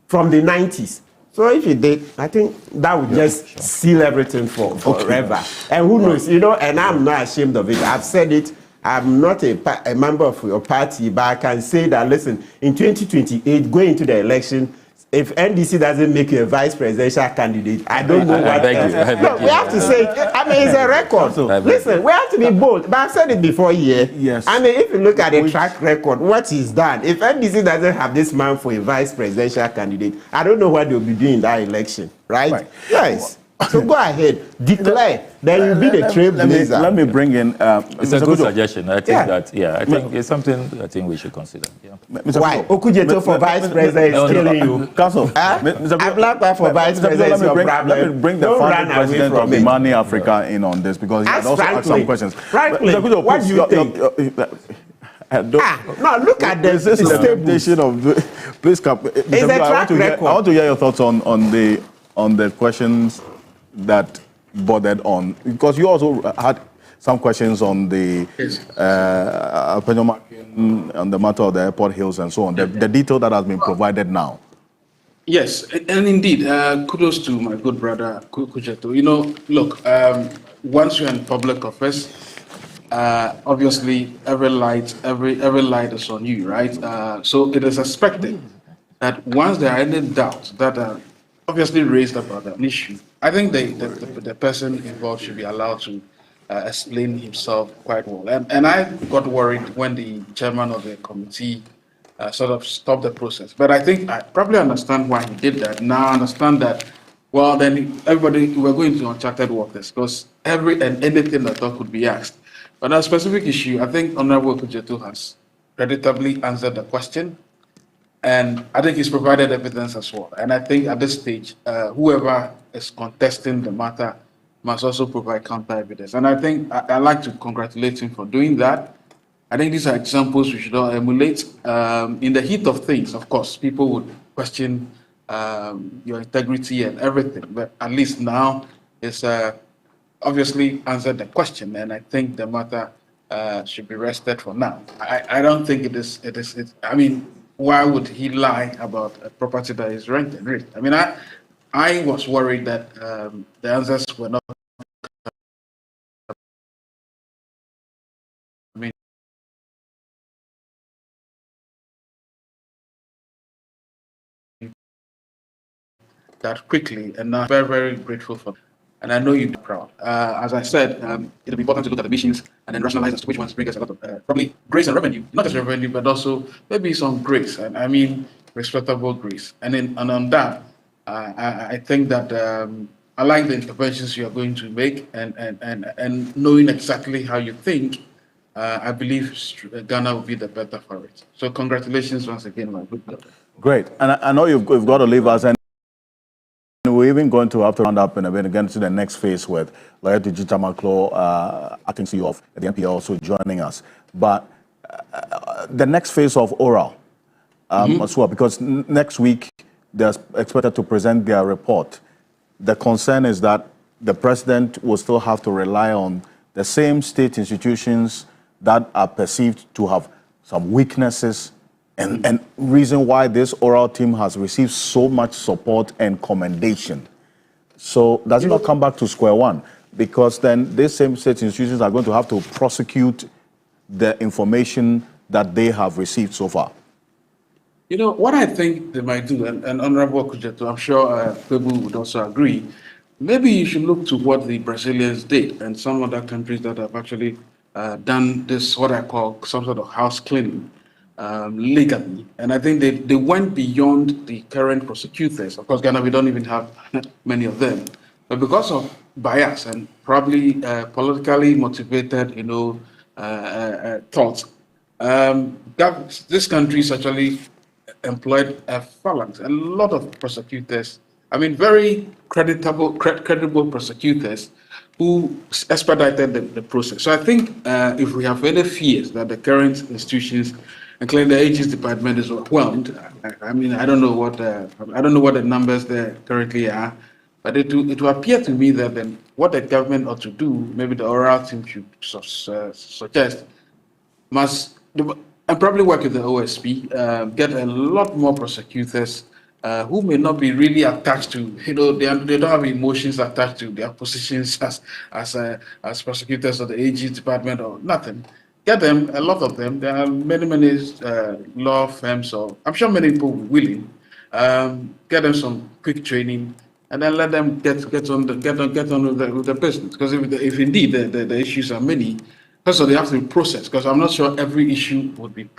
from the 90s. So if you did, I think that would just seal everything forever. And who knows, you know, and I'm not ashamed of it. I've said it. I'm not a member of your party, but I can say that, listen, in 2028, going into the election, if NDC doesn't make you a vice presidential candidate, I don't know what else. No, we have to say, I mean, it's a record. Listen, we have to be bold. But I've said it before here. Yes. I mean, if you look at the track record, what he's done, if NDC doesn't have this man for a vice presidential candidate, I don't know what they'll be doing in that election, right? Yes. So go ahead, declare. Then you'll be the trailblazer. Let me bring in. It's a good suggestion. I think I think it's something I think we should consider. Yeah. Why? Okujeto for vice president is killing you. Council. I'm black for vice president is your problem. Let me bring the founding president of Imani Africa in on this because he had also asked some questions. Frankly, what do you think? No, look at this. This is the reputation of. Please, I want to hear your thoughts on the questions that bothered on, because you also had some questions on the on the matter of the airport hills and so on, the detail that has been provided now. Yes, and indeed, kudos to my good brother Kujeto. You know, look, once you're in public office, obviously every light is on you, right? So it is expected that once there are any doubts that are obviously raised about an issue, I think the person involved should be allowed to explain himself quite well. And I got worried when the chairman of the committee sort of stopped the process. But I think I probably understand why he did that. Now I understand that, well, then everybody, we're going to uncharted waters because anything that thought could be asked. But on a specific issue, I think Honorable Kujeto has creditably answered the question. And I think he's provided evidence as well. And I think at this stage, whoever is contesting the matter must also provide counter evidence. And I think I'd like to congratulate him for doing that. I think these are examples we should all emulate. In the heat of things, of course, people would question your integrity and everything. But at least now it's obviously answered the question. And I think the matter should be rested for now. I don't think it is. I mean, why would he lie about a property that is rented? Really? I mean, I was worried that the answers were not. I mean, that quickly, and I'm very, very grateful for. And I know you'd be proud. As I said, it'll be important to look at the missions and then rationalize as to which ones bring us a lot of probably grace and revenue, not just revenue, but also maybe some grace. And I mean respectable grace. And on that, I think that I like the interventions you are going to make, and knowing exactly how you think. I believe Ghana will be the better for it. So congratulations once again, my good brother. Great, and I know you've got to leave us. And we're even going to have to round up in a bit again to the next phase with Lawyer Digita Maklo, acting CEO of the NPL, also joining us. But the next phase of oral as well, because next week they're expected to present their report. The concern is that the president will still have to rely on the same state institutions that are perceived to have some weaknesses. And reason why this oral team has received so much support and commendation. So does it not come back to square one? Because then these same state institutions are going to have to prosecute the information that they have received so far. You know, what I think they might do, and Honorable Kujeto, I'm sure people would also agree, maybe you should look to what the Brazilians did and some other countries that have actually done this, what I call some sort of house cleaning. Legally, and I think they went beyond the current prosecutors. Of course, Ghana, we don't even have many of them, but because of bias and probably politically motivated, thoughts, this country actually employed a phalanx, a lot of prosecutors. I mean, very credible prosecutors who expedited the process. So I think if we have any fears that the current institutions, including the AG's department, is overwhelmed, I mean, I don't know what the numbers there currently are, but it will appear to me that then what the government ought to do, maybe the oral team should suggest, and probably work with the OSP, get a lot more prosecutors who may not be really attached to, they don't have emotions attached to their positions as prosecutors of the AG department or nothing. Get them, a lot of them. There are many law firms, or I'm sure many people will be willing. Get them some quick training, and then let them get on with the business. Because if indeed the issues are many, first of all, they have to be processed. Because I'm not sure every issue would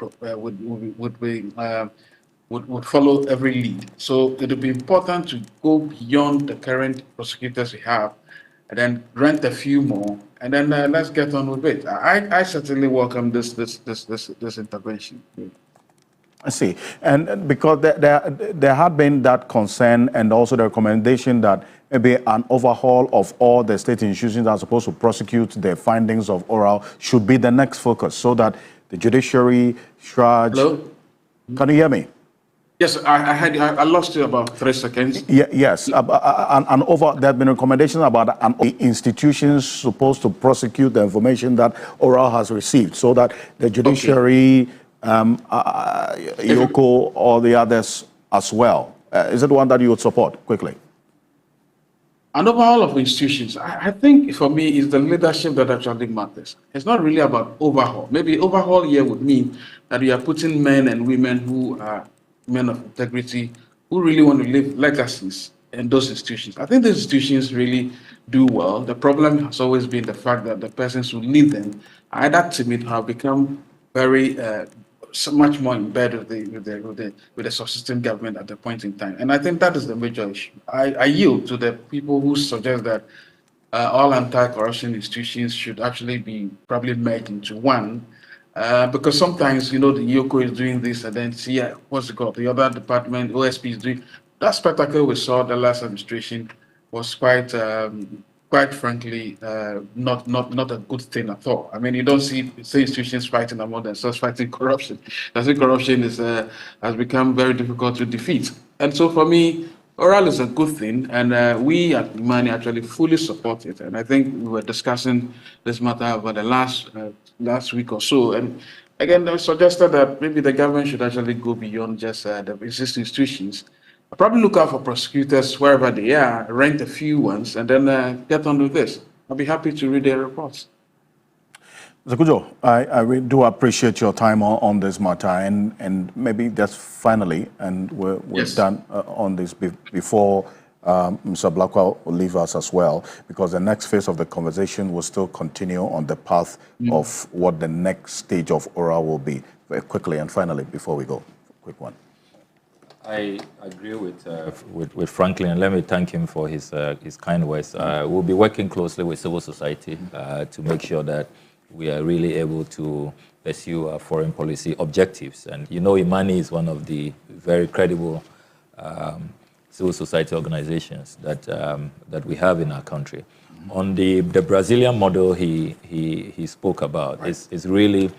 follow every lead. So it would be important to go beyond the current prosecutors we have, and then rent a few more, and then let's get on with it. I certainly welcome this intervention. I see, and because there had been that concern, and also the recommendation that maybe an overhaul of all the state institutions that are supposed to prosecute the findings of oral should be the next focus, so that the judiciary, Shraj. Hello? Can you hear me? Yes, I lost you about 3 seconds. Yes, there have been recommendations about institutions supposed to prosecute the information that oral has received, so that the judiciary, Yoko, or the others as well. Is it one that you would support quickly? And overall of institutions, I think for me is the leadership that actually matters. It's not really about overhaul. Maybe overhaul here would mean that you are putting men and women who are men of integrity, who really want to leave legacies in those institutions. I think the institutions really do well. The problem has always been the fact that the persons who lead them, either timid, have become very so much more embedded with the subsisting government at the point in time. And I think that is the major issue. I yield to the people who suggest that all anti-corruption institutions should actually be probably merged into one. Because sometimes, the Yoko is doing this, and then see what's it called, the other department, OSP is doing. That spectacle we saw the last administration was quite frankly, not a good thing at all. I mean, you don't see institutions fighting among themselves, fighting corruption. I think corruption has become very difficult to defeat. And so for me, oral is a good thing, and we at Imani actually fully support it. And I think we were discussing this matter over the last week or so. And again, they suggested that maybe the government should actually go beyond just the existing institutions. I'll probably look out for prosecutors wherever they are, rent a few ones, and then get on with this. I'll be happy to read their reports. Zakujo, I really do appreciate your time on this matter, and maybe just finally, and we're done on this before Mr. Blackwell will leave us as well, because the next phase of the conversation will still continue on the path of what the next stage of oral will be. Very quickly and finally, before we go, quick one. I agree with Franklin, and let me thank him for his kind words. We'll be working closely with civil society to make sure that we are really able to pursue our foreign policy objectives. And Imani is one of the very credible civil society organizations that we have in our country. On the Brazilian model he spoke about is really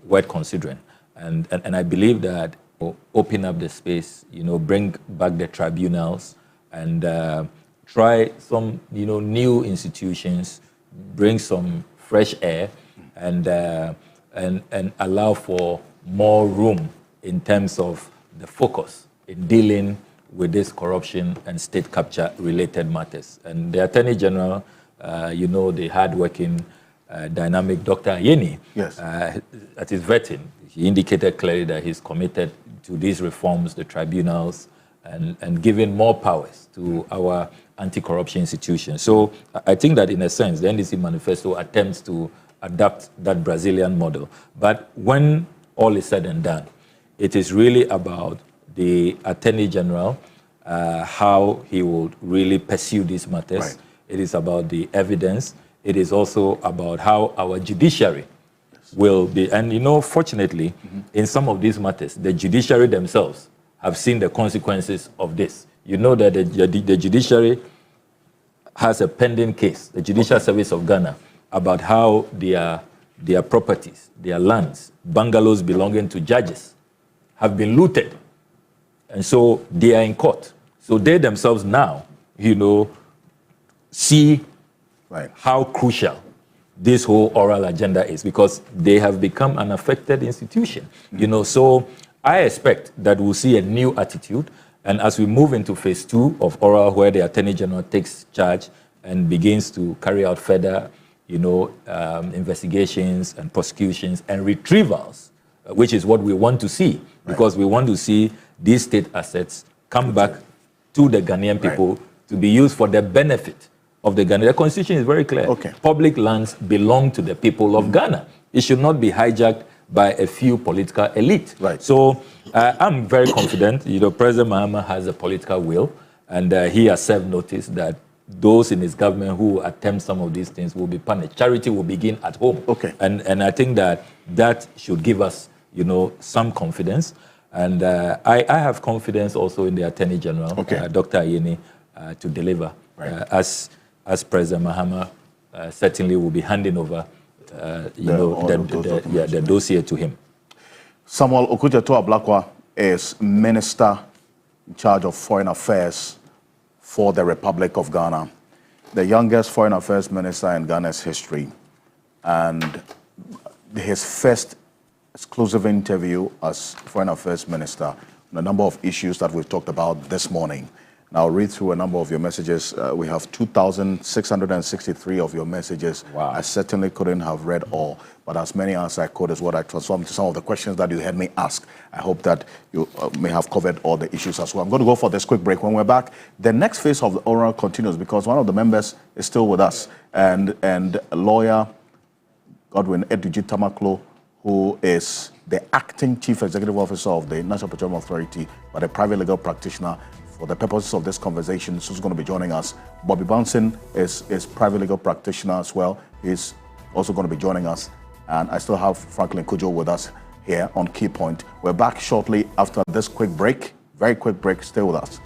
worth considering. And I believe that open up the space, bring back the tribunals, and try some, new institutions, bring some fresh air, and allow for more room in terms of the focus in dealing with this corruption and state capture related matters. And the Attorney General, the hardworking, dynamic Dr. Ayeni, at his vetting, he indicated clearly that he's committed to these reforms, the tribunals, and giving more powers to our anti-corruption institutions. So I think that in a sense, the NDC manifesto attempts to adapt that Brazilian model. But when all is said and done, it is really about the Attorney General, how he will really pursue these matters. Right. It is about the evidence. It is also about how our judiciary will be. And fortunately, in some of these matters, the judiciary themselves have seen the consequences of this. That the judiciary has a pending case, the Judicial Service of Ghana, about how their properties, their lands, bungalows belonging to judges have been looted. And so they are in court. So they themselves now, see how crucial this whole oral agenda is, because they have become an affected institution. So I expect that we'll see a new attitude. And as we move into phase 2 of oral, where the Attorney General takes charge and begins to carry out further, investigations and prosecutions and retrievals, which is what we want to see, because we want to see these state assets come back to the Ghanaian people to be used for the benefit of the Ghana. The Constitution is very clear. Public lands belong to the people of Ghana. It should not be hijacked by a few political elite. So I'm very confident. President Mahama has a political will, and he has served notice that those in his government who attempt some of these things will be punished. Charity will begin at home. And I think that should give us, some confidence. And I have confidence also in the Attorney General, Dr. Ayeni, to deliver. As President Mahama certainly will be handing over, the dossier to him. Samuel Okudzeto-Ablakwa is Minister in charge of Foreign Affairs for the Republic of Ghana, the youngest Foreign Affairs Minister in Ghana's history, and his first exclusive interview as Foreign Affairs Minister on a number of issues that we've talked about this morning. And I'll read through a number of your messages. We have 2,663 of your messages. Wow. I certainly couldn't have read all, but as many as I could is what I transformed to some of the questions that you had me ask. I hope that you may have covered all the issues as well. I'm going to go for this quick break. When we're back, the next phase of the oral continues because one of the members is still with us, and lawyer Godwin Eduji Tamaklo, who is the acting chief executive officer of the National Petroleum Authority, but a private legal practitioner for the purposes of this conversation, who's going to be joining us. Bobby Bunsen is private legal practitioner as well. He's also going to be joining us. And I still have Franklin Kujo with us here on Key Point. We're back shortly after this quick break. Very quick break. Stay with us.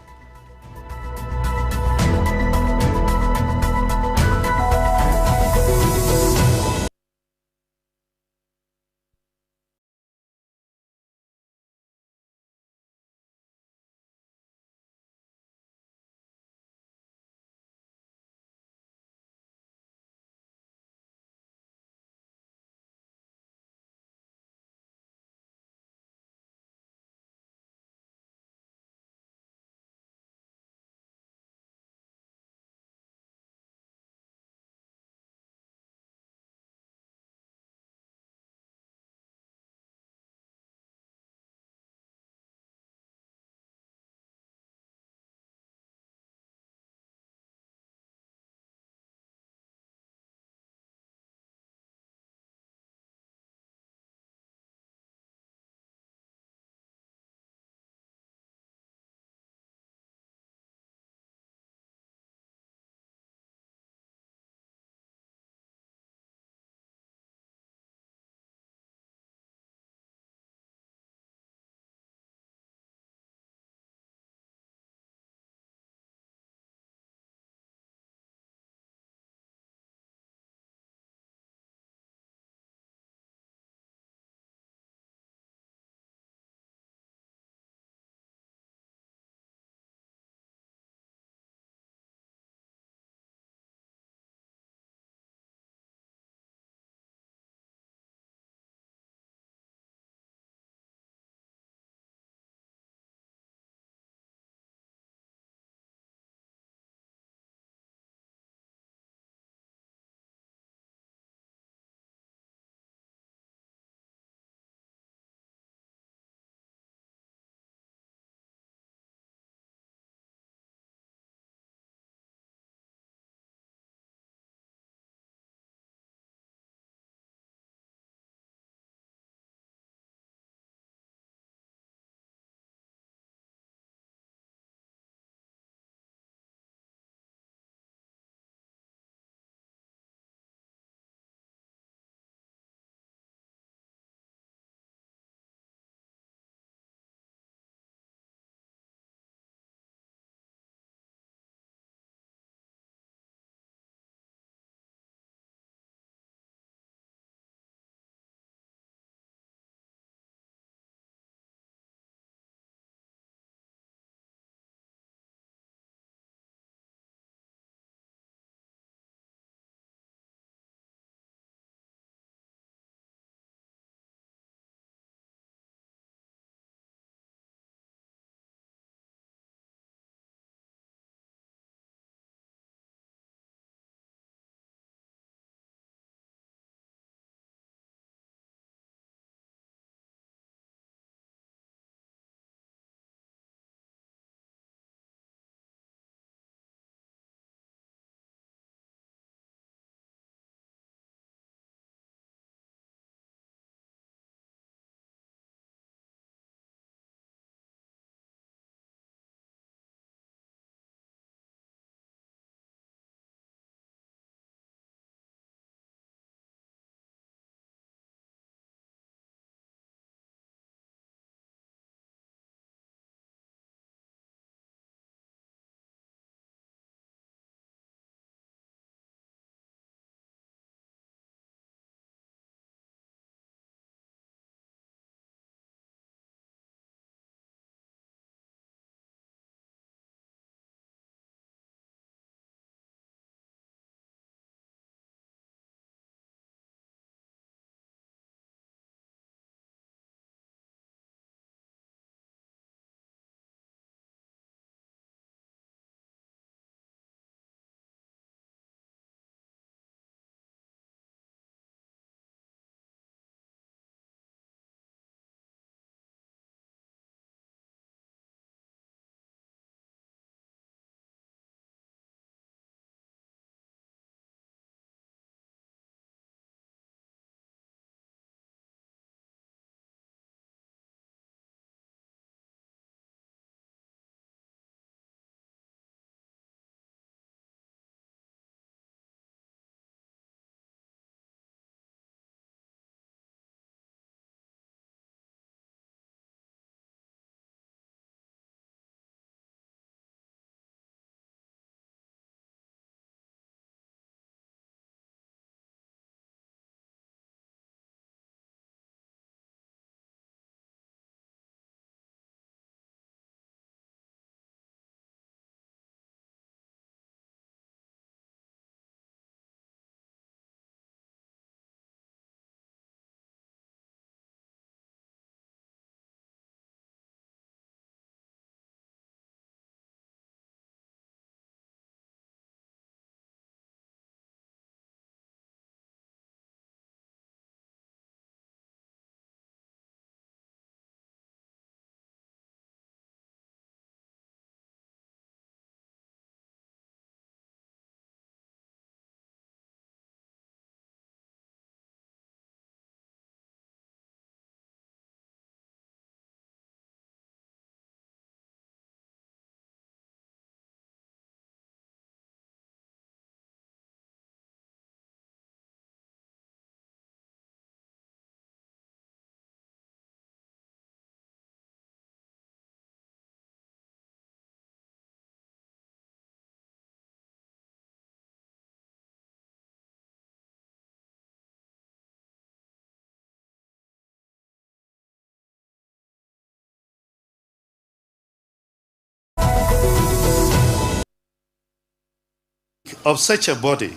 of such a body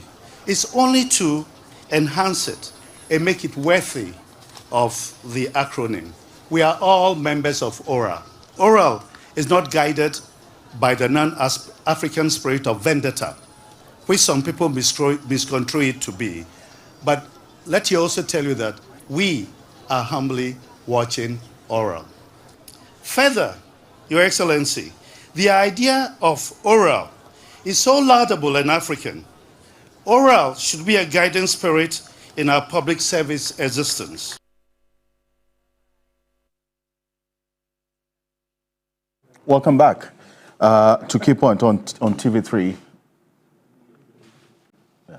is only to enhance it and make it worthy of the acronym. We are all members of ORAL. ORAL is not guided by the non-African spirit of vendetta, which some people misconstrue it to be. But let me also tell you that we are humbly watching ORAL. Further, Your Excellency, the idea of ORAL is so laudable and African. ORAL should be a guiding spirit in our public service existence. Welcome back to Key Point on TV3. Yeah.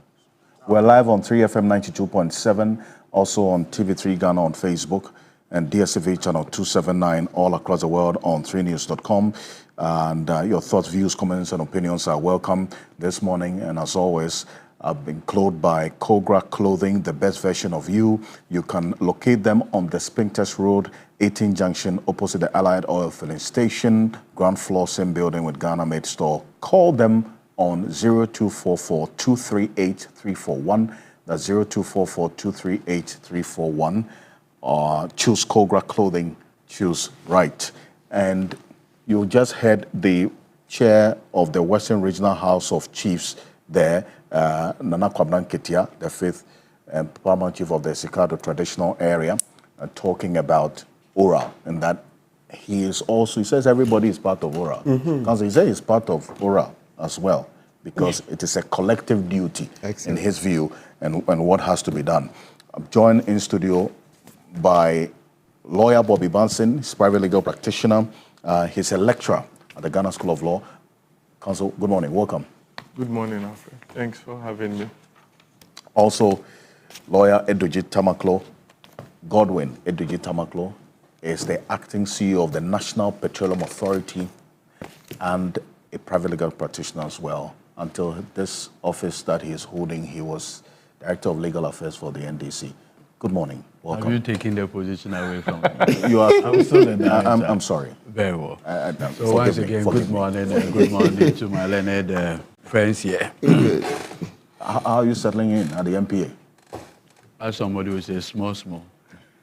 We're live on 3FM 92.7, also on TV3 Ghana on Facebook, and DSTV channel 279 all across the world on 3news.com. And your thoughts, views, comments, and opinions are welcome this morning. And as always, I've been clothed by Cogra Clothing, the best version of you. You can locate them on the Spintex Road, 18 Junction, opposite the Allied Oil Filling Station, ground floor, same building with Ghana Made store. Call them on 0244 238 341. That's 0244 238 341. Choose Cogra Clothing, choose right. And you just heard the chair of the Western Regional House of Chiefs there, Nana Kwabena Ketia, the fifth paramount chief of the Sikado traditional area, talking about ORAL, and that he says everybody is part of ORAL. Because he says he's part of ORAL as well, because it is a collective duty in his view and what has to be done. I'm joined in studio by lawyer Bobby Banson, he's a private legal practitioner. He's a lecturer at the Ghana School of Law. Counsel, good morning, welcome. Good morning, Alfred. Thanks for having me. Also, lawyer Edwidji Tamaklo, Godwin Edwidji Tamaklo, is the acting CEO of the National Petroleum Authority and a private legal practitioner as well. Until this office that he is holding, he was Director of Legal Affairs for the NDC. Good morning. Welcome. Have you taken the position away from me? You are. I'm sorry. Very well. So once again, good morning and good morning to my learned friends here. How are you settling in at the MPA? As somebody would say, small.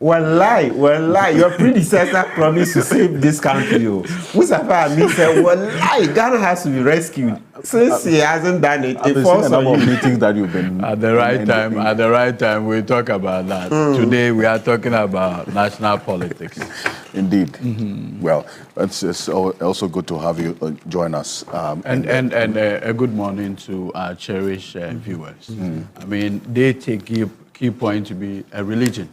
Wallahi, your predecessor promised to save this country. Mustafa Amin said, wallahi, Ghana has to be rescued. Since he hasn't done it, I've been seeing a number of meetings that you've been... At the right time, we talk about that. Today, we are talking about national politics. Indeed. Well, it's also good to have you join us. And a good morning to our cherished viewers. I mean, they take key point to be a religion.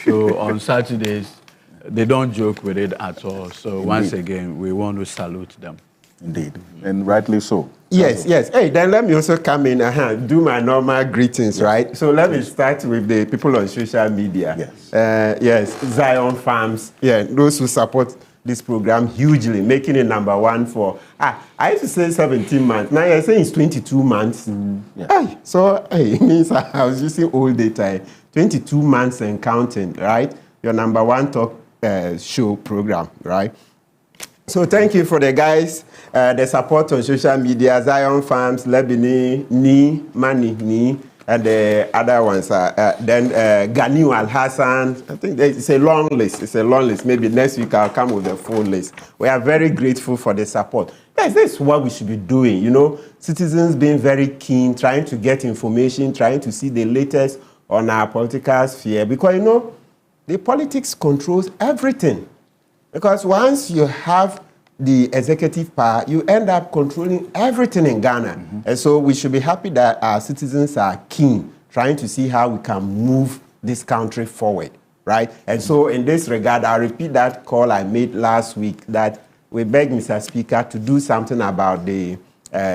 So on Saturdays, they don't joke with it at all. So once again, we want to salute them. Indeed, and rightly so. Yes. Hey, then let me also come in and do my normal greetings, right? So let me start with the people on social media. Yes. Zion Farms. Yeah, those who support this program hugely, making it #1 for. I used to say 17 months. Now you're saying it's 22 months. It means I was using old data. 22 months and counting, right? Your #1 talk show program, right? So thank you for the guys, the support on social media, Zion Farms, Lebini, Mani, and the other ones. Then Ganiu Al-Hassan. I think it's a long list. Maybe next week I'll come with a full list. We are very grateful for the support. Yes, this is what we should be doing, citizens being very keen, trying to get information, trying to see the latest on our political sphere, because the politics controls everything. Because once you have the executive power, you end up controlling everything in Ghana. And so we should be happy that our citizens are keen, trying to see how we can move this country forward, right? And so in this regard, I'll repeat that call I made last week, that we beg Mr. Speaker to do something about the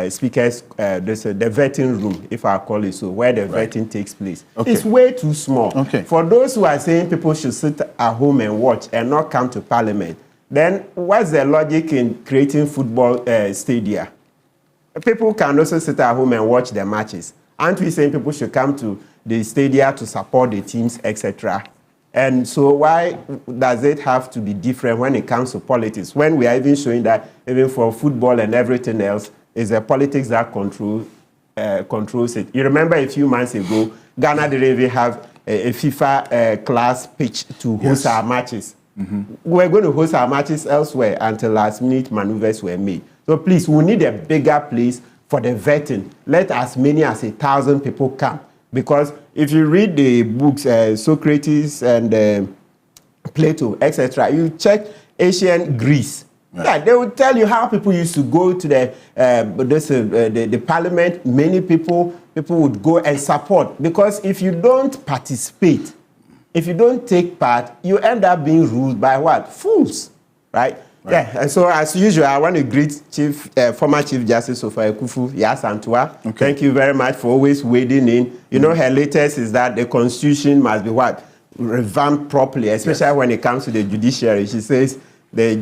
speakers, the vetting room, if I call it so, where the vetting takes place. It's way too small. For those who are saying people should sit at home and watch and not come to Parliament, then what's the logic in creating football stadia? People can also sit at home and watch the matches. Aren't we saying people should come to the stadia to support the teams, etc.? And so why does it have to be different when it comes to politics, when we are even showing that even for football and everything else, is the politics that control controls it. You remember a few months ago, Ghana didn't even have a FIFA class pitch to host our matches. We're going to host our matches elsewhere until last-minute maneuvers were made. So please, we need a bigger place for the vetting. Let as many as 1,000 people come. Because if you read the books, Socrates and Plato, etc., you check ancient Greece. Yeah, they will tell you how people used to go to the parliament. Many people would go and support. Because if you don't participate, if you don't take part, you end up being ruled by what? Fools, right? Yeah, and so as usual, I want to greet former Chief Justice Sofa Ekufu Yasantua. Okay. Thank you very much for always wading in. You know, her latest is that the Constitution must be what? Revamped properly, especially when it comes to the judiciary. She says the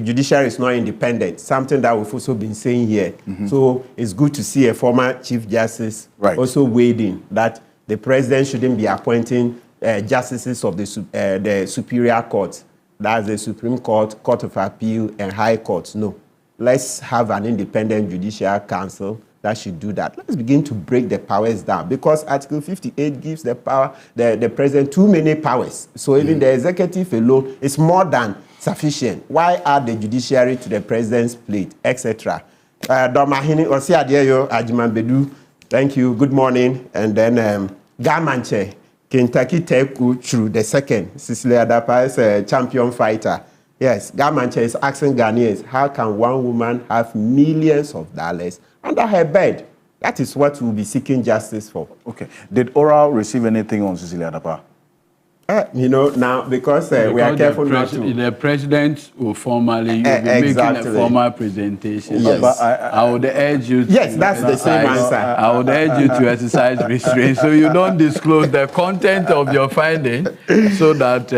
judiciary is not independent, something that we've also been saying here. So it's good to see a former Chief Justice also wading that the president shouldn't be appointing justices of the superior courts. That's the Supreme Court, Court of Appeal, and High Courts. No. Let's have an independent judicial council that should do that. Let's begin to break the powers down, because Article 58 gives the president too many powers. So even the executive alone is more than sufficient. Why add the judiciary to the president's plate, etc.? Domahini Osiadeyo Ajimanbedu, thank you. Good morning. And then Gamanche. Kentucky Teku through the second. Cecilia Dapa is a champion fighter. Yes, Gamanche is asking Ghanaians, how can one woman have millions of dollars under her bed? That is what we'll be seeking justice for. Okay. Did Oral receive anything on Cecilia Dapa? You know, now, because we are careful not to. The president will formally be making a formal presentation. Yes. But I would urge you to yes, that's the same answer. I would urge you to exercise restraint so you don't disclose the content of your finding, so that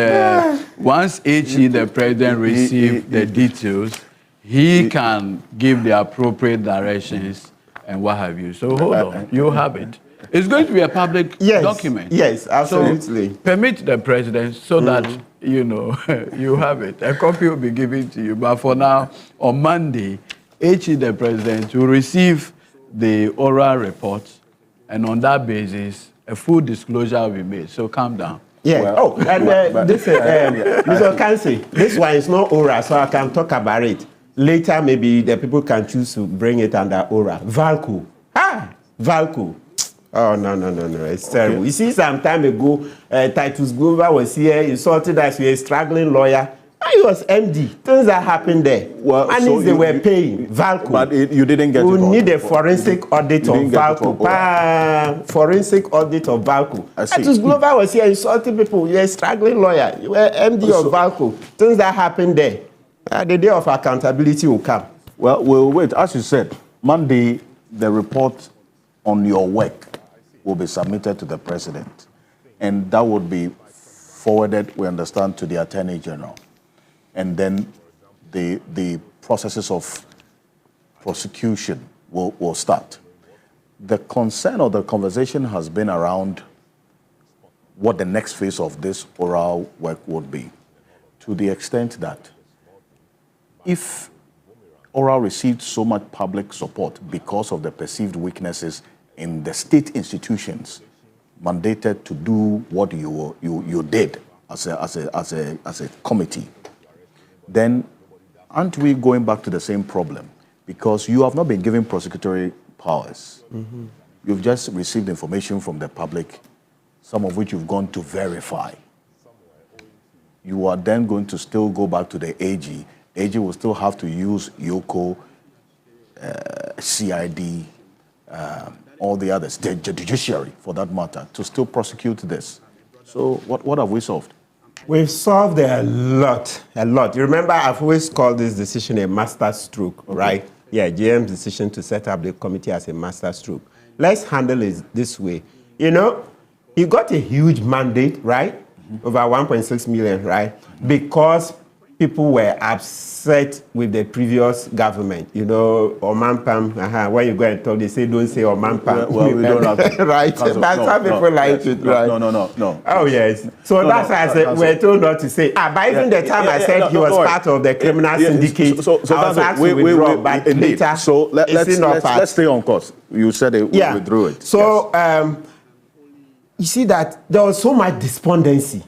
once HE, the president, receives the details, he can give the appropriate directions and what have you. So hold on, you have it. It's going to be a public document. Yes, absolutely. So permit the president so that, you know, you have it. A copy will be given to you. But for now, on Monday, HE, the president, will receive the oral report. And on that basis, a full disclosure will be made. So calm down. Yeah. Well, this Mr. Ocansey, this one is not oral, so I can talk about it. Later, maybe the people can choose to bring it under oral. Valco. Valco. Oh, no. It's terrible. You see, some time ago, Titus Glover was here, insulted us, we were a struggling lawyer. He was MD. Things that happened there. Well, and so they were paying. Valco. But you didn't get it. We need a forensic audit of Valco. Forensic audit of Valco. Titus Glover was here, insulting people. You were a struggling lawyer. You were MD of Valco. Things that happened there. The day of accountability will come. Well, we'll wait. As you said, Monday, the report on your work will be submitted to the president, and that would be forwarded, we understand, to the Attorney General. And then the processes of prosecution will start. The concern or the conversation has been around what the next phase of this oral work would be, to the extent that if oral received so much public support because of the perceived weaknesses in the state institutions mandated to do what you did as a committee, then aren't we going back to the same problem? Because you have not been given prosecutory powers. You've just received information from the public, some of which you've gone to verify. You are then going to still go back to the AG. AG will still have to use YOCO, CID, all the others, the judiciary for that matter, to still prosecute this. So what have we solved? We've solved a lot. You remember, I've always called this decision a master stroke, right? Yeah, GM's decision to set up the committee as a master stroke. Let's handle it this way. You know, he got a huge mandate, right? Over 1.6 million, right? Because people were upset with the previous government. You know, Omampam, when you go and talk, they say, don't say Omampam. Well, we don't have to. Right? But some people like it, right? No. Oh, yes. So that's why I said, we're told not to say. But even the time I said he was part of the criminal syndicate, so I was asked to withdraw, but later, so let's stay on course. You said we withdrew it. So, you see that there was so much despondency.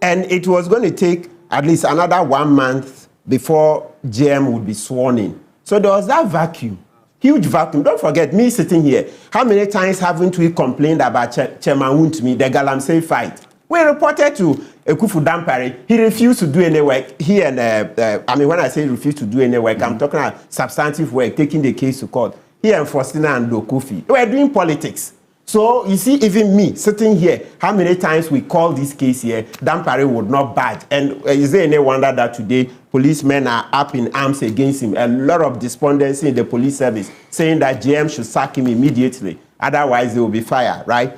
And it was going to take at least another 1 month before GM would be sworn in. So there was that vacuum, huge vacuum. Don't forget, me sitting here, how many times haven't we complained about Chairman Wuntumi, the Galamsey fight? We reported to Ekufu Dampare, he refused to do any work. He and, when I say refused to do any work, I'm talking about substantive work, taking the case to court. He and Faustina and Dokufi, they were doing politics. So, you see, even me, sitting here, how many times we call this case here, Dampare would not budge. And is there any wonder that today policemen are up in arms against him? A lot of despondency in the police service, saying that GM should sack him immediately. Otherwise, they will be fired, right?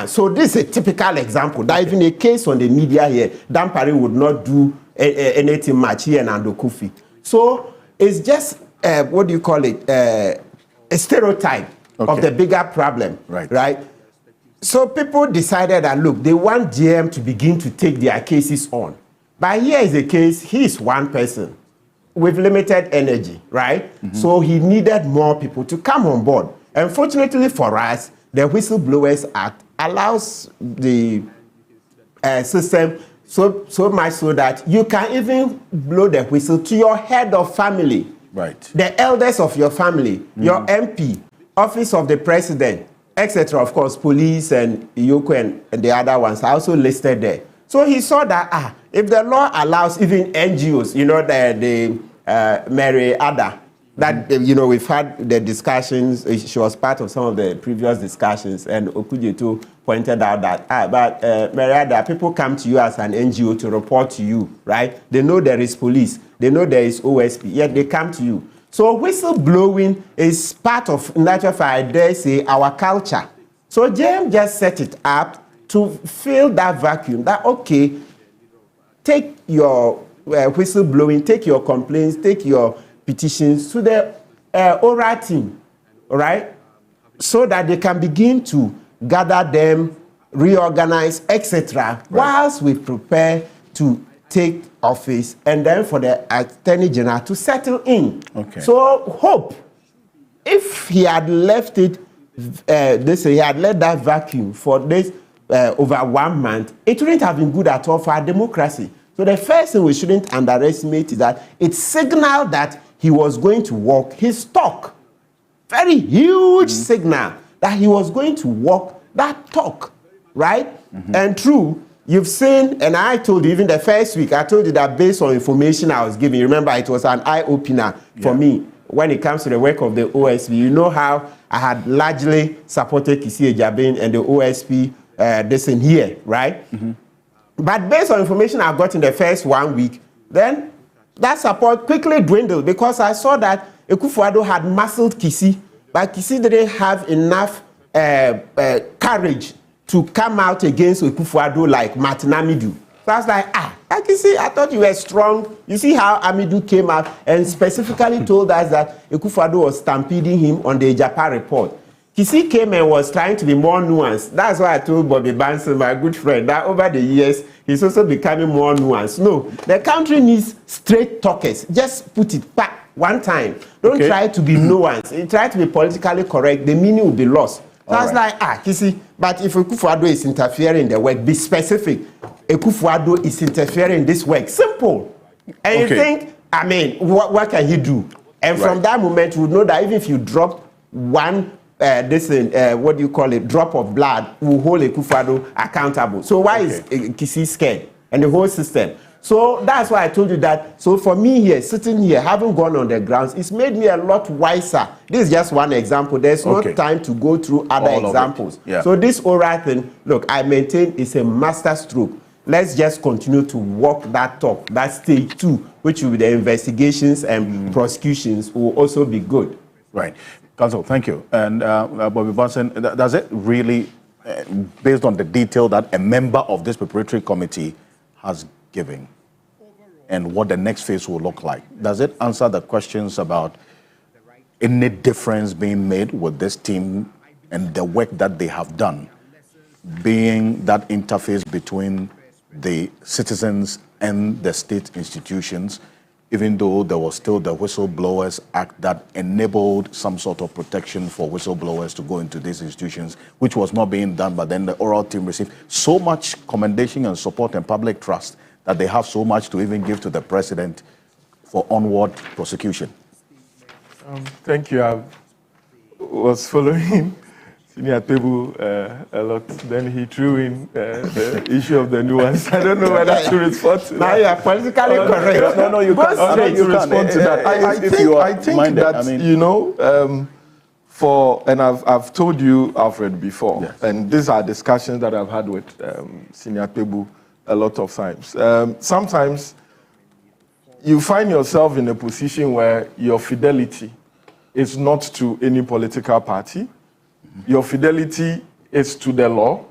So this is a typical example. That even a case on the media here, Dampare would not do anything much here in Andokufi. So, it's just, what do you call it, a stereotype. Of the bigger problem, right? So people decided that, look, they want GM to begin to take their cases on. But here is the case, he is one person with limited energy, right? So he needed more people to come on board. And fortunately for us, the Whistleblowers Act allows the system so much so that you can even blow the whistle to your head of family. Right. The elders of your family, your MP, Office of the President, etc. Of course, police and Yoko and the other ones are also listed there. So he saw that, if the law allows even NGOs, you know, the Mary Ada, that, you know, we've had the discussions, she was part of some of the previous discussions, and Okujeto pointed out that, but Mary Ada, people come to you as an NGO to report to you, right? They know there is police, they know there is OSP, yet they come to you. So whistleblowing is part of, natural, I dare say, our culture. So JM just set it up to fill that vacuum, that, okay, take your whistleblowing, take your complaints, take your petitions to the ORA team, all right? So that they can begin to gather them, reorganize, etc., whilst we prepare to take office, and then for the Attorney General to settle in. Okay. So hope, if he had left it, he had let that vacuum for this over 1 month, it wouldn't have been good at all for our democracy. So the first thing we shouldn't underestimate is that it signaled that he was going to walk his talk. Very huge signal that he was going to walk that talk, right? And true, you've seen, and I told you even the first week, I told you that based on information I was giving, remember it was an eye-opener for me when it comes to the work of the OSP. You know how I had largely supported Kisi Ejabin and the OSP this in here, right? But based on information I got in the first 1 week, then that support quickly dwindled because I saw that Ekufuado had muscled Kisi, but Kisi didn't have enough courage to come out against Ekufuado like Martin Amidu. So I was like, Kisi, I thought you were strong. You see how Amidu came out and specifically told us that Ekufuado was stampeding him on the Ejapa report. Kisi came and was trying to be more nuanced. That's why I told Bobby Banson, my good friend, that over the years, he's also becoming more nuanced. No, the country needs straight talkers. Just put it back one time. Don't try to be nuanced. Try to be politically correct. The meaning will be lost. So I was like, Kisi, but if Ekufuado is interfering in the work, be specific. Ekufuado is interfering in this work. Simple. And you think, I mean, what can he do? And from that moment, you would know that even if you drop one what do you call it, drop of blood, will hold Ekufuado accountable. So why is Kisi scared? And the whole system. So that's why I told you that. So for me here, sitting here, having gone on the grounds, it's made me a lot wiser. This is just one example. There's no time to go through other examples. So this oral thing, look, I maintain is a master stroke. Let's just continue to walk that talk. That stage 2, which will be the investigations and prosecutions, will also be good. Right. Counsel, thank you. And Bobby Bunsen, does it really, based on the detail that a member of this preparatory committee has given, and what the next phase will look like. Does it answer the questions about any difference being made with this team and the work that they have done, being that interface between the citizens and the state institutions, even though there was still the Whistleblowers Act that enabled some sort of protection for whistleblowers to go into these institutions, which was not being done, but then the oral team received so much commendation and support and public trust that they have so much to even give to the president for onward prosecution. Thank you. I was following Senior Table a lot. Then he threw in the issue of the nuance. I don't know whether to respond to that. Now you are politically correct. No, you can't. You respond to that. I think that, you know, and I've told you, Alfred, before, yes. And these are discussions that I've had with Senior Table a lot of times. Sometimes you find yourself in a position where your fidelity is not to any political party. Your fidelity is to the law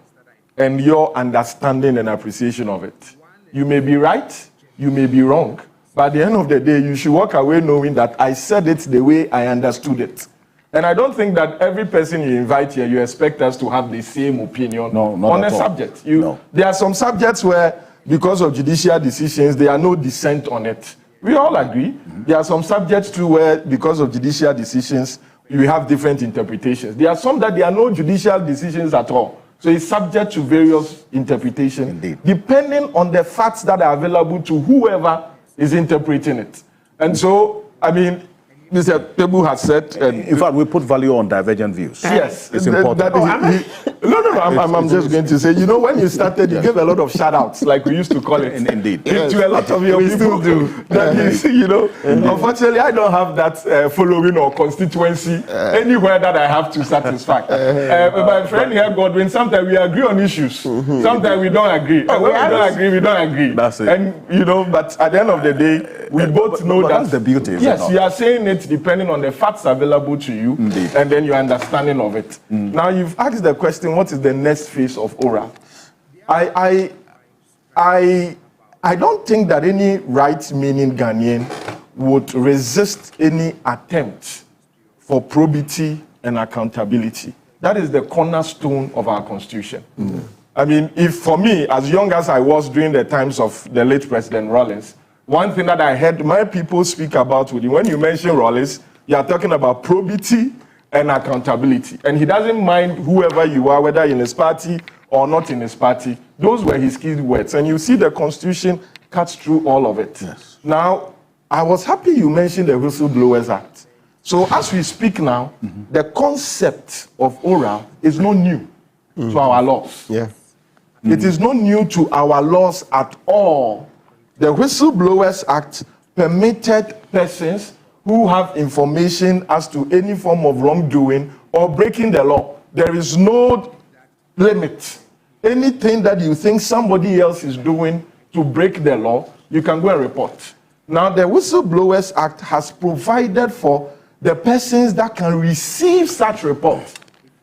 and your understanding and appreciation of it. You may be right, you may be wrong, but at the end of the day, you should walk away knowing that I said it the way I understood it. And I don't think that every person you invite here, you expect us to have the same opinion on a subject. There are some subjects where, because of judicial decisions, there are no dissent on it. We all agree. Mm-hmm. There are some subjects too where, because of judicial decisions, you have different interpretations. There are some that there are no judicial decisions at all. So it's subject to various interpretations, indeed, depending on the facts that are available to whoever is interpreting it. And so, I mean, Mr. Tebu has said... in fact, we put value on divergent views. Yes. It's important. I'm just going to say, you know, when you started, you gave a lot of shout-outs, like we used to call it. Indeed. To a lot of your people. Still do. You know, unfortunately, I don't have that following or constituency anywhere that I have to satisfy. My friend here, Godwin, sometimes we agree on issues. Sometimes we don't agree. And when we don't agree. That's it. And, you know, but at the end of the day, we both know that... That's the beauty, yes, you are saying it depending on the facts available to you, indeed, and then your understanding of it. Now, you've asked the question, what is the next phase of ORA? I don't think that any right-meaning Ghanaian would resist any attempt for probity and accountability. That is the cornerstone of our constitution. I mean, if for me, as young as I was during the times of the late President Rawlings, one thing that I heard my people speak about with him, when you mention Rawlings, you are talking about probity and accountability. And he doesn't mind whoever you are, whether in his party or not in his party. Those were his key words. And you see the Constitution cuts through all of it. Yes. Now, I was happy you mentioned the Whistleblowers Act. So as we speak now, the concept of ORA is not new to our laws. Yeah. It is not new to our laws at all. The Whistleblowers Act permitted persons who have information as to any form of wrongdoing or breaking the law. There is no limit. Anything that you think somebody else is doing to break the law, you can go and report. Now, the Whistleblowers Act has provided for the persons that can receive such reports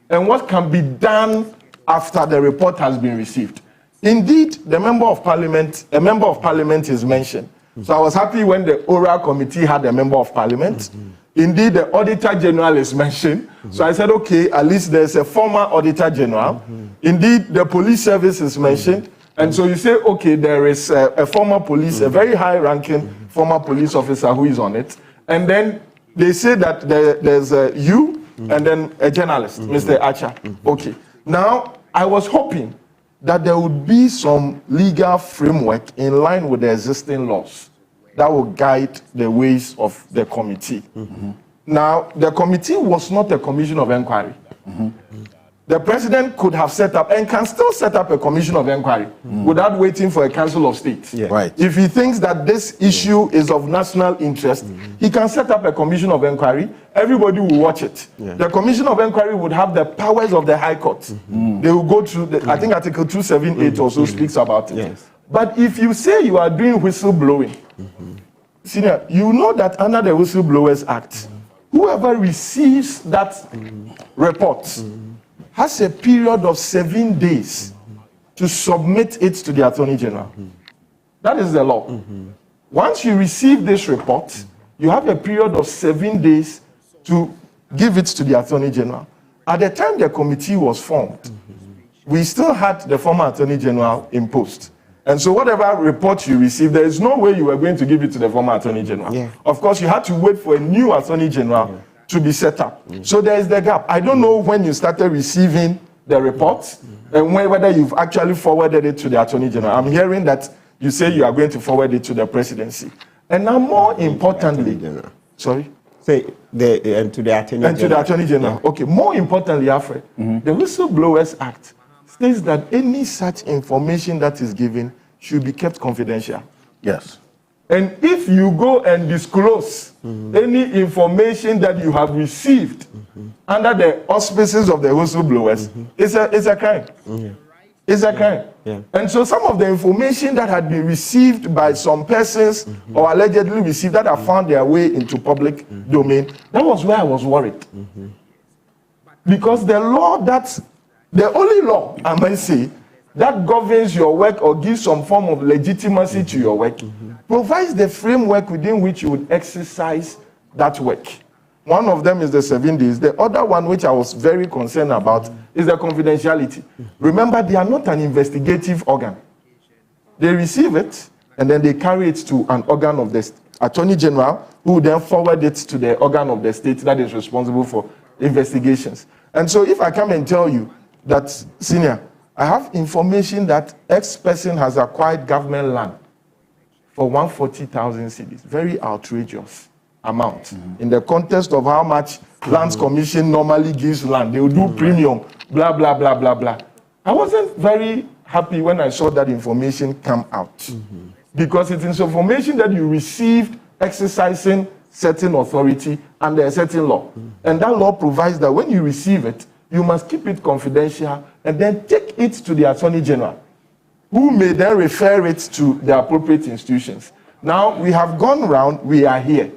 and what can be done after the report has been received. Indeed, a member of parliament is mentioned. So I was happy when the oral committee had a member of parliament. Indeed, the auditor general is mentioned. So I said, okay, at least there's a former auditor general. Indeed, the police service is mentioned. And so you say, okay, there is a former police, a very high-ranking former police officer who is on it. And then they say that there's you and then a journalist, Mr. Archer. Okay. Now, I was hoping that there would be some legal framework in line with the existing laws that will guide the ways of the committee. Now, the committee was not a commission of inquiry. The president could have set up and can still set up a commission of inquiry without waiting for a council of state. Yeah. Right. If he thinks that this issue is of national interest, he can set up a commission of inquiry. Everybody will watch it. Yeah. The commission of inquiry would have the powers of the High Court. They will go through, I think Article 278 also speaks about it. Yes. But if you say you are doing whistleblowing, Senior, you know that under the Whistleblowers Act, whoever receives that report has a period of 7 days to submit it to the Attorney General. That is the law. Once you receive this report, you have a period of 7 days to give it to the Attorney General. At the time the committee was formed, we still had the former Attorney General in post. And so whatever report you received, there is no way you were going to give it to the former Attorney General. Yeah. Of course, you had to wait for a new Attorney General to be set up. So there is the gap. I don't know when you started receiving the reports and whether you've actually forwarded it to the Attorney General. I'm hearing that you say you are going to forward it to the presidency. And now more importantly, sorry? Say and to the Attorney General. And to the Attorney General. Yeah. Okay, more importantly, Alfred, the Whistleblowers Act states that any such information that is given should be kept confidential. Yes. And if you go and disclose any information that you have received under the auspices of the whistleblowers, it's a crime. It's a crime. Yeah. And so some of the information that had been received by some persons or allegedly received that have found their way into public domain, that was where I was worried. Because the only law, I might say, that governs your work or gives some form of legitimacy to your work, provides the framework within which you would exercise that work. One of them is the 7 days. The other one, which I was very concerned about, is the confidentiality. Remember, they are not an investigative organ. They receive it, and then they carry it to an organ of the Attorney General, who then forward it to the organ of the state that is responsible for investigations. And so if I come and tell you that, Senior, I have information that X person has acquired government land for 140,000 cedis, very outrageous amount. In the context of how much Lands Commission normally gives land, they will do premium, blah, blah, blah, blah, blah. I wasn't very happy when I saw that information come out. Because it is information that you received exercising certain authority under a certain law. And that law provides that when you receive it, you must keep it confidential and then take it to the Attorney General, who may then refer it to the appropriate institutions. Now, we have gone round, we are here.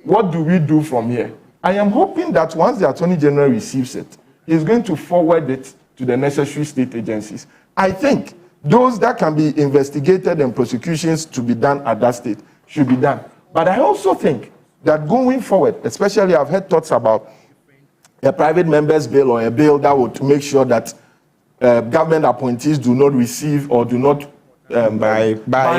What do we do from here? I am hoping that once the Attorney General receives it, he is going to forward it to the necessary state agencies. I think those that can be investigated and prosecutions to be done at that state should be done. But I also think that going forward, especially I've heard thoughts about a private member's bill or a bill that would make sure that government appointees do not receive or do not buy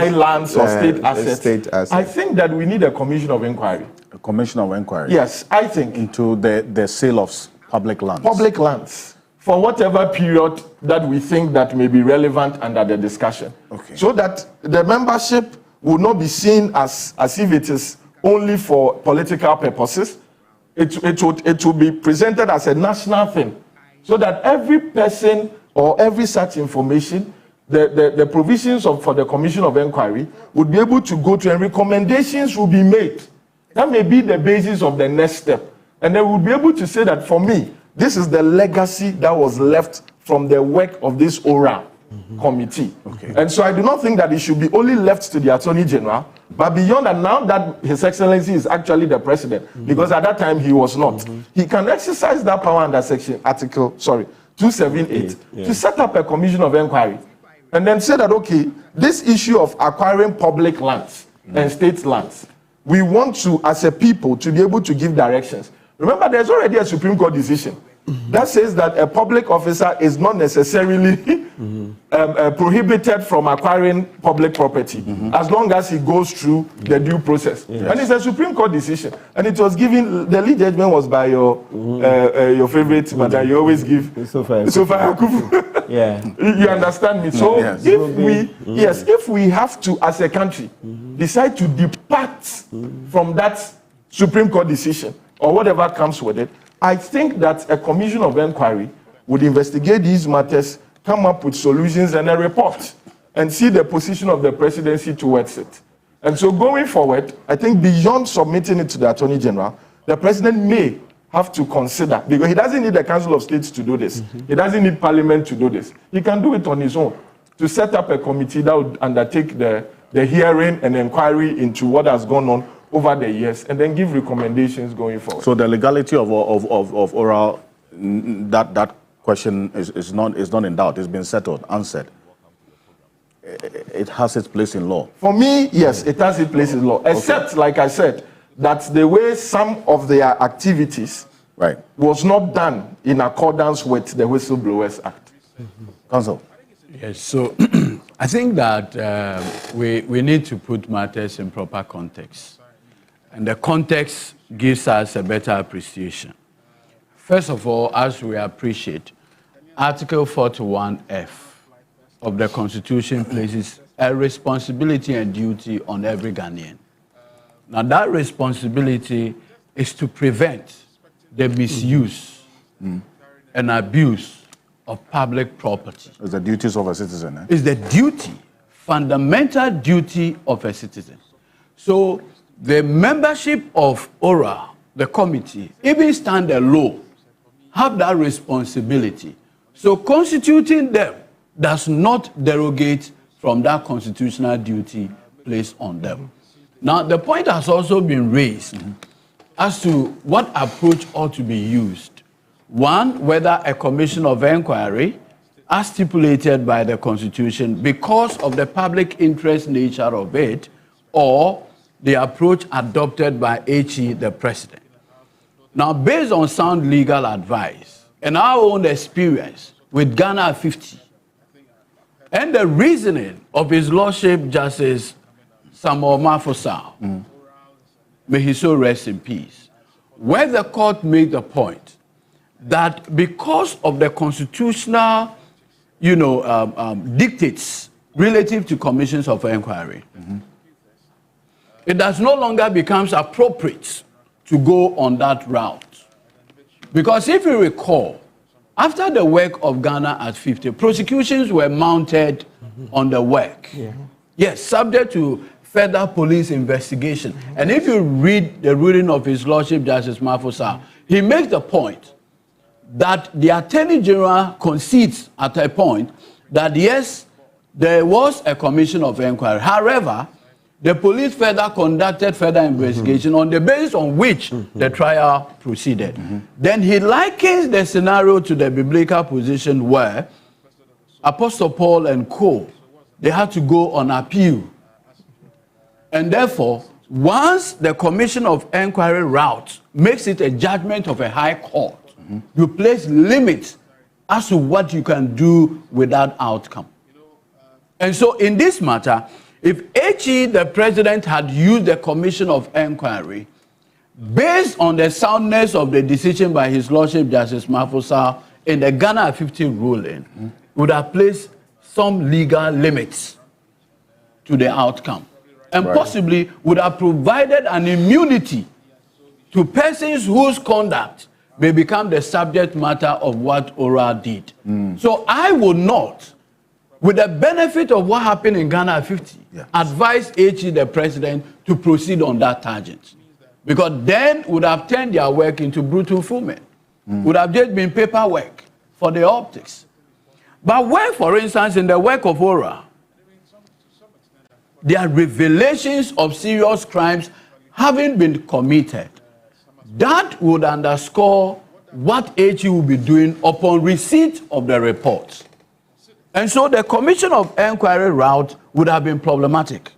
lands or state assets. I think that we need a commission of inquiry. A commission of inquiry? Yes, I think. Into the sale of public lands? Public lands. For whatever period that we think that may be relevant under the discussion. Okay. So that the membership will not be seen as if it is only for political purposes. It will be presented as a national thing. So that every person or every such information, the provisions for the Commission of Inquiry would be able to go to, and recommendations will be made. That may be the basis of the next step. And they will be able to say that, for me, this is the legacy that was left from the work of this ORA committee. Okay. And so I do not think that it should be only left to the Attorney General, but beyond that, now that His Excellency is actually the President, because at that time he was not, he can exercise that power under Article 278 to set up a commission of inquiry and then say that, okay, this issue of acquiring public lands and state lands, we want to, as a people, to be able to give directions. Remember, there's already a Supreme Court decision that says that a public officer is not necessarily prohibited from acquiring public property as long as he goes through the due process. Yes. And it's a Supreme Court decision. And it was given, the lead judgment was by your favorite, but you always give Sophia Akufu. Yeah. You understand me? So if we have to, as a country, decide to depart from that Supreme Court decision or whatever comes with it, I think that a commission of inquiry would investigate these matters, come up with solutions and a report, and see the position of the presidency towards it. And so going forward, I think beyond submitting it to the Attorney General, the president may have to consider, because he doesn't need the Council of States to do this. He doesn't need Parliament to do this. He can do it on his own, to set up a committee that would undertake the hearing and inquiry into what has gone on over the years, and then give recommendations going forward. So the legality of oral, that question is not in doubt. It's been settled, answered. it has its place in law? For me, yes, it has its place in law. Except, like I said, that the way some of their activities was not done in accordance with the Whistleblowers Act. Counsel. Yes, so I think that we need to put matters in proper context. And the context gives us a better appreciation. First of all, as we appreciate, Article 41F of the Constitution places a responsibility and duty on every Ghanaian. Now, that responsibility is to prevent the misuse and abuse of public property. It's the duties of a citizen. Eh? It's the duty, fundamental duty of a citizen. So the membership of ORA, the committee, even stand alone, have that responsibility. So constituting them does not derogate from that constitutional duty placed on them. Now, the point has also been raised as to what approach ought to be used. One, whether a commission of inquiry, as stipulated by the Constitution, because of the public interest nature of it, or the approach adopted by HE, the President. Now, based on sound legal advice and our own experience with Ghana 50, and the reasoning of His Lordship Justice Samuel Mafosao, may he so rest in peace, where the court made the point that because of the constitutional, dictates relative to commissions of inquiry, it does no longer becomes appropriate to go on that route. Because if you recall, after the work of Ghana at 50, prosecutions were mounted on the work. Yes, subject to further police investigation. And if you read the ruling of His Lordship Justice Mafosa, he makes the point that the Attorney General concedes at a point that yes, there was a commission of inquiry. However, the police further conducted further investigation on the basis on which the trial proceeded. Then he likens the scenario to the biblical position where Apostle Paul and co, they had to go on appeal. And therefore, once the commission of inquiry route makes it a judgment of a high court, you place limits as to what you can do with that outcome. And so in this matter, if HE, the President, had used the commission of inquiry based on the soundness of the decision by His Lordship Justice Mafosa in the Ghana 50 ruling, would have placed some legal limits to the outcome. And possibly would have provided an immunity to persons whose conduct may become the subject matter of what ORA did. So I would not, with the benefit of what happened in Ghana 50, advise HE, the President, to proceed on that tangent. Because then would have turned their work into brutal fulfillment. Would have just been paperwork for the optics. But where, for instance, in the work of ORA, there are revelations of serious crimes having been committed, that would underscore what HE will be doing upon receipt of the report. And so the commission of inquiry route would have been problematic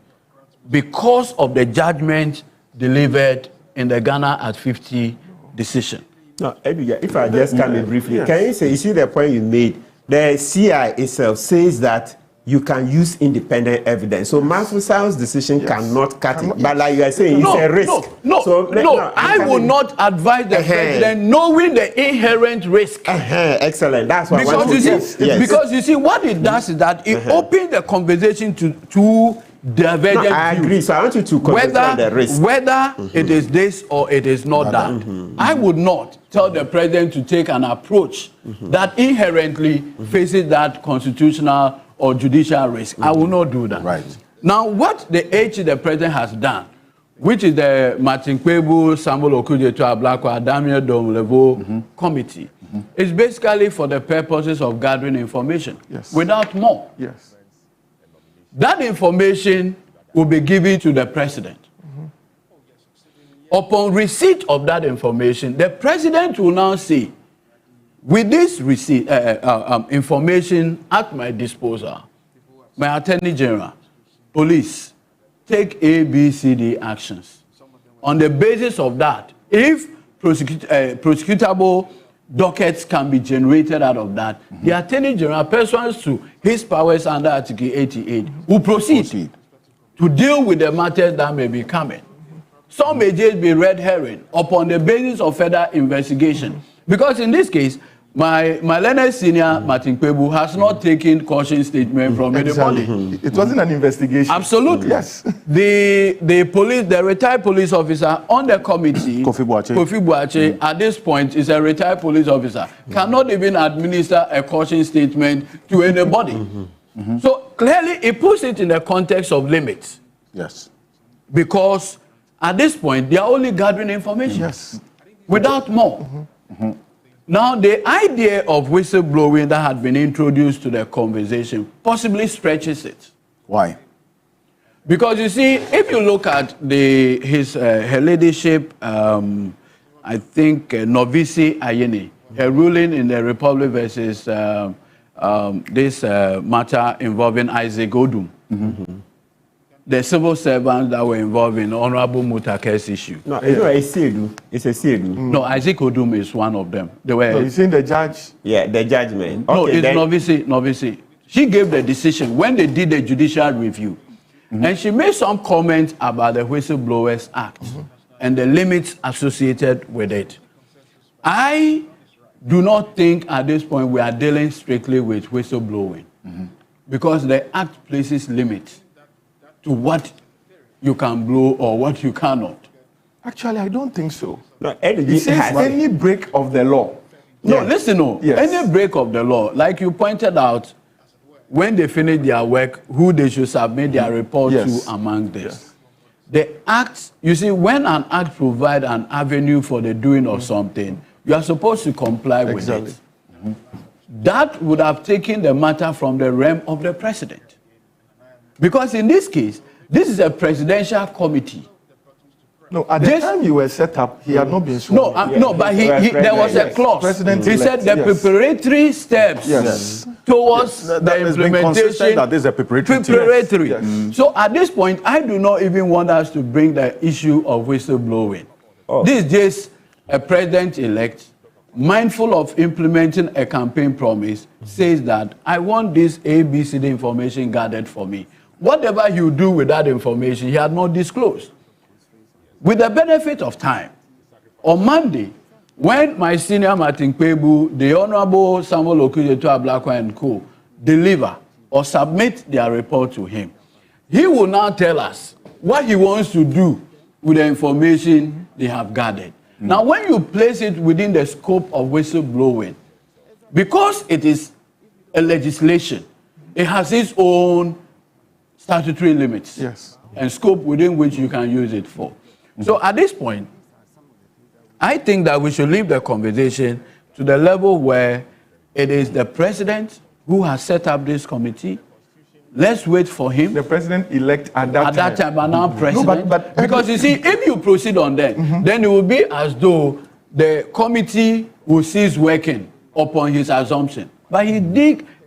because of the judgment delivered in the Ghana at 50 decision. No, if I just come in briefly, can you say, you see the point you made? The CI itself says that you can use independent evidence. So Mafusao's decision cannot cut it. But like you are saying, it's a risk. I would not advise the President knowing the inherent risk. Excellent. That's what because I want to say. Because you see, what it does is that it opens the conversation to divergent views. I agree. So I want you to comment on the risk. Whether it is this or it is not that. I would not tell the President to take an approach that inherently faces that constitutional or judicial risk. I will not do that. Now, what the HE, the President, has done, which is the Martin Kwebu, Samuel Okujeto Ablakwa, Damiel Domlevo committee, is basically for the purposes of gathering information without more. That information will be given to the President. Upon receipt of that information, the President will now say, with this information at my disposal, my Attorney General, police, take A, B, C, D actions. On the basis of that, if prosecutable dockets can be generated out of that, the Attorney General, pursuant to his powers under Article 88, will proceed to deal with the matters that may be coming. Some may just be red herring upon the basis of further investigation. Because in this case, my learned senior, Martin Kwebu, has not taken caution statement from anybody. It wasn't an investigation. Absolutely. Yes. The retired police officer on the committee, Kofi Boakye, at this point is a retired police officer, cannot even administer a caution statement to anybody. So clearly it puts it in the context of limits. Yes. Because at this point, they are only gathering information. Yes. Without more. Now, the idea of whistleblowing that had been introduced to the conversation possibly stretches it. Why? Because you see, if you look at her ladyship, I think Novisi Ayeni, her ruling in the Republic versus this matter involving Isaac Odum. The civil servants that were involved in Honorable Mutake's issue. No, it's a Siedu. No, Isaac Odum is one of them. They were. So you seen the judge? Yeah, the judgment. No, Okay, it's Novisi. She gave the decision when they did the judicial review. And she made some comments about the Whistleblowers Act and the limits associated with it. I do not think at this point we are dealing strictly with whistleblowing because the Act places limits to what you can blow or what you cannot. Actually, I don't think so. No, it says any break of the law. No, listen, any break of the law, like you pointed out, when they finish their work, who they should submit their report to among this. The Act, you see, when an Act provides an avenue for the doing of something, you are supposed to comply with it. That would have taken the matter from the realm of the president. Because in this case, this is a presidential committee. No, at the time you were set up, he had not been sworn. But there was a clause. He said the preparatory steps towards the implementation. That is a preparatory. So at this point, I do not even want us to bring the issue of whistleblowing. This is just a president-elect, mindful of implementing a campaign promise, says that I want this ABCD information gathered for me. Whatever you do with that information, he had not disclosed. With the benefit of time, on Monday, when my senior Martin Kwebu, the Honorable Samuel Okujeto and Co. deliver or submit their report to him, he will now tell us what he wants to do with the information they have gathered. Now, when you place it within the scope of whistleblowing, because it is a legislation, it has its own statutory limits and scope within which you can use it for. So at this point, I think that we should leave the conversation to the level where it is the president who has set up this committee. Let's wait for him. The president-elect at that time, but now president. But because you see, if you proceed on that, then it will be as though the committee will cease working upon his assumption. But he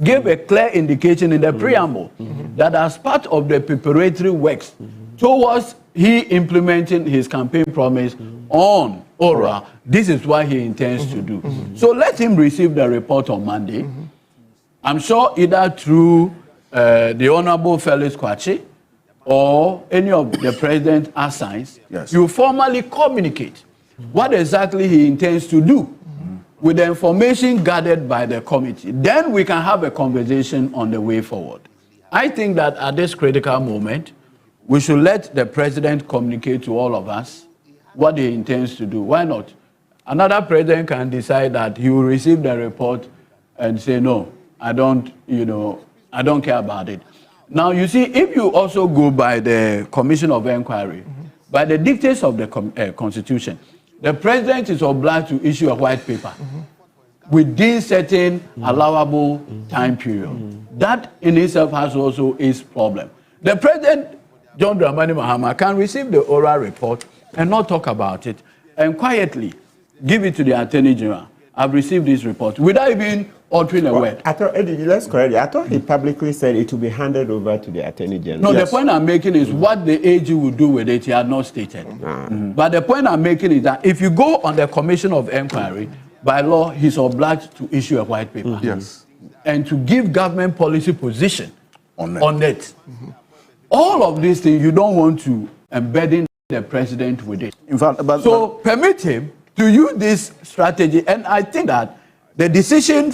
gave a clear indication in the preamble that as part of the preparatory works towards he implementing his campaign promise on ORA, this is what he intends to do. So let him receive the report on Monday. I'm sure either through the Honorable Felix Kwachi or any of the president assigns, you formally communicate what exactly he intends to do with the information gathered by the committee. Then we can have a conversation on the way forward. I think that at this critical moment, we should let the president communicate to all of us what he intends to do. Why not? Another president can decide that he will receive the report and say, no, I don't care about it. Now, you see, if you also go by the Commission of Inquiry, by the dictates of the Constitution, the president is obliged to issue a white paper within certain allowable time period. That in itself has also its problem. The president, John Dramani Mahama, can receive the oral report and not talk about it and quietly give it to the Attorney General. I've received this report without even altering a word. I thought, Eddie, let's correct it. I thought he publicly said it will be handed over to the Attorney General. No, the point I'm making is what the AG will do with it, he had not stated. But the point I'm making is that if you go on the Commission of Inquiry, by law, he's obliged to issue a white paper. Yes. And to give government policy position on it. All of these things, you don't want to embedding the president with it. In fact, permit him to use this strategy. And I think that the decision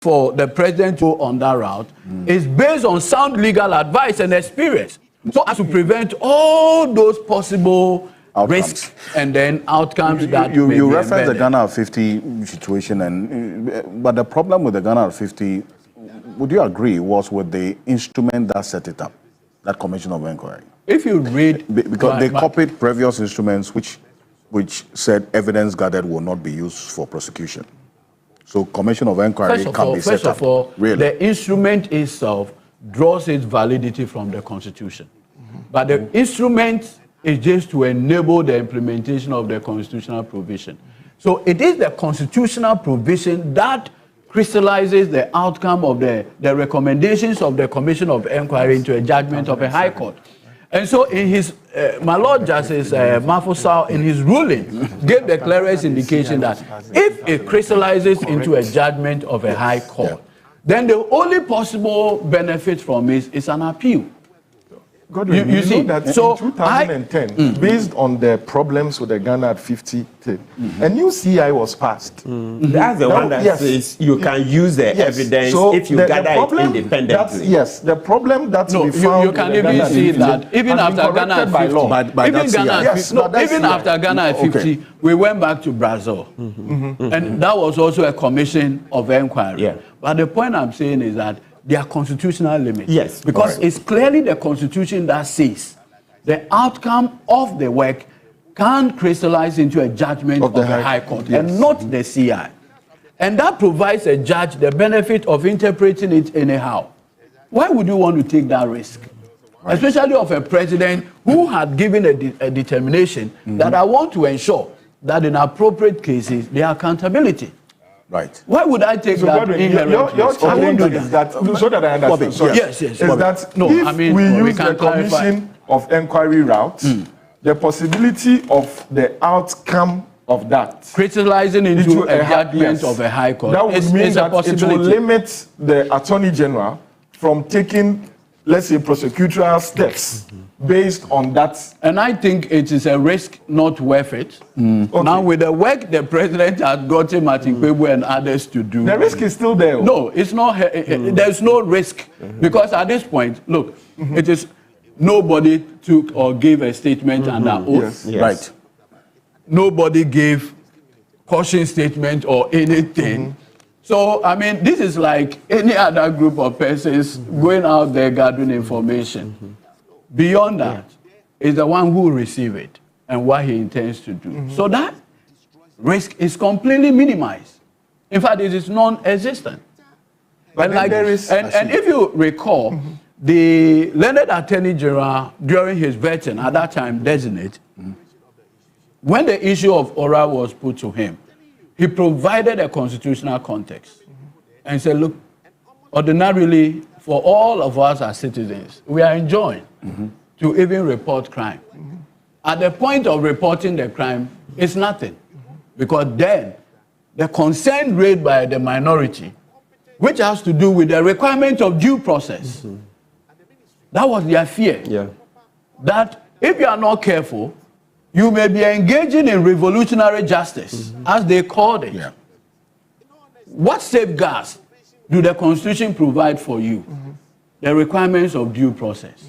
for the president to go on that route is based on sound legal advice and experience. So as to prevent all those possible risks and then outcomes that you reference the Ghana of 50 situation, but the problem with the Ghana of 50, would you agree, was with the instrument that set it up, that Commission of Inquiry? If you read, because they copied previous instruments which said evidence gathered will not be used for prosecution. So Commission of Inquiry can be set up. First of all, the instrument itself draws its validity from the Constitution. But the instrument is just to enable the implementation of the constitutional provision. So it is the constitutional provision that crystallizes the outcome of the recommendations of the Commission of Inquiry into a judgment of a high court. And so in his, my Lord Justice Mafusau, in his ruling, gave the clearest indication that if it crystallizes into a judgment of a high court, then the only possible benefit from it is an appeal. Godwin, you see that so in 2010, based on the problems with the Ghana at 50 thing, a new CI was passed. That's the one that says you can use the evidence if you gather it independently. Yes, the problem that we found you can even see that even after Ghana at 50, even after Ghana at 50, we went back to Brazil, and that was also a commission of inquiry. But the point I'm saying is that there are constitutional limits. Yes. Because it's clearly the Constitution that says the outcome of the work can crystallize into a judgment of the High Court and not the CI. And that provides a judge the benefit of interpreting it anyhow. Why would you want to take that risk? Especially of a president who had given a determination that I want to ensure that in appropriate cases, there are accountability. Right. Why would I take that inherent your challenge is that, so that I understand, sorry, yes, is that if we use the Commission of Inquiry route, the possibility of the outcome of that crystallizing into a judgment of a high court, that would mean that it will limit the Attorney General from taking, let's say, prosecutorial steps based on that. And I think it is a risk not worth it. Now, with the work the president has gotten Martin Kpebu and others to do, the risk is still there. No, it's not. There's no risk because at this point, look, it is nobody took or gave a statement under oath. Right. Nobody gave caution statement or anything. So, I mean, this is like any other group of persons going out there gathering information. Beyond that is the one who will receive it and what he intends to do. So that risk is completely minimized. In fact, it is non-existent. And if you recall, the learned Attorney General, during his vetting, at that time designate, when the issue of ORA was put to him, he provided a constitutional context and said, look, ordinarily, for all of us as citizens, we are enjoined to even report crime. At the point of reporting the crime, it's nothing. Because then, the concern raised by the minority, which has to do with the requirement of due process, that was their fear. That if you are not careful, you may be engaging in revolutionary justice, as they called it. What safeguards do the Constitution provide for you? The requirements of due process.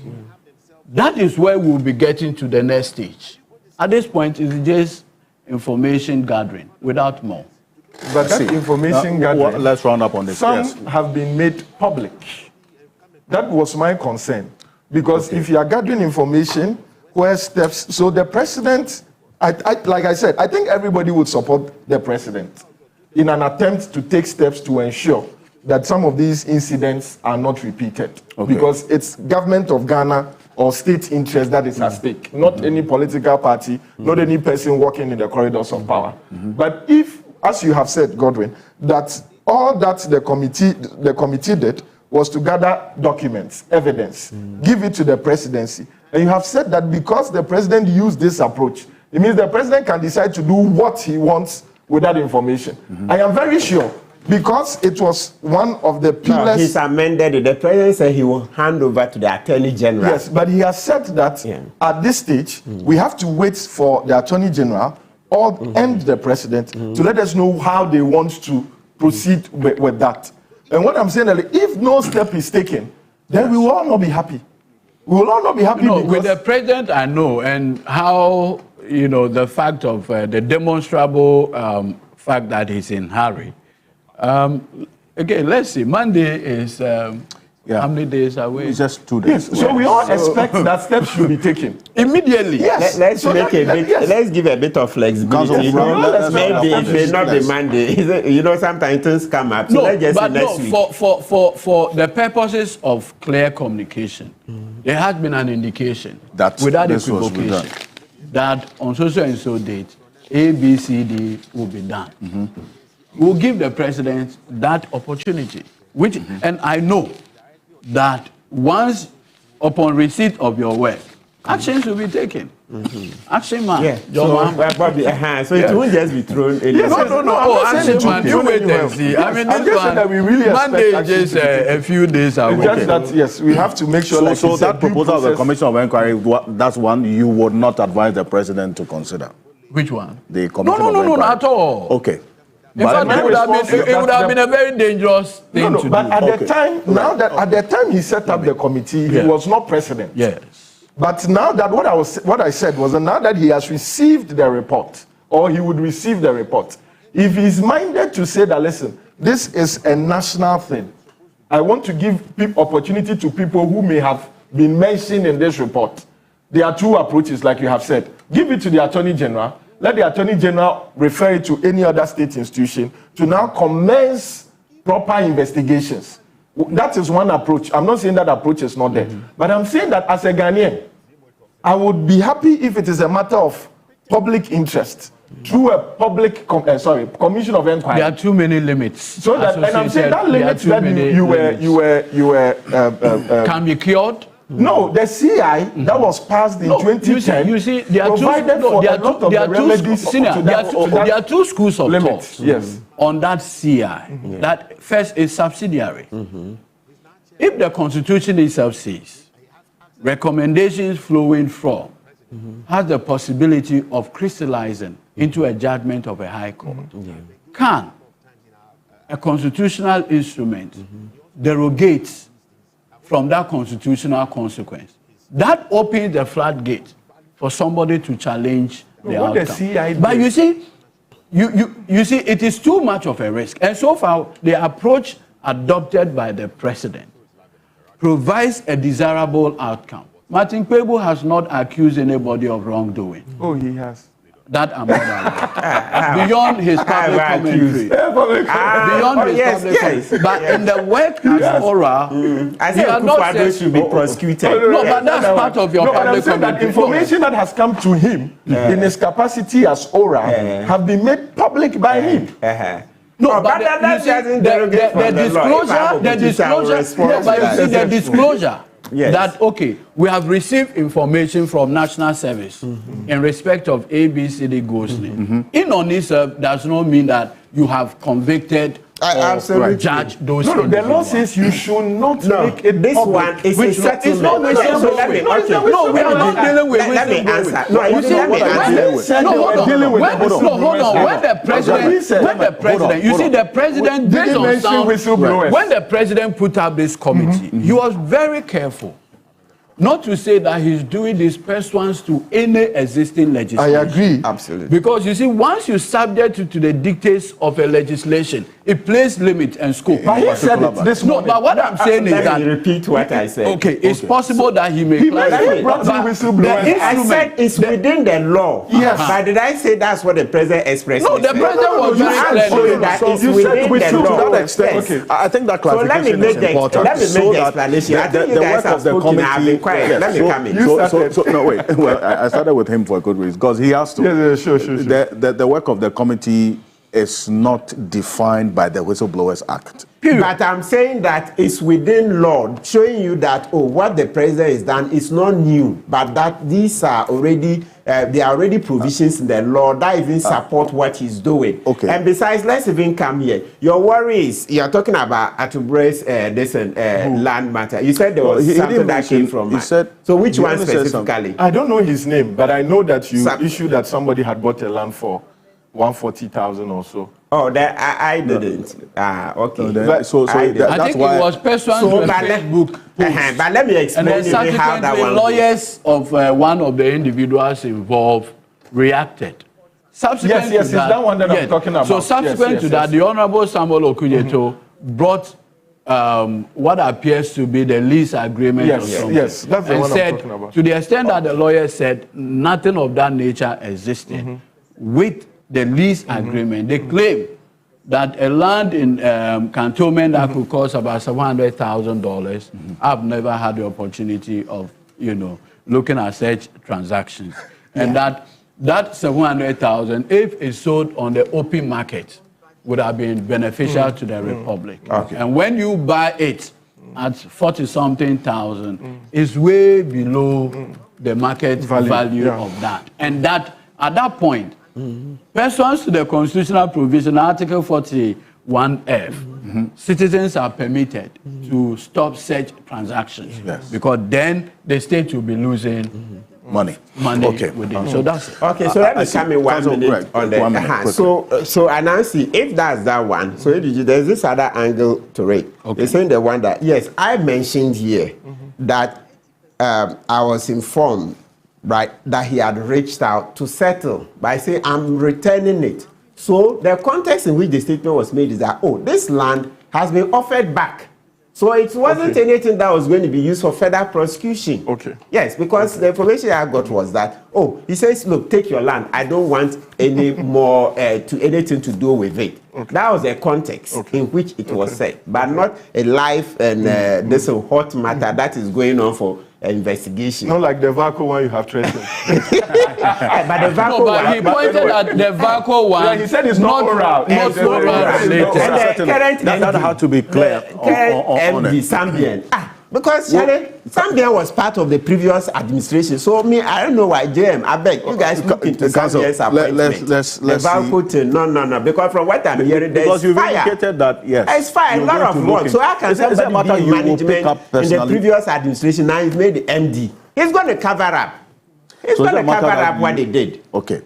That is where we'll be getting to the next stage. At this point, it's just information gathering, without more. But that information gathering, let's round up on this. Some have been made public. That was my concern. Because if you are gathering information, where steps, so the president, like I said, I think everybody would support the president in an attempt to take steps to ensure that some of these incidents are not repeated. Because it's government of Ghana or state interest that is at stake, not any political party, not any person walking in the corridors of power. But if, as you have said, Godwin, that all that the committee did was to gather documents, evidence, give it to the presidency. And you have said that because the president used this approach, it means the president can decide to do what he wants with that information. I am very sure, because it was one of the pillars. No, he's amended it. The president said he will hand over to the Attorney General. Yes, but he has said that at this stage, we have to wait for the Attorney General and the president to let us know how they want to proceed with that. And what I'm saying is, if no step is taken, then we will all not be happy. We will all not be happy. No, with the president, I know, and how, the fact of the demonstrable fact that he's in hurry. Again, let's see. Monday is how many days away? It's just 2 days. Yes. So we all expect that steps should be taken immediately. Yes. Let's give a bit of flexibility. Maybe it may not be Monday. Sometimes things come up. So let's just but next week. For the purposes of clear communication, there has been an indication without equivocation that on so and so date, A, B, C, D will be done. We'll give the president that opportunity, and I know that once upon receipt of your work, actions will be taken. Action man. Yeah. So it won't just be thrown in. No. Action man, you wait and see. I mean, this one, that we really Monday is just a few days away. Just that, yes, we have to make sure. So that proposal of the Commission of Inquiry, that's one you would not advise the president to consider. Which one? The Commission of Inquiry. No, not at all. Okay. In fact, it would have been a very dangerous thing to do. But at the time, at the time he set up the committee, he was not president. Yes. But now that what I said was that now that he has received the report, or he would receive the report, if he's minded to say that, listen, this is a national thing, I want to give opportunity to people who may have been mentioned in this report. There are two approaches, like you have said. Give it to the Attorney General. Let the Attorney General refer it to any other state institution to now commence proper investigations. That is one approach. I'm not saying that approach is not there. But I'm saying that as a Ghanaian, I would be happy if it is a matter of public interest through a public commission of inquiry. There are too many limits. So that, and I'm saying that limits that you were can be cured. No, the CI that was passed in 2010 you see, there are two schools of thought on that CI. That first is subsidiary. If the Constitution itself says recommendations flowing from has the possibility of crystallizing into a judgment of a high court, can a constitutional instrument derogate from that constitutional consequence? That opens the floodgate for somebody to challenge the outcome. But you see, you see, it is too much of a risk. And so far, the approach adopted by the president provides a desirable outcome. Martin Kpebu has not accused anybody of wrongdoing. Oh, he has. That I'm not aware. Beyond his public commentary. Beyond his public commentary. But in the work as oral, I think Akufo-Addo should be prosecuted. No, but that's part of your public commentary. Information that has come to him in his capacity as oral have been made public by him. No, but the disclosure that, okay, we have received information from National Service in respect of ABCD Gosling. In on this does not mean that you have convicted or judge those. No, the law says you should not make it this public. one is a settlement. No, we are not dealing with let me answer. Hold on. When the president, you see, the president, based on sound, when the president put up this committee, he was very careful not to say that he's doing this pursuant to any existing legislation. I agree. Absolutely. Because you see, once you subject to the dictates of a legislation, it places limit and scope. But he said it this morning. No, but what I'm saying is that... repeat what I said. Okay, it's possible that he may... I said it's within the law. Yes. But did I say that's what the president expressed? No, the president was very clear. That it's within the law. To that extent, okay. I think that clarification is important. Let me make the explanation. I think you guys have spoken. I've been quiet. Let me come in. No, wait. Well, I started with him for a good reason because he has to. Sure. The work of the committee is not defined by the Whistleblowers Act. Period. But I'm saying that it's within law, showing you that, oh, what the president has done is not new, but that these are already, there are already provisions in the law that even support what he's doing. Okay. And besides, let's even come here. Your worry is, you're talking about Atubre's land matter. You said there was something that came from said, so which one specifically? I don't know his name, but I know that you issued that somebody had bought a land for 140,000 or so. Oh, that I didn't. Okay. So I think it was pursuant to a Facebook post. But let me explain and then how that one lawyers of one of the individuals involved reacted. Subsequent yes, it's that one that I'm talking about. So subsequent to that, the Honorable Samuel Okujeto brought what appears to be the lease agreement or something. Yes, that's the one I'm talking about. To the extent that the lawyer said nothing of that nature existed, with the lease agreement, they claim that a land in cantonment that could cost about $700,000. I've never had the opportunity of, looking at such transactions, and that $700,000, if it's sold on the open market, would have been beneficial to the Republic. Okay. And when you buy it at 40-something thousand, it's way below the market value of that, and that at that point. Pursuant to the constitutional provision, Article 41F, citizens are permitted to stop such transactions because then the state will be losing money. Okay. Within. So that's it. Okay, so let me come in 1 minute on the. So Anansi, if that's that one, so there's this other angle to it. Okay. They're saying the one that, yes, I mentioned here that I was informed, right, that he had reached out to settle by saying, I'm returning it. So the context in which the statement was made is that, oh, this land has been offered back. So it wasn't anything that was going to be used for further prosecution. Okay. Yes, because the information I got was that, oh, he says, look, take your land. I don't want any more anything to do with it. Okay. That was the context in which it was said, but not a live and this hot matter that is going on for investigation. Not like the VACO one you have threatened. But the VACO one, he pointed at the VACO one. He said it's not oral. Not oral related. That had to be clear. On the Zambian. Because Zambia was part of the previous administration. So I don't know why JM. I beg you guys look into Zambia's appointment. Let's see. No. Because from what I'm hearing, there's because you've fire. Indicated that It's fire. A lot of work. So how can somebody be in management in the previous administration? Now he's made the MD. He's going to cover up. He's going to cover up what they did. Okay.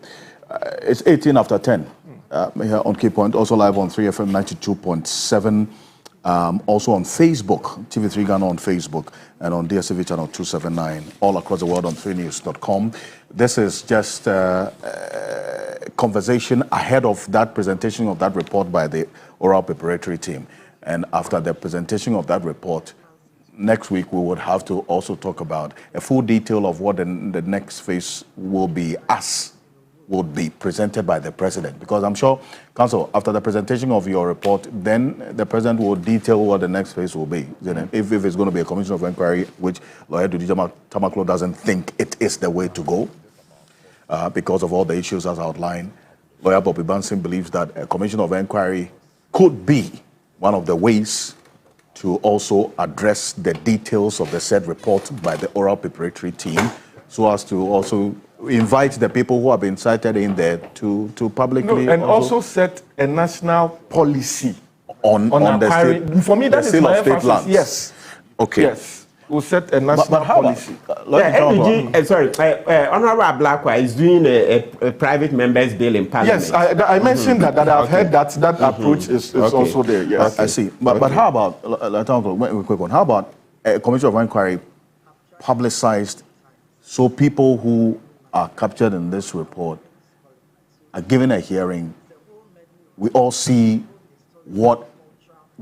It's 18 after 10. Here on Key Point, also live on 3FM 92.7. Also on Facebook, TV3 Ghana on Facebook, and on DSTV channel 279, all across the world on 3news.com. This is just a conversation ahead of that presentation of that report by the oral preparatory team. And after the presentation of that report, next week we would have to also talk about a full detail of what the next phase will be would be presented by the president, because I'm sure, Council, after the presentation of your report, then the president will detail what the next phase will be. If it's going to be a commission of inquiry, which Lawyer Dudi Tamaklo doesn't think it is the way to go, because of all the issues as outlined, Lawyer Bobby Bansin believes that a commission of inquiry could be one of the ways to also address the details of the said report by the oral preparatory team, so as to also invite the people who have been cited in there to publicly also set a national policy on the state. For me, that is my emphasis. Lands. Yes. Okay. Yes. We'll set a national policy. Honorable Ablakwa is doing a private members bill in Parliament. Yes, I mentioned that I've heard that approach is also there. Yes. I see. But how about, quick one, how about a commission of inquiry publicized so people who are captured in this report are given a hearing? We all see what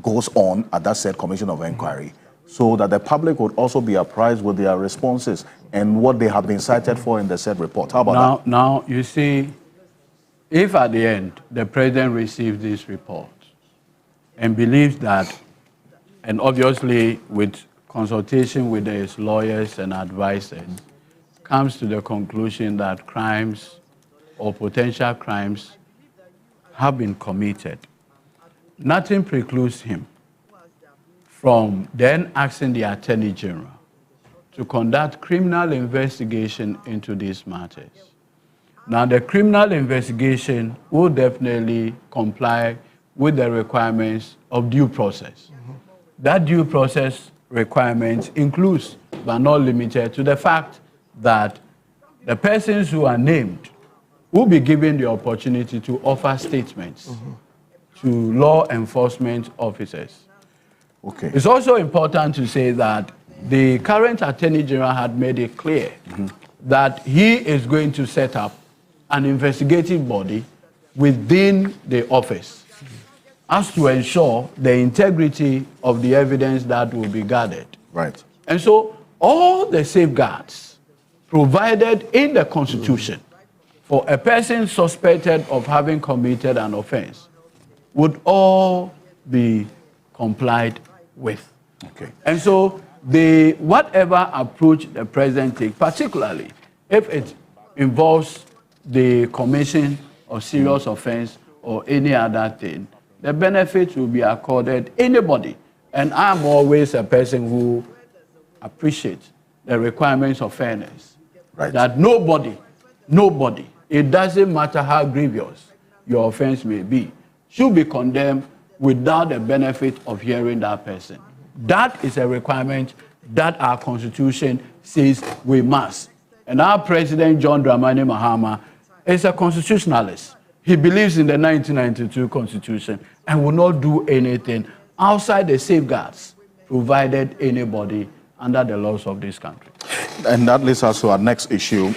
goes on at that said commission of inquiry, so that the public would also be apprised with their responses and what they have been cited for in the said report. How about that? Now, you see, if at the end the president receives this report and believes that, and obviously with consultation with his lawyers and advisors, comes to the conclusion that crimes or potential crimes have been committed, nothing precludes him from then asking the Attorney General to conduct criminal investigation into these matters. Now, the criminal investigation will definitely comply with the requirements of due process. That due process requirement includes, but not limited to, the fact that the persons who are named will be given the opportunity to offer statements to law enforcement officers. Okay. It's also important to say that the current Attorney General had made it clear that he is going to set up an investigative body within the office as to ensure the integrity of the evidence that will be gathered. Right. And so all the safeguards provided in the Constitution for a person suspected of having committed an offense would all be complied with. Okay. And so whatever approach the president takes, particularly if it involves the commission of serious offense or any other thing, the benefit will be accorded anybody. And I'm always a person who appreciates the requirements of fairness. Right. That nobody, it doesn't matter how grievous your offense may be, should be condemned without the benefit of hearing that person. That is a requirement that our Constitution says we must. And our President, John Dramani Mahama, is a constitutionalist. He believes in the 1992 Constitution and will not do anything outside the safeguards provided anybody under the laws of this country. And that leads us to our next issue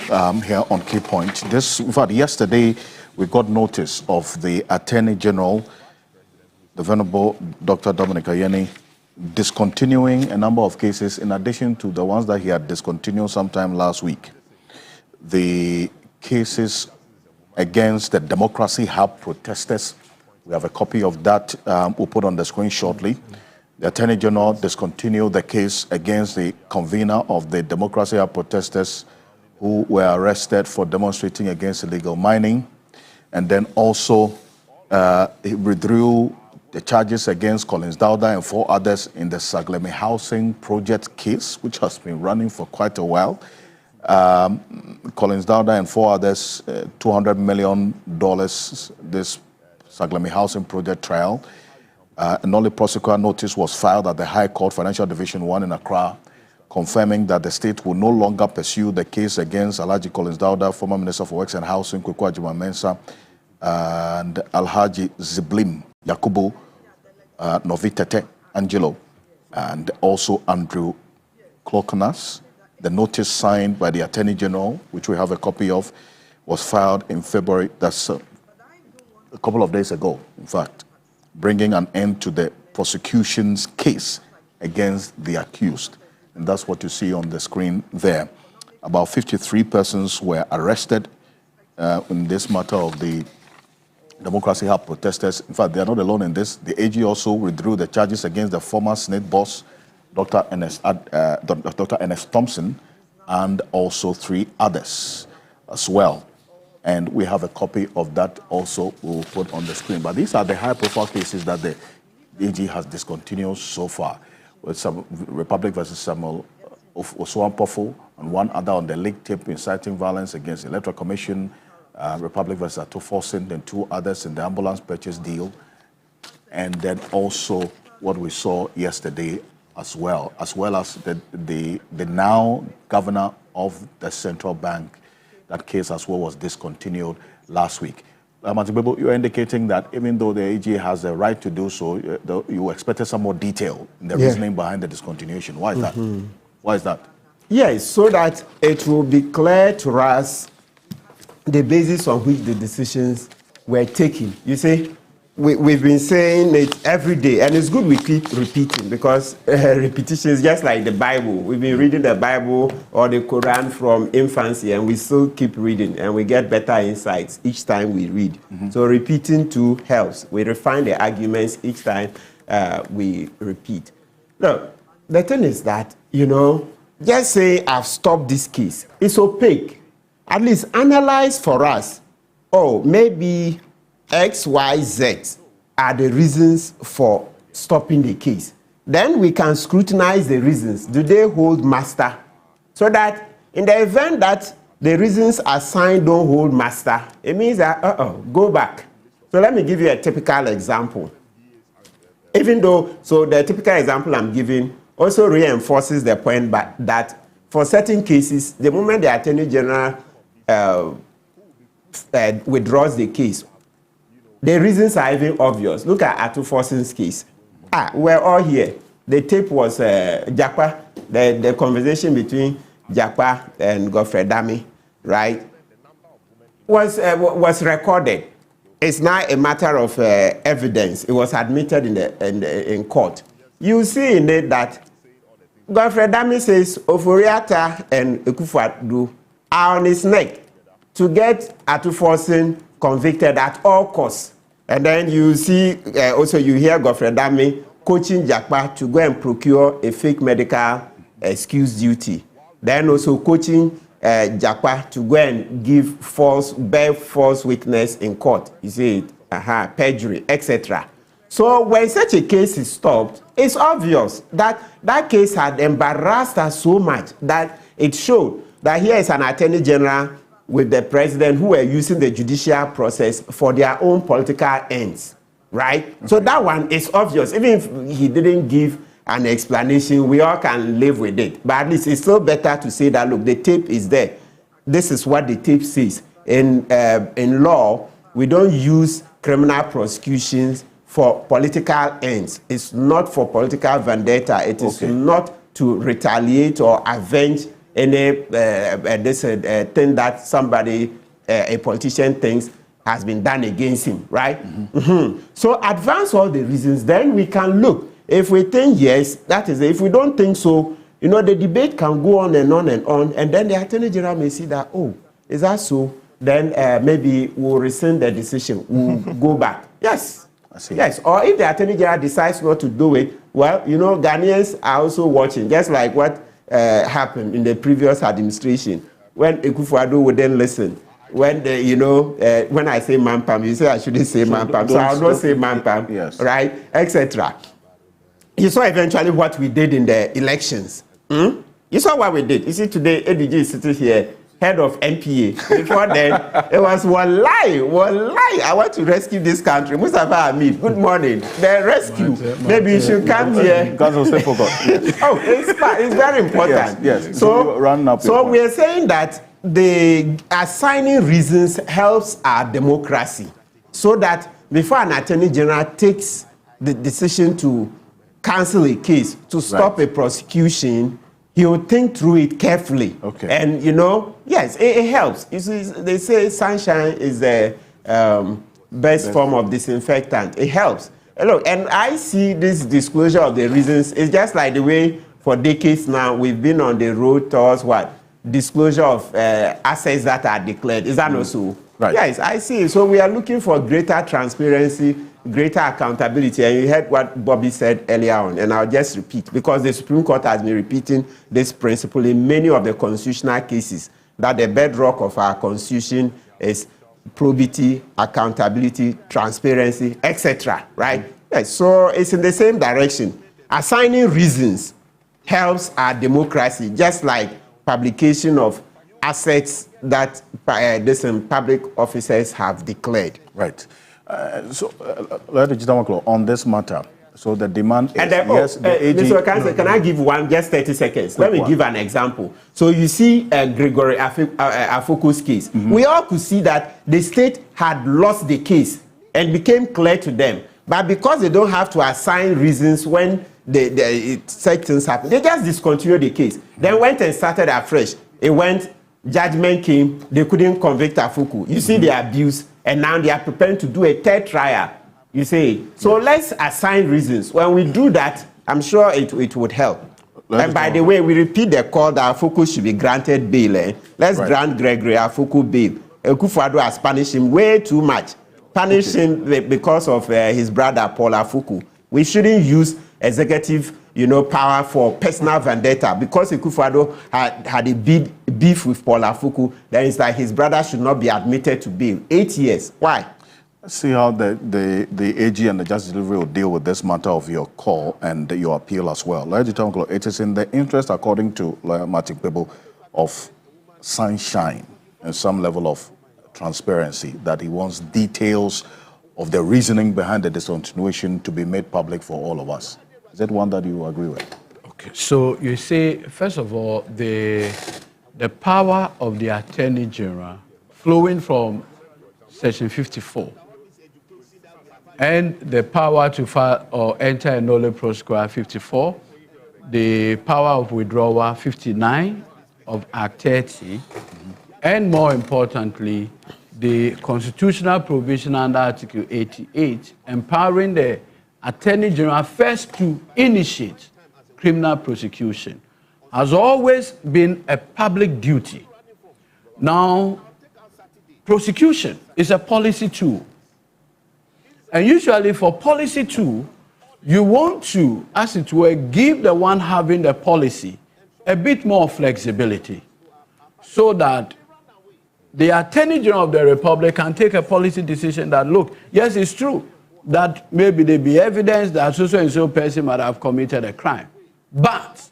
here on Key Point. In fact, yesterday we got notice of the Attorney General, the Venerable Dr. Dominic Ayeni, discontinuing a number of cases in addition to the ones that he had discontinued sometime last week. The cases against the Democracy Hub protesters, we have a copy of that we'll put on the screen shortly. The Attorney General discontinued the case against the convener of the Democracy Hub protesters who were arrested for demonstrating against illegal mining. And then also he withdrew the charges against Collins Dowda and 4 others in the Saglemi housing project case, which has been running for quite a while. Collins Dowda and 4 others, $200 million, this Saglemi housing project trial. An only prosecutor notice was filed at the High Court Financial Division 1 in Accra, confirming that the state will no longer pursue the case against Alhaji Collins Dowda, former Minister for Works and Housing, Kwaku Agyeman-Mensah, and Alhaji Ziblim Yakubu Novitete Angelo, and also Andrew Cloconas. The notice signed by the Attorney General, which we have a copy of, was filed in February. That's a couple of days ago, in fact, bringing an end to the prosecution's case against the accused. And that's what you see on the screen there. About 53 persons were arrested in this matter of the Democracy Hub protesters. In fact, they are not alone in this. The AG also withdrew the charges against the former Senate boss, Dr. Ernest Thompson, and also 3 others as well. And we have a copy of that also we'll put on the screen. But these are the high-profile cases that the AG has discontinued so far, with some Republic versus Samuel Osuampofo and 1 other on the leak tip inciting violence against the Electoral Commission, Republic versus Atoforsen, then 2 others in the ambulance purchase deal, and then also what we saw yesterday as well as the now governor of the central bank. That case as well was discontinued last week. Matigbebo, you're indicating that even though the AG has the right to do so, you expected some more detail in the reasoning behind the discontinuation. Why is that? Why is that? Yes, so that it will be clear to us the basis on which the decisions were taken. You see, we've been saying it every day, and it's good we keep repeating, because repetition is just like the Bible. We've been reading the Bible or the Quran from infancy, and we still keep reading, and we get better insights each time we read. So repeating too helps. We refine the arguments each time we repeat. Now, the thing is that, just say I've stopped this case. It's opaque. At least analyze for us. Oh, maybe X, Y, Z are the reasons for stopping the case. Then we can scrutinize the reasons. Do they hold master? So that in the event that the reasons assigned don't hold master, it means that, go back. So let me give you a typical example. Even though, so the typical example I'm giving also reinforces the point that for certain cases, the moment the Attorney General withdraws the case, the reasons are even obvious. Look at Atufosin's case. We're all here. The tape was Jakpa, the conversation between Jakpa and Godfrey Dami, right, was recorded. It's now a matter of evidence. It was admitted in court. You see in it that Godfrey Dami says Oforiata and Ekufuado are on his neck to get Atufosin convicted at all costs. And then you see, also you hear Godfrey Dami coaching Jakpa to go and procure a fake medical excuse duty. Then also coaching Jakpa to go and bear false witness in court. You see it, perjury, etc. So when such a case is stopped, it's obvious that that case had embarrassed us so much that it showed that here is an Attorney General with the president who were using the judicial process for their own political ends, right? Okay. So that one is obvious. Even if he didn't give an explanation, we all can live with it. But at least it's still better to say that, look, the tape is there. This is what the tape says. In law, we don't use criminal prosecutions for political ends. It's not for political vendetta. It is not to retaliate or avenge any thing that somebody, a politician thinks has been done against him, right? Mm-hmm. Mm-hmm. So advance all the reasons, then we can look. If we think yes, that is it. If we don't think so, you know, the debate can go on and on and on, and then the Attorney General may see that, oh, is that so? Then maybe we'll rescind the decision, we'll go back. Yes. I see. Yes, or if the Attorney General decides not to do it, well, you know, Ghanaians are also watching, just like what happened in the previous administration, when Ekufuado wouldn't listen. When the, you know, when I say Mampam, you say I shouldn't say Mampam, so I'll not say Mampam, yes, right, etc. You saw eventually what we did in the elections. You saw what we did. You see, today, ADG is sitting here, head of NPA. Before then, it was one lie. I want to rescue this country. Mustafa Hamid, good morning. The rescue. Maybe you should come here. Oh, it's very important. Yes. So we're saying that the assigning reasons helps our democracy, so that before an Attorney General takes the decision to cancel a case, to stop a prosecution, he will think through it carefully. Okay. And, you know, yes, it helps. You see, they say sunshine is the best form of disinfectant. It helps. Look, and I see this disclosure of the reasons, it's just like the way for decades now we've been on the road towards what? Disclosure of assets that are declared. Is that not so? Right. Yes, I see. So we are looking for greater transparency, greater accountability. And you heard what Bobby said earlier on, and I'll just repeat, because the Supreme Court has been repeating this principle in many of the constitutional cases, that the bedrock of our constitution is probity, accountability, transparency, etc. Right? Yes, so it's in the same direction. Assigning reasons helps our democracy, just like publication of assets that public officers have declared. Right. On this matter, so the demand is, yes, the AG... Mr. Ocansey, can I give one, just 30 seconds? Let me give an example. So you see Gregory Afoku's case. Mm-hmm. We all could see that the state had lost the case and became clear to them. But because they don't have to assign reasons when such things happen, they just discontinued the case. Then went and started afresh. It went, judgment came, they couldn't convict Afoku. You see the abuse, and now they are preparing to do a third trial. You see, so let's assign reasons. When we do that, I'm sure it would help. And by the way, we repeat the call that Afoku should be granted bail. Let's grant Gregory Afoku bail. Ekufuado has punished him way too much. Punish him because of his brother Paul Afoku. We shouldn't use executive, power for personal vendetta. Because Ekufuado had a beef with Paul Afoku, then it's like his brother should not be admitted to bail. 8 years. Why? Let's see how the AG and the Justice Delivery will deal with this matter of your call and your appeal as well. It is in the interest, according to Lawyer Martin Pebble, of sunshine and some level of transparency, that he wants details of the reasoning behind the discontinuation to be made public for all of us. Is that one that you agree with? Okay, so you say, first of all, the power of the Attorney General flowing from Section 54 and the power to file or enter a nolle prosequi 54, the power of withdrawal 59 of Act 30, and more importantly, the constitutional provision under Article 88 empowering the Attorney General first to initiate criminal prosecution has always been a public duty. Now, prosecution is a policy tool. And usually for policy tool, you want to, as it were, give the one having the policy a bit more flexibility so that the Attorney General of the Republic can take a policy decision that, look, yes, it's true that maybe there be evidence that so and so person might have committed a crime. But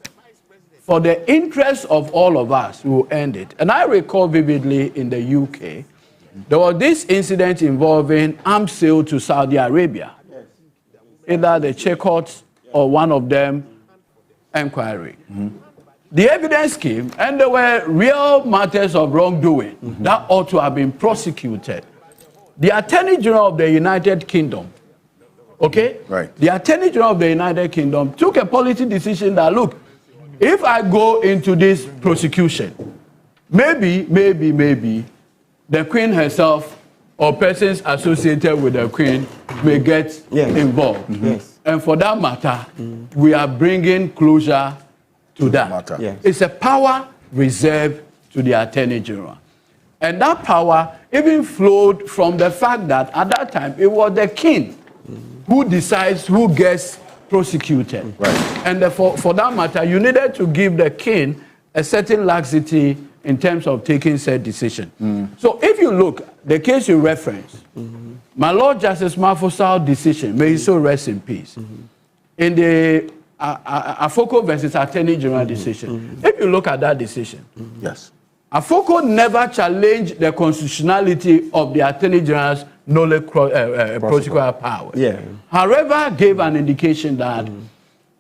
for the interest of all of us, we will end it. And I recall vividly in the UK, there was this incident involving arms sale to Saudi Arabia. Either the Checkout or one of them inquiry. The evidence came, and there were real matters of wrongdoing that ought to have been prosecuted. The Attorney General of the United Kingdom, okay? Right. The Attorney General of the United Kingdom took a policy decision that, look, if I go into this prosecution, maybe the Queen herself or persons associated with the Queen may get involved. And for that matter, we are bringing closure to that. It's a power reserved to the Attorney General. And that power even flowed from the fact that at that time, it was the King who decides who gets prosecuted. And for that matter, you needed to give the King a certain laxity in terms of taking said decision. So if you look, the case you reference, my Lord Justice Mafusaw's decision, may he so rest in peace, in the Afoko versus Attorney General decision, if you look at that decision, yes, Afoko never challenged the constitutionality of the Attorney General's nolle prosecutorial power. However, gave an indication that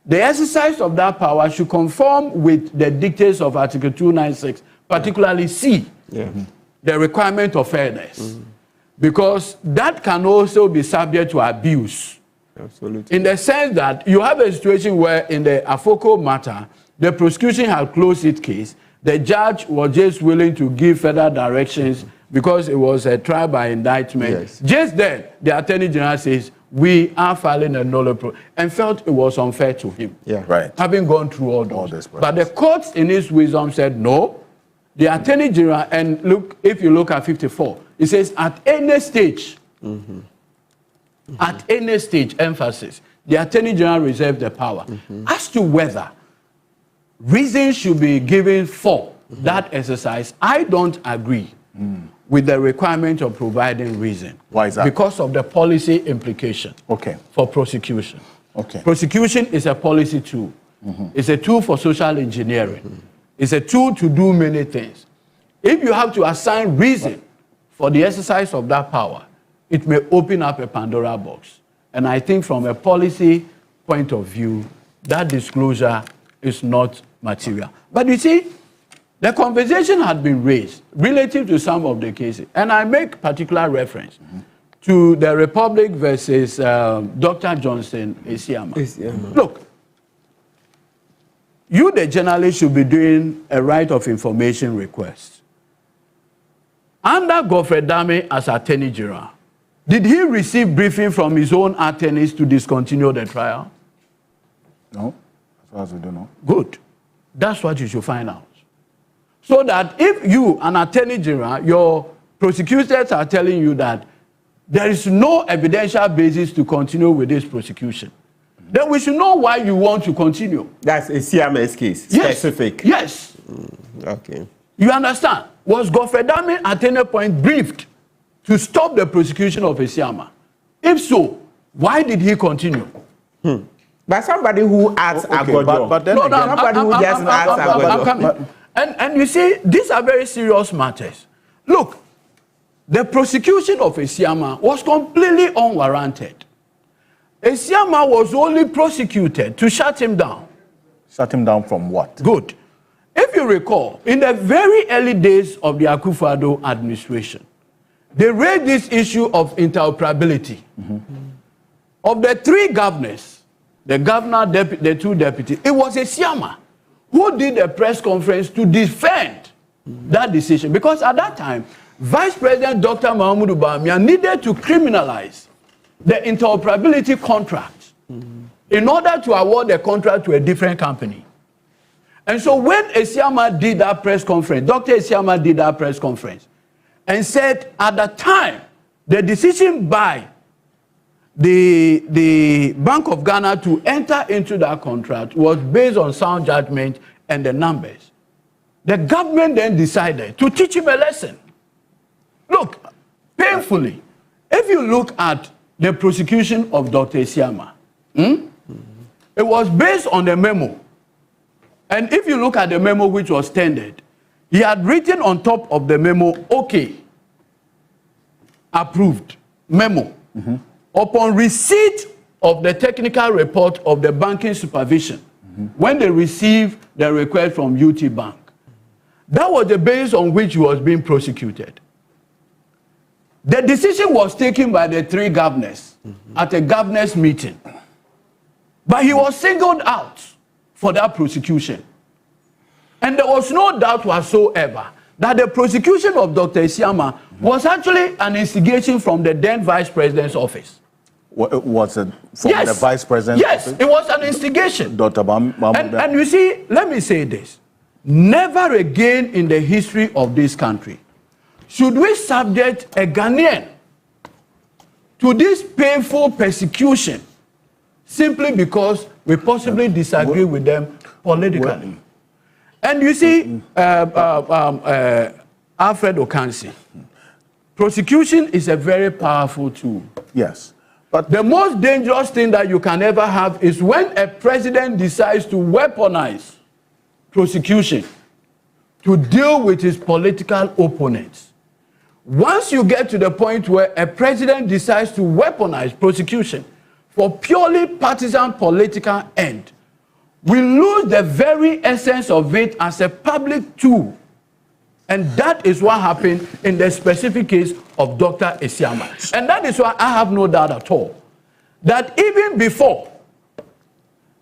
the exercise of that power should conform with the dictates of Article 296, particularly C, the requirement of fairness, because that can also be subject to abuse. Absolutely. In the sense that you have a situation where in the Afoko matter, the prosecution had closed its case, the judge was just willing to give further directions because it was a trial by indictment. Just then, the Attorney General says, we are filing a nolle pro, and felt it was unfair to him. Having gone through all this. But the courts in its wisdom said, no, the Attorney General, and look, if you look at 54, it says at any stage, at any stage, emphasis, the Attorney General reserves the power. As to whether reasons should be given for that exercise, I don't agree with the requirement of providing reason. Why is that? Because of the policy implication for prosecution. Prosecution is a policy tool. It's a tool for social engineering. It's a tool to do many things. If you have to assign reason for the exercise of that power, it may open up a Pandora box. And I think from a policy point of view, that disclosure is not material. But you see, the conversation had been raised relative to some of the cases. And I make particular reference to the Republic versus Dr. Johnson Esiama. Look, you, the journalist, should be doing a right of information request. Under Godfrey Dame as Attorney General, did he receive briefing from his own attorneys to discontinue the trial? No, as far as we don't know. Good. That's what you should find out. So that if you, an Attorney General, your prosecutors are telling you that there is no evidential basis to continue with this prosecution, then we should know why you want to continue. That's a CMS case, specific. Yes. Okay. You understand? Was Godfrey Dame at any point briefed to stop the prosecution of Esiama? If so, why did he continue? But somebody who asks Agojo. But then somebody who just asks Agojo. And you see, these are very serious matters. Look, the prosecution of Esiama was completely unwarranted. Esiama was only prosecuted to shut him down. Shut him down from what? Good. If you recall, in the very early days of the Akufo-Addo administration, they raised this issue of interoperability. Of the three governors, the governor, the two deputies, it was Esiama who did a press conference to defend that decision. Because at that time, Vice President Dr. Mahamudu Bawumia needed to criminalize the interoperability contract in order to award the contract to a different company. And so when Esiama did that press conference, Dr. Esiama did that press conference and said at the time, the decision by the Bank of Ghana to enter into that contract was based on sound judgment and the numbers. The government then decided to teach him a lesson. Look, painfully, if you look at the prosecution of Dr. Esiama, it was based on the memo. And if you look at the memo which was tendered, he had written on top of the memo, okay, approved, memo. Upon receipt of the technical report of the banking supervision, when they received the request from UT Bank, that was the basis on which he was being prosecuted. The decision was taken by the three governors at a governors meeting. But he was singled out for that prosecution. And there was no doubt whatsoever that the prosecution of Dr. Esiama was actually an instigation from the then Vice President's office. Was it from the Vice President's office? Yes, it was an instigation. Dr. And you see, let me say this. Never again in the history of this country should we subject a Ghanaian to this painful persecution simply because we possibly disagree with them politically. And you see, Alfred Ocansey, prosecution is a very powerful tool. Yes. But the most dangerous thing that you can ever have is when a president decides to weaponize prosecution to deal with his political opponents. Once you get to the point where a president decides to weaponize prosecution for purely partisan political end, we lose the very essence of it as a public tool. And that is what happened in the specific case of Dr. Esiama. And that is why I have no doubt at all that even before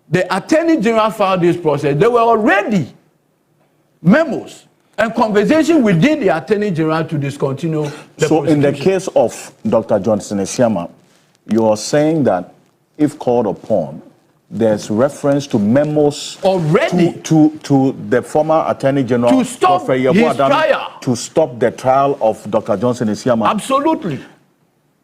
the Attorney General filed this process, there were already memos and conversation within the Attorney General to discontinue the So in the case of Dr. Johnson Esiama, you are saying that if called upon, there's reference to memos already to the former Attorney General to stop his trial, to stop the trial of Dr. Johnson Esiama. Absolutely.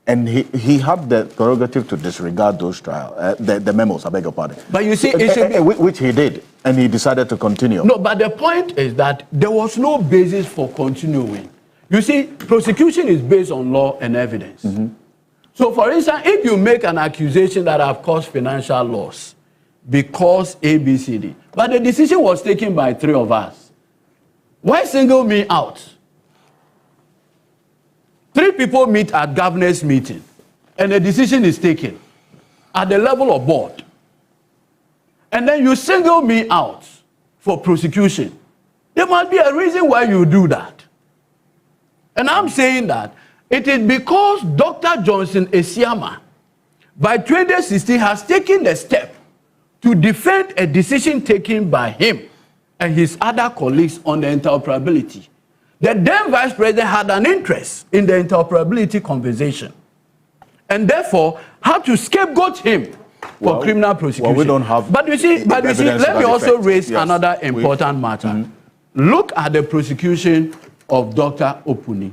And he had the prerogative to disregard those trials, the memos, I beg your pardon. But you see, it should be, which he did, and he decided to continue. No, but the point is that there was no basis for continuing. You see, prosecution is based on law and evidence. So, for instance, if you make an accusation that I've caused financial loss because ABCD, but the decision was taken by three of us, why single me out? Three people meet at governor's meeting, and the decision is taken at the level of board. And then you single me out for prosecution. There must be a reason why you do that. And I'm saying that it is because Dr. Johnson Esiama, by 2016, has taken the step to defend a decision taken by him and his other colleagues on the interoperability. The then Vice President had an interest in the interoperability conversation and therefore had to scapegoat him for criminal prosecution. Well, we don't have. But you see, let me also raise another important matter. Look at the prosecution of Dr. Opuni.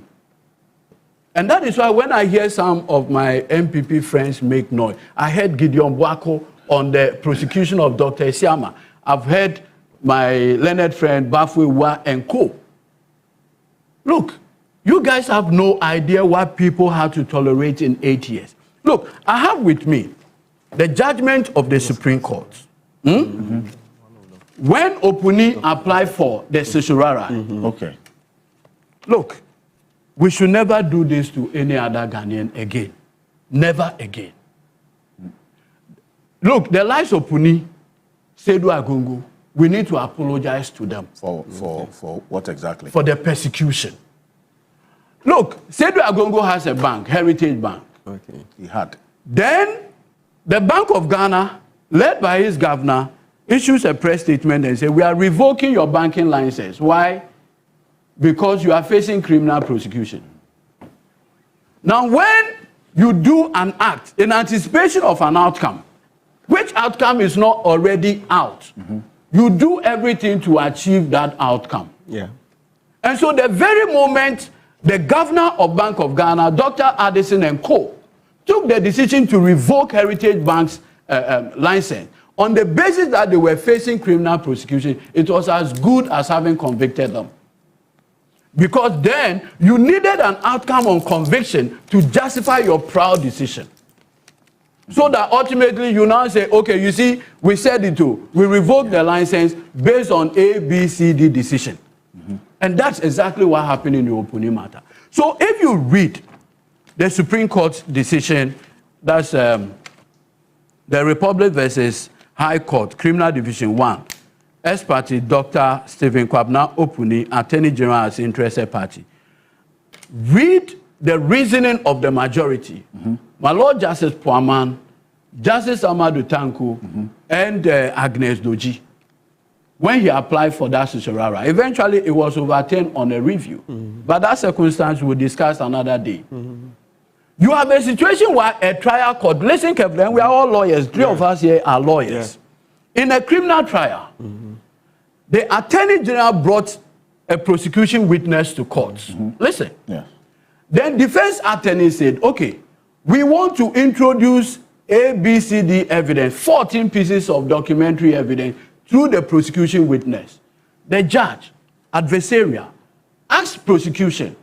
And that is why when I hear some of my MPP friends make noise, I heard Gideon Boako on the prosecution of Dr. Esiama. I've heard my learned friend Bafwe Wa and co. Look, You guys have no idea what people had to tolerate in 8 years. Look, I have with me the judgment of the Supreme Court. When Opuni applied for the Sissurara, okay. Look, we should never do this to any other Ghanaian again. Never again. Look, the lives of Opuni, Seydou Agongo, we need to apologize to them. For what exactly? For the persecution. Look, Seydou Agongo has a bank, Heritage Bank. Okay. He had. Then, the Bank of Ghana, led by his governor, issues a press statement and says, we are revoking your banking license. Why? Because you are facing criminal prosecution. Now, when you do an act in anticipation of an outcome, which outcome is not already out, you do everything to achieve that outcome. Yeah. And so the very moment the governor of Bank of Ghana, Dr. Addison and Co., took the decision to revoke Heritage Bank's license on the basis that they were facing criminal prosecution, it was as good as having convicted them. Because then you needed an outcome on conviction to justify your proud decision. So that ultimately you now say, okay, you see, we said it too. We revoked the license based on A, B, C, D decision. And that's exactly what happened in the Opuni matter. So if you read the Supreme Court decision, that's the Republic versus High Court, Criminal Division 1, ex parte Dr. Stephen Kwabena Opuni, Attorney General as interested party. Read the reasoning of the majority. My Lord Justice Poaman, Justice Amadou Tanku, and Agnes Doji, when he applied for that Sissurara, eventually it was overturned on a review. But that circumstance we'll discuss another day. You have a situation where a trial court, listen carefully, we are all lawyers, three of us here are lawyers. In a criminal trial, the Attorney General brought a prosecution witness to court. Listen. Then defense attorney said, okay, we want to introduce A, B, C, D evidence, 14 pieces of documentary evidence through the prosecution witness. The judge, adversarial, asked prosecution,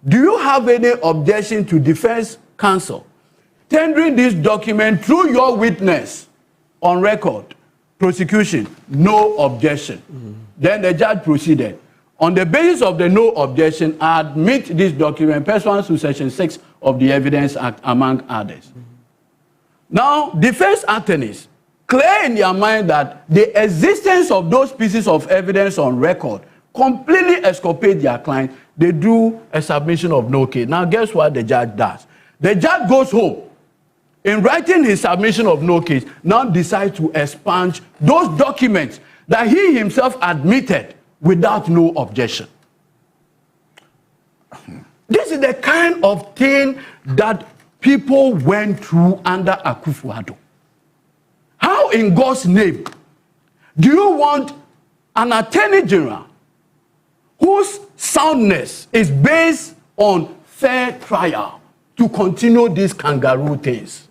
do you have any objection to defense counsel tendering this document through your witness on record? Prosecution, no objection. Then the judge proceeded. On the basis of the no objection, I admit this document pursuant to Section 6 of the Evidence Act, among others. Now, defense attorneys clear in their mind that the existence of those pieces of evidence on record completely exculpate their client. They do a submission of no case. Now, guess what the judge does? The judge goes home. In writing his submission of no case, now decides to expunge those documents that he himself admitted without no objection. This is the kind of thing that people went through under Akufo-Addo. How in God's name do you want an attorney general whose soundness is based on fair trial to continue these kangaroo things?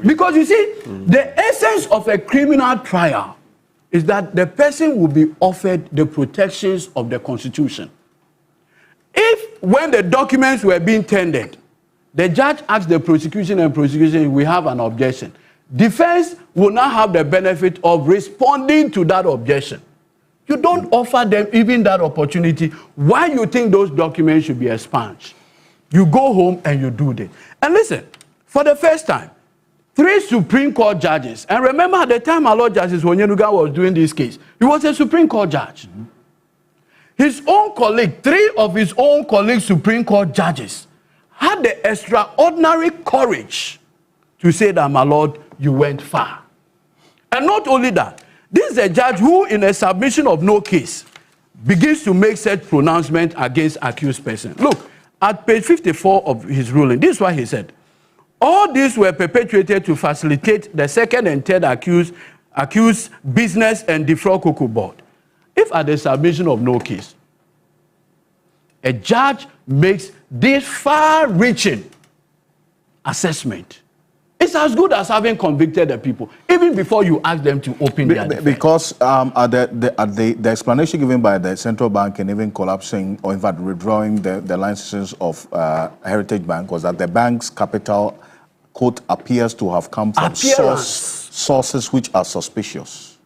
Because you see, the essence of a criminal trial is that the person will be offered the protections of the Constitution. If, when the documents were being tendered, the judge asked the prosecution and prosecution, we have an objection, defense will now have the benefit of responding to that objection. You don't offer them even that opportunity. Why you think those documents should be expunged? You go home and you do this. And listen, for the first time, 3 Supreme Court judges, and remember at the time our Lord Justice Onyenuga was doing this case, he was a Supreme Court judge. His own colleague, 3 of his own colleagues, Supreme Court judges, had the extraordinary courage to say that, my Lord, you went far. And not only that, this is a judge who, in a submission of no case, begins to make such pronouncement against accused person. Look, at page 54 of his ruling, this is what he said. All these were perpetrated to facilitate the second and third accused business and defraud Cocoa Board. If at the submission of no case, a judge makes this far-reaching assessment, It's as good as having convicted the people, even before you ask them to open their defense. Because the explanation given by the central bank and even collapsing, or in fact withdrawing the licenses of Heritage Bank, was that the bank's capital, quote, appears to have come from sources which are suspicious.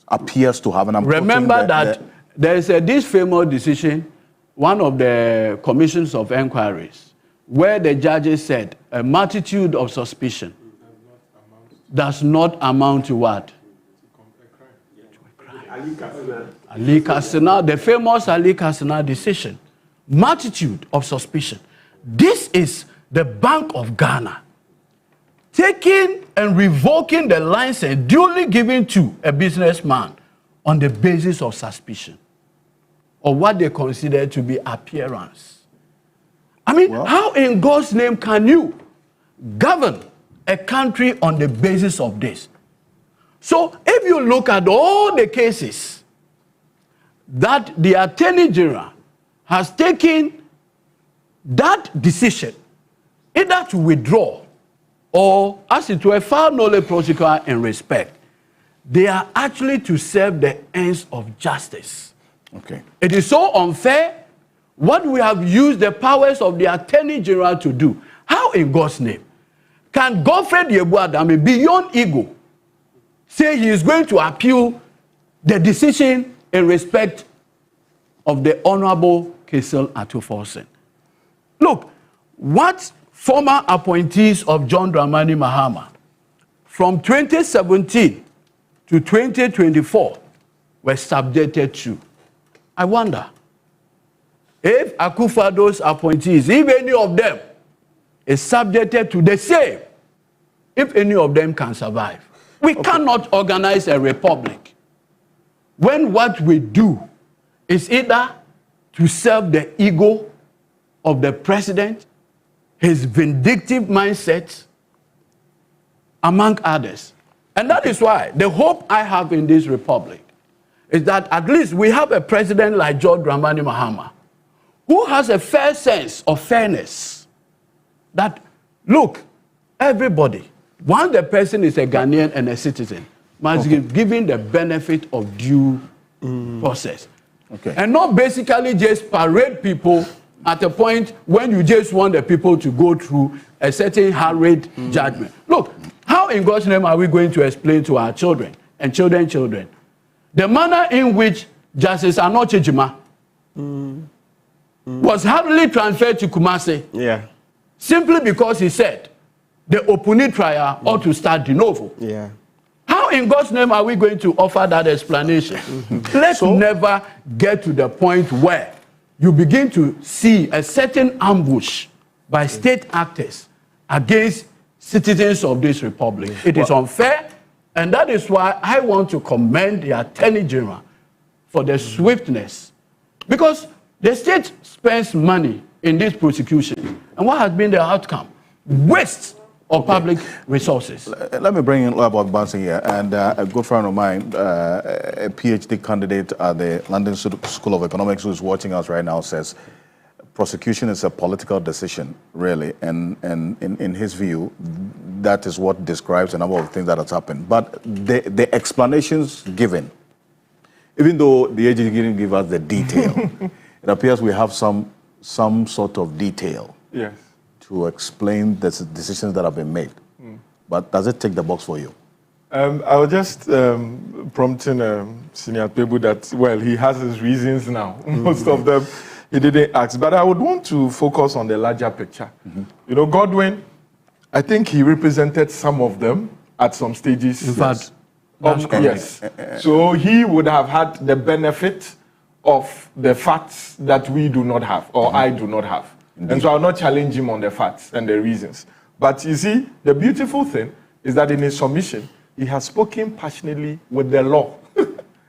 Appears to have, and I'm remember that there is this famous decision, one of the commissions of inquiries, where the judges said a multitude of suspicion does not amount to what? Ali Kasina, the famous Ali Kasina decision. Multitude of suspicion. This is the Bank of Ghana taking and revoking the license duly given to a businessman on the basis of suspicion, or what they consider to be appearance. I mean, how in God's name can you govern a country on the basis of this? So if you look at all the cases that the Attorney General has taken that decision, either to withdraw or, as it were, file nolle prosequi in respect, they are actually to serve the ends of justice. Okay. It is so unfair what we have used the powers of the Attorney General to do. How in God's name can Godfred Yeboah, beyond ego, say he is going to appeal the decision in respect of the Honorable Kesel Atuforsen? Look, what former appointees of John Dramani Mahama from 2017 to 2024 were subjected to, I wonder if Akufo-Addo's appointees, if any of them is subjected to the same, if any of them can survive. We cannot organize a republic when what we do is either to serve the ego of the president, his vindictive mindset, among others. And that is why the hope I have in this republic is that at least we have a president like John Dramani Mahama, who has a fair sense of fairness. That, look, everybody, once the person is a Ghanaian and a citizen, must be given the benefit of due process. Okay. And not basically just parade people at a point when you just want the people to go through a certain hurried judgment. Look, how in God's name are we going to explain to our children and children the manner in which Justice Anoche Jima was hardly transferred to Kumasi, simply because he said the Opuni trial ought to start de novo. How in God's name are we going to offer that explanation? Let's never get to the point where you begin to see a certain ambush by state actors against citizens of this republic. It is unfair, and that is why I want to commend the Attorney General for the swiftness, because the state spends money in this prosecution, and what has been the outcome? Waste of public resources. Let me bring in Lord Bansi here, and a good friend of mine, a PhD candidate at the London School of Economics, who is watching us right now, says prosecution is a political decision, really, and in his view, that is what describes a number of things that has happened. But the explanations given, even though the agency didn't give us the detail, it appears we have some sort of detail to explain the decisions that have been made. But does it tick the box for you? I was just prompting Senior Pebu that, well, he has his reasons now. Most of them he didn't ask. But I would want to focus on the larger picture. You know, Godwin, I think he represented some of them at some stages. In fact, yes. So he would have had the benefit of the facts that we do not have, or I do not have. Indeed. And so I'll not challenge him on the facts and the reasons. But you see, the beautiful thing is that in his submission, he has spoken passionately with the law.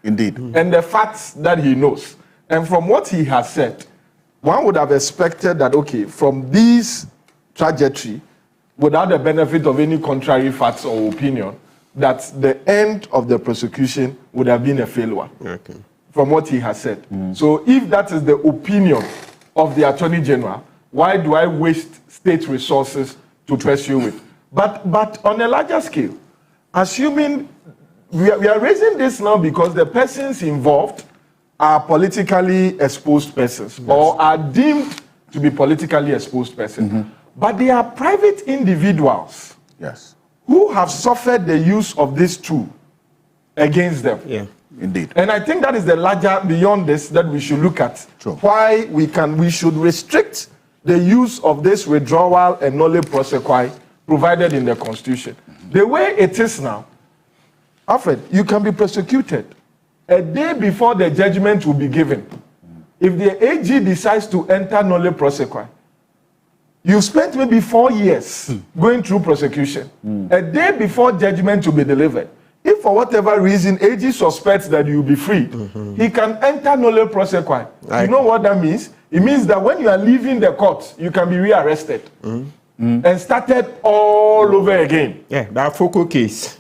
Indeed. And the facts that he knows. And from what he has said, one would have expected that, okay, from this trajectory, without the benefit of any contrary facts or opinion, that the end of the prosecution would have been a failure. Okay. From what he has said. So if that is the opinion of the Attorney General, why do I waste state resources to pursue it? But on a larger scale, assuming we are raising this now because the persons involved are politically exposed persons or are deemed to be politically exposed persons. But they are private individuals who have suffered the use of this tool against them. Indeed. And I think that is the larger, beyond this, that we should look at. Why we should restrict the use of this withdrawal and nolle prosequi provided in the Constitution. The way it is now, Alfred, you can be prosecuted a day before the judgment will be given. If the AG decides to enter nolle prosequi, you spent maybe 4 years going through prosecution. A day before judgment will be delivered. If for whatever reason AG suspects that you'll be freed, he can enter nolle prosequi. You know what that means? It means that when you are leaving the court, you can be rearrested and started all over again. That focal case.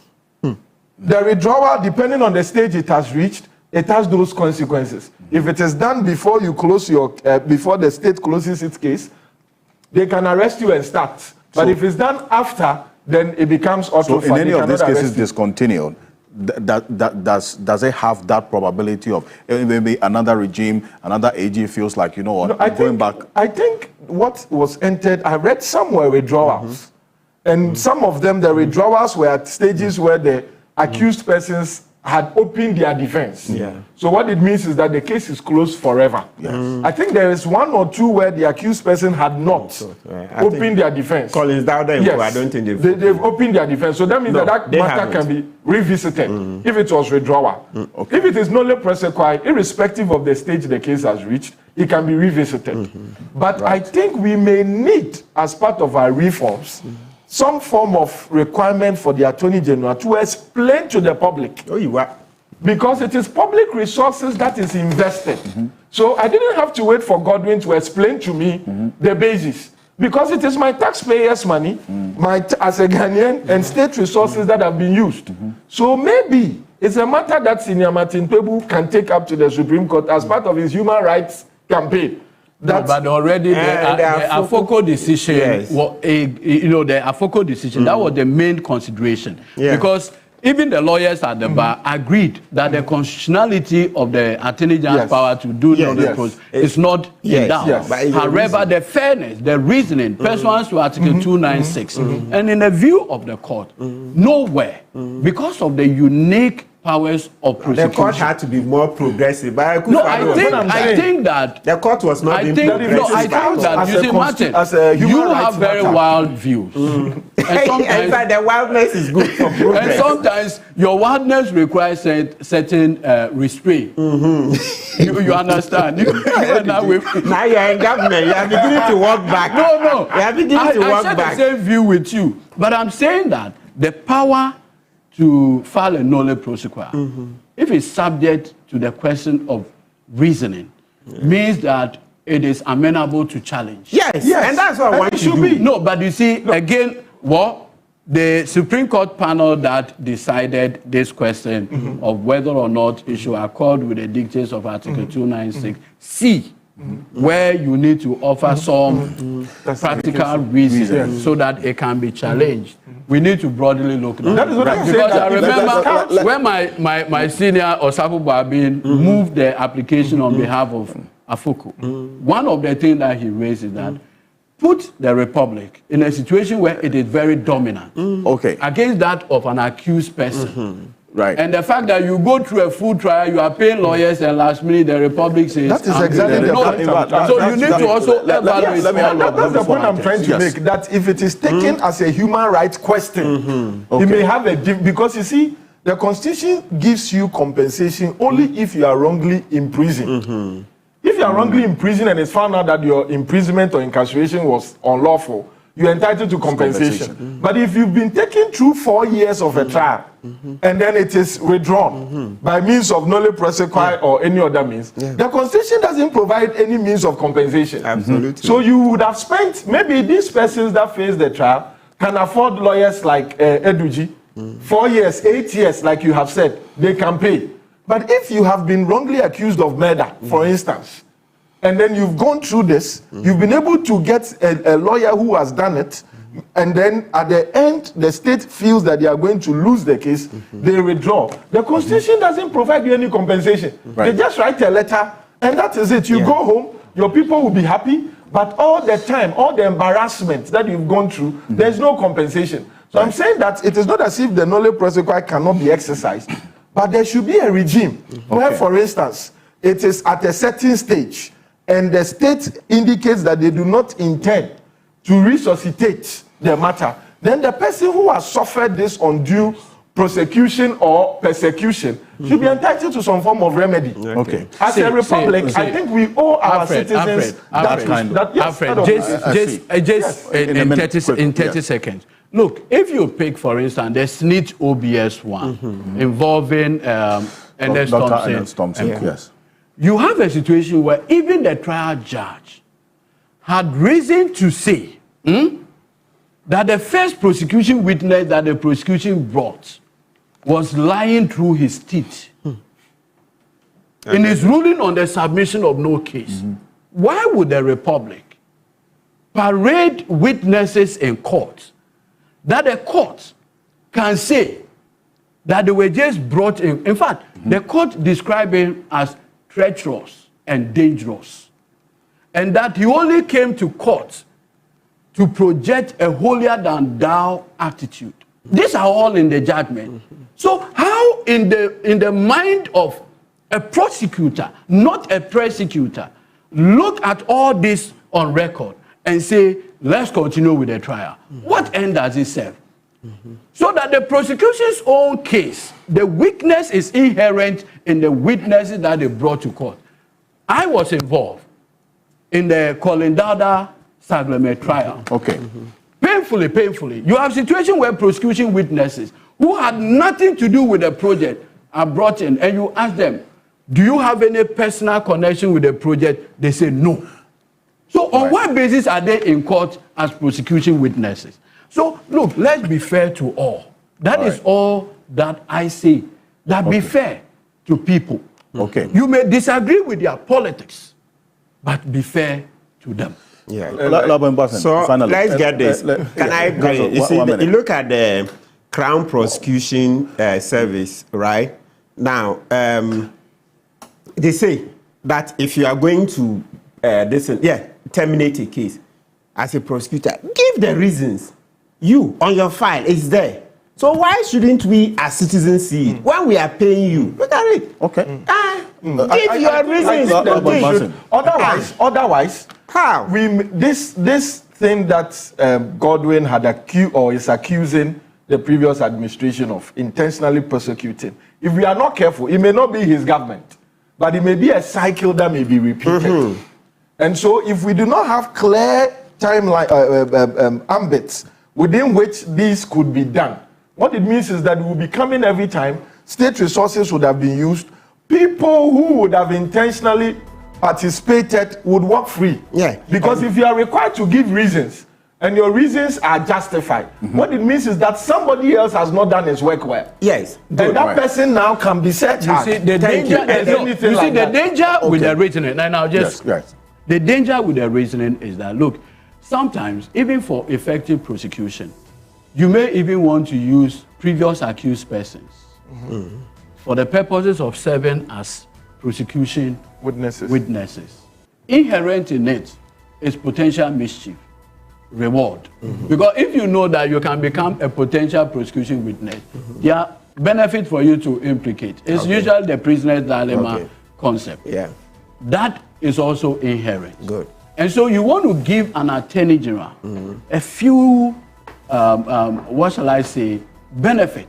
The withdrawal, depending on the stage it has reached, it has those consequences. If it is done before you close your, before the state closes its case, they can arrest you and start. But if it's done after, then it becomes auto. So in any of these cases discontinued, does it have that probability of maybe another regime, another AG feels like, you know what, going back? I think what was entered, I read somewhere withdrawals. And some of them, the withdrawals were at stages where the accused persons had opened their defense. So what it means is that the case is closed forever. I think there is 1 or 2 where the accused person had not opened their defense. Collins Dowda, yes. I don't think they've opened their defense. So that means that matter can be revisited if it was withdrawal. If it is nolle prosequi, irrespective of the stage the case has reached, it can be revisited. But I think we may need, as part of our reforms, some form of requirement for the Attorney General to explain to the public. Because it is public resources that is invested. So I didn't have to wait for Godwin to explain to me the basis. Because it is my taxpayers' money, as a Ghanaian, and state resources that have been used. So maybe it's a matter that Senior Martin Pebu can take up to the Supreme Court as part of his human rights campaign. But already the AFOCO decision, the AFOCO decision, that was the main consideration. Because even the lawyers at the bar agreed that the constitutionality of the Attorney General's power to do is not in doubt. However, the fairness, the reasoning, pursuant to Article 296, and in the view of the court, nowhere, because of the unique powers of prosecution. The court had to be more progressive. But no, I think that the court was not being progressive. No, I think that you see, Martin, you have very wild views. And sometimes the wildness is good for progress. And sometimes your wildness requires certain restraint. You understand? Now you're in government. You are beginning to walk back. No. You are beginning to walk back. I share the same view with you. But I'm saying that the power to file a nolle prosequi, if it's subject to the question of reasoning, means that it is amenable to challenge. Yes. And that's what I want to be. No, but you see, again, the Supreme Court panel that decided this question of whether or not it should accord with the dictates of Article 296C, where you need to offer some practical reasons so that it can be challenged. We need to broadly look at it. That is what I'm saying. Because I remember when my senior Osafu Babin moved the application on behalf of AFOCO, one of the things that he raised is that put the Republic in a situation where it is very dominant against that of an accused person. And the fact that you go through a full trial, you are paying lawyers, and last minute the Republic says... That is exactly the point. So you need to also evaluate all of That's the point I'm trying to make, that if it is taken as a human rights question, it may have a... Because you see, the Constitution gives you compensation only if you are wrongly imprisoned. If you are wrongly imprisoned and it's found out that your imprisonment or incarceration was unlawful, you're entitled to compensation. But if you've been taken through 4 years of a trial and then it is withdrawn by means of nolle prosequi or any other means, the Constitution doesn't provide any means of compensation. Absolutely. So you would have spent, maybe these persons that face the trial can afford lawyers like Eduji, 4 years, 8 years, like you have said, they can pay. But if you have been wrongly accused of murder, for instance, and then you've gone through this, you've been able to get a lawyer who has done it, and then at the end, the state feels that they are going to lose the case, they withdraw. The Constitution doesn't provide you any compensation. They just write a letter, and that is it. You go home, your people will be happy, but all the time, all the embarrassment that you've gone through, there's no compensation. So I'm saying that it is not as if the nolle prosequi cannot be exercised, but there should be a regime where, for instance, it is at a certain stage, and the state indicates that they do not intend to resuscitate the matter, then the person who has suffered this undue prosecution or persecution should be entitled to some form of remedy. As a republic, I think we owe our citizens that kind of... Alfred, just in 30 seconds. Look, if you pick, for instance, the SNIT OBS one involving Ernest Thompson, yes. You have a situation where even the trial judge had reason to say that the first prosecution witness that the prosecution brought was lying through his teeth. In his ruling on the submission of no case, why would the Republic parade witnesses in court that the court can say that they were just brought in? In fact, the court described him as treacherous and dangerous, and that he only came to court to project a holier-than-thou attitude. These are all in the judgment. So how in the mind of a prosecutor, not a prosecutor, look at all this on record and say, let's continue with the trial? What end does it serve? So that the prosecution's own case, the weakness is inherent in the witnesses that they brought to court. I was involved in the Colin Dada Sagleme trial. Painfully. You have a situation where prosecution witnesses who had nothing to do with the project are brought in, and you ask them, do you have any personal connection with the project? They say no. So on what basis are they in court as prosecution witnesses? So look, let's be fair to all. That is all that I say. That be fair to people. You may disagree with their politics, but be fair to them. So finally, let's get this. Can I go? You see, you look at the Crown Prosecution Service, right? Now, they say that if you are going to terminate a case as a prosecutor, give the reasons. You, on your file, it's there. So why shouldn't we as citizens see it? When we are paying you, look at it. Give your reasons. Otherwise, how this thing that Godwin had accused or is accusing the previous administration of intentionally persecuting, if we are not careful, it may not be his government, but it may be a cycle that may be repeated. And so if we do not have clear timeline ambits within which this could be done, what it means is that it will be coming every time, state resources would have been used, people who would have intentionally participated would walk free. Because if you are required to give reasons, and your reasons are justified, what it means is that somebody else has not done his work well. And that person now can be set charged. You see, the danger with the reasoning, and I'll just... The danger with the reasoning is that, look, sometimes, even for effective prosecution, you may even want to use previous accused persons for the purposes of serving as prosecution witnesses. Inherent in it is potential mischief, reward. Because if you know that you can become a potential prosecution witness, there are benefits for you to implicate. It's usually the prisoner's dilemma concept. That is also inherent. And so you want to give an attorney general a few, what shall I say, benefit.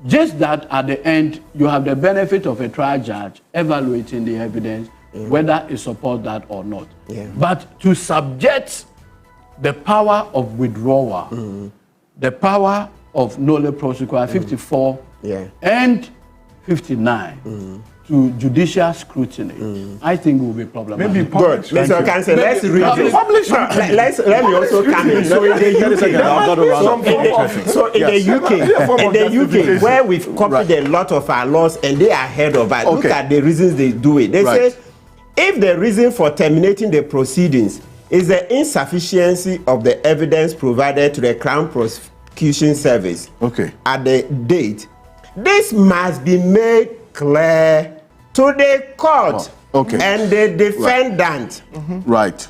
Just that at the end, you have the benefit of a trial judge evaluating the evidence, whether it supports that or not. But to subject the power of withdrawal, the power of nolle prosequi 54 and 59 to judicial scrutiny, I think will be problematic. Maybe good. Mr. Ocansey, let's read it. Let me also come in. So in the UK, where we've copied a lot of our laws and they are ahead of us, look at the reasons they do it. They say, if the reason for terminating the proceedings is the insufficiency of the evidence provided to the Crown Prosecution Service at the date, this must be made clear to the court and the defendant. Right.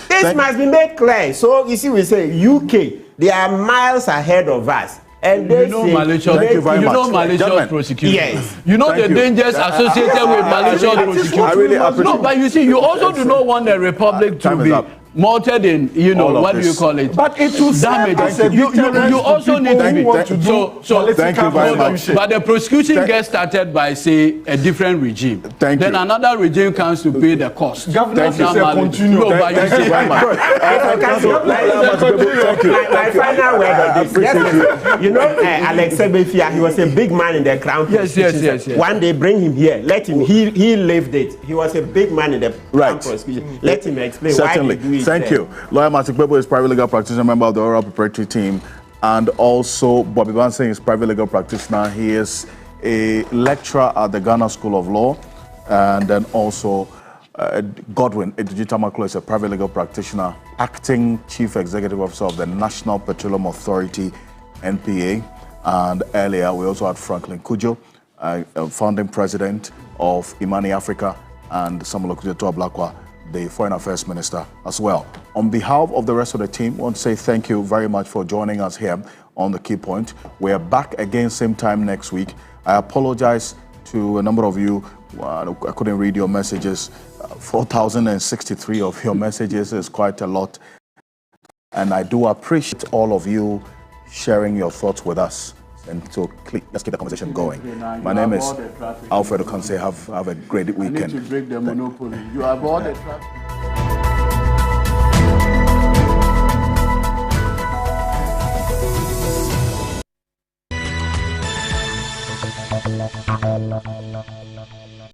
This must be made clear. So you see, we say UK, they are miles ahead of us. And they malicious, malicious prosecution. Yes. You know the dangers associated with malicious prosecution. I really appreciate. No, but you see, you also do not want the republic to be malted in, you know, what do you call it? But it will damage. You also need to be. So thank you very much. But the prosecution gets started by, say, a different regime. Thank then another regime comes to pay the cost. Governance is a continuum. No, but Thank you very much. My final word on this. You know, Alex Sebefia, he was a big man in the Crown. Yes. One day, bring him here. Let him. He lived it. He was a big man in the Crown prosecution. Let him explain why he do it. Thank you. Lawyer Martin Kwebo is private legal practitioner, member of the oral preparatory team, and also Bobby Bansing is private legal practitioner. He is a lecturer at the Ghana School of Law, and then also Godwin Edujitamaklo is a private legal practitioner, acting chief executive officer of the National Petroleum Authority, NPA, and earlier we also had Franklin Kujo, founding president of Imani Africa, and Samuel Okujeto Ablakwa, the Foreign Affairs Minister as well. On behalf of the rest of the team, I want to say thank you very much for joining us here on The Key Point. We are back again same time next week. I apologize to a number of you. I couldn't read your messages. 4,063 of your messages is quite a lot. And I do appreciate all of you sharing your thoughts with us. And so let's keep the conversation going. My name is Alfred Ocansey. Have a great weekend. I need to break the monopoly. You have all the traffic. La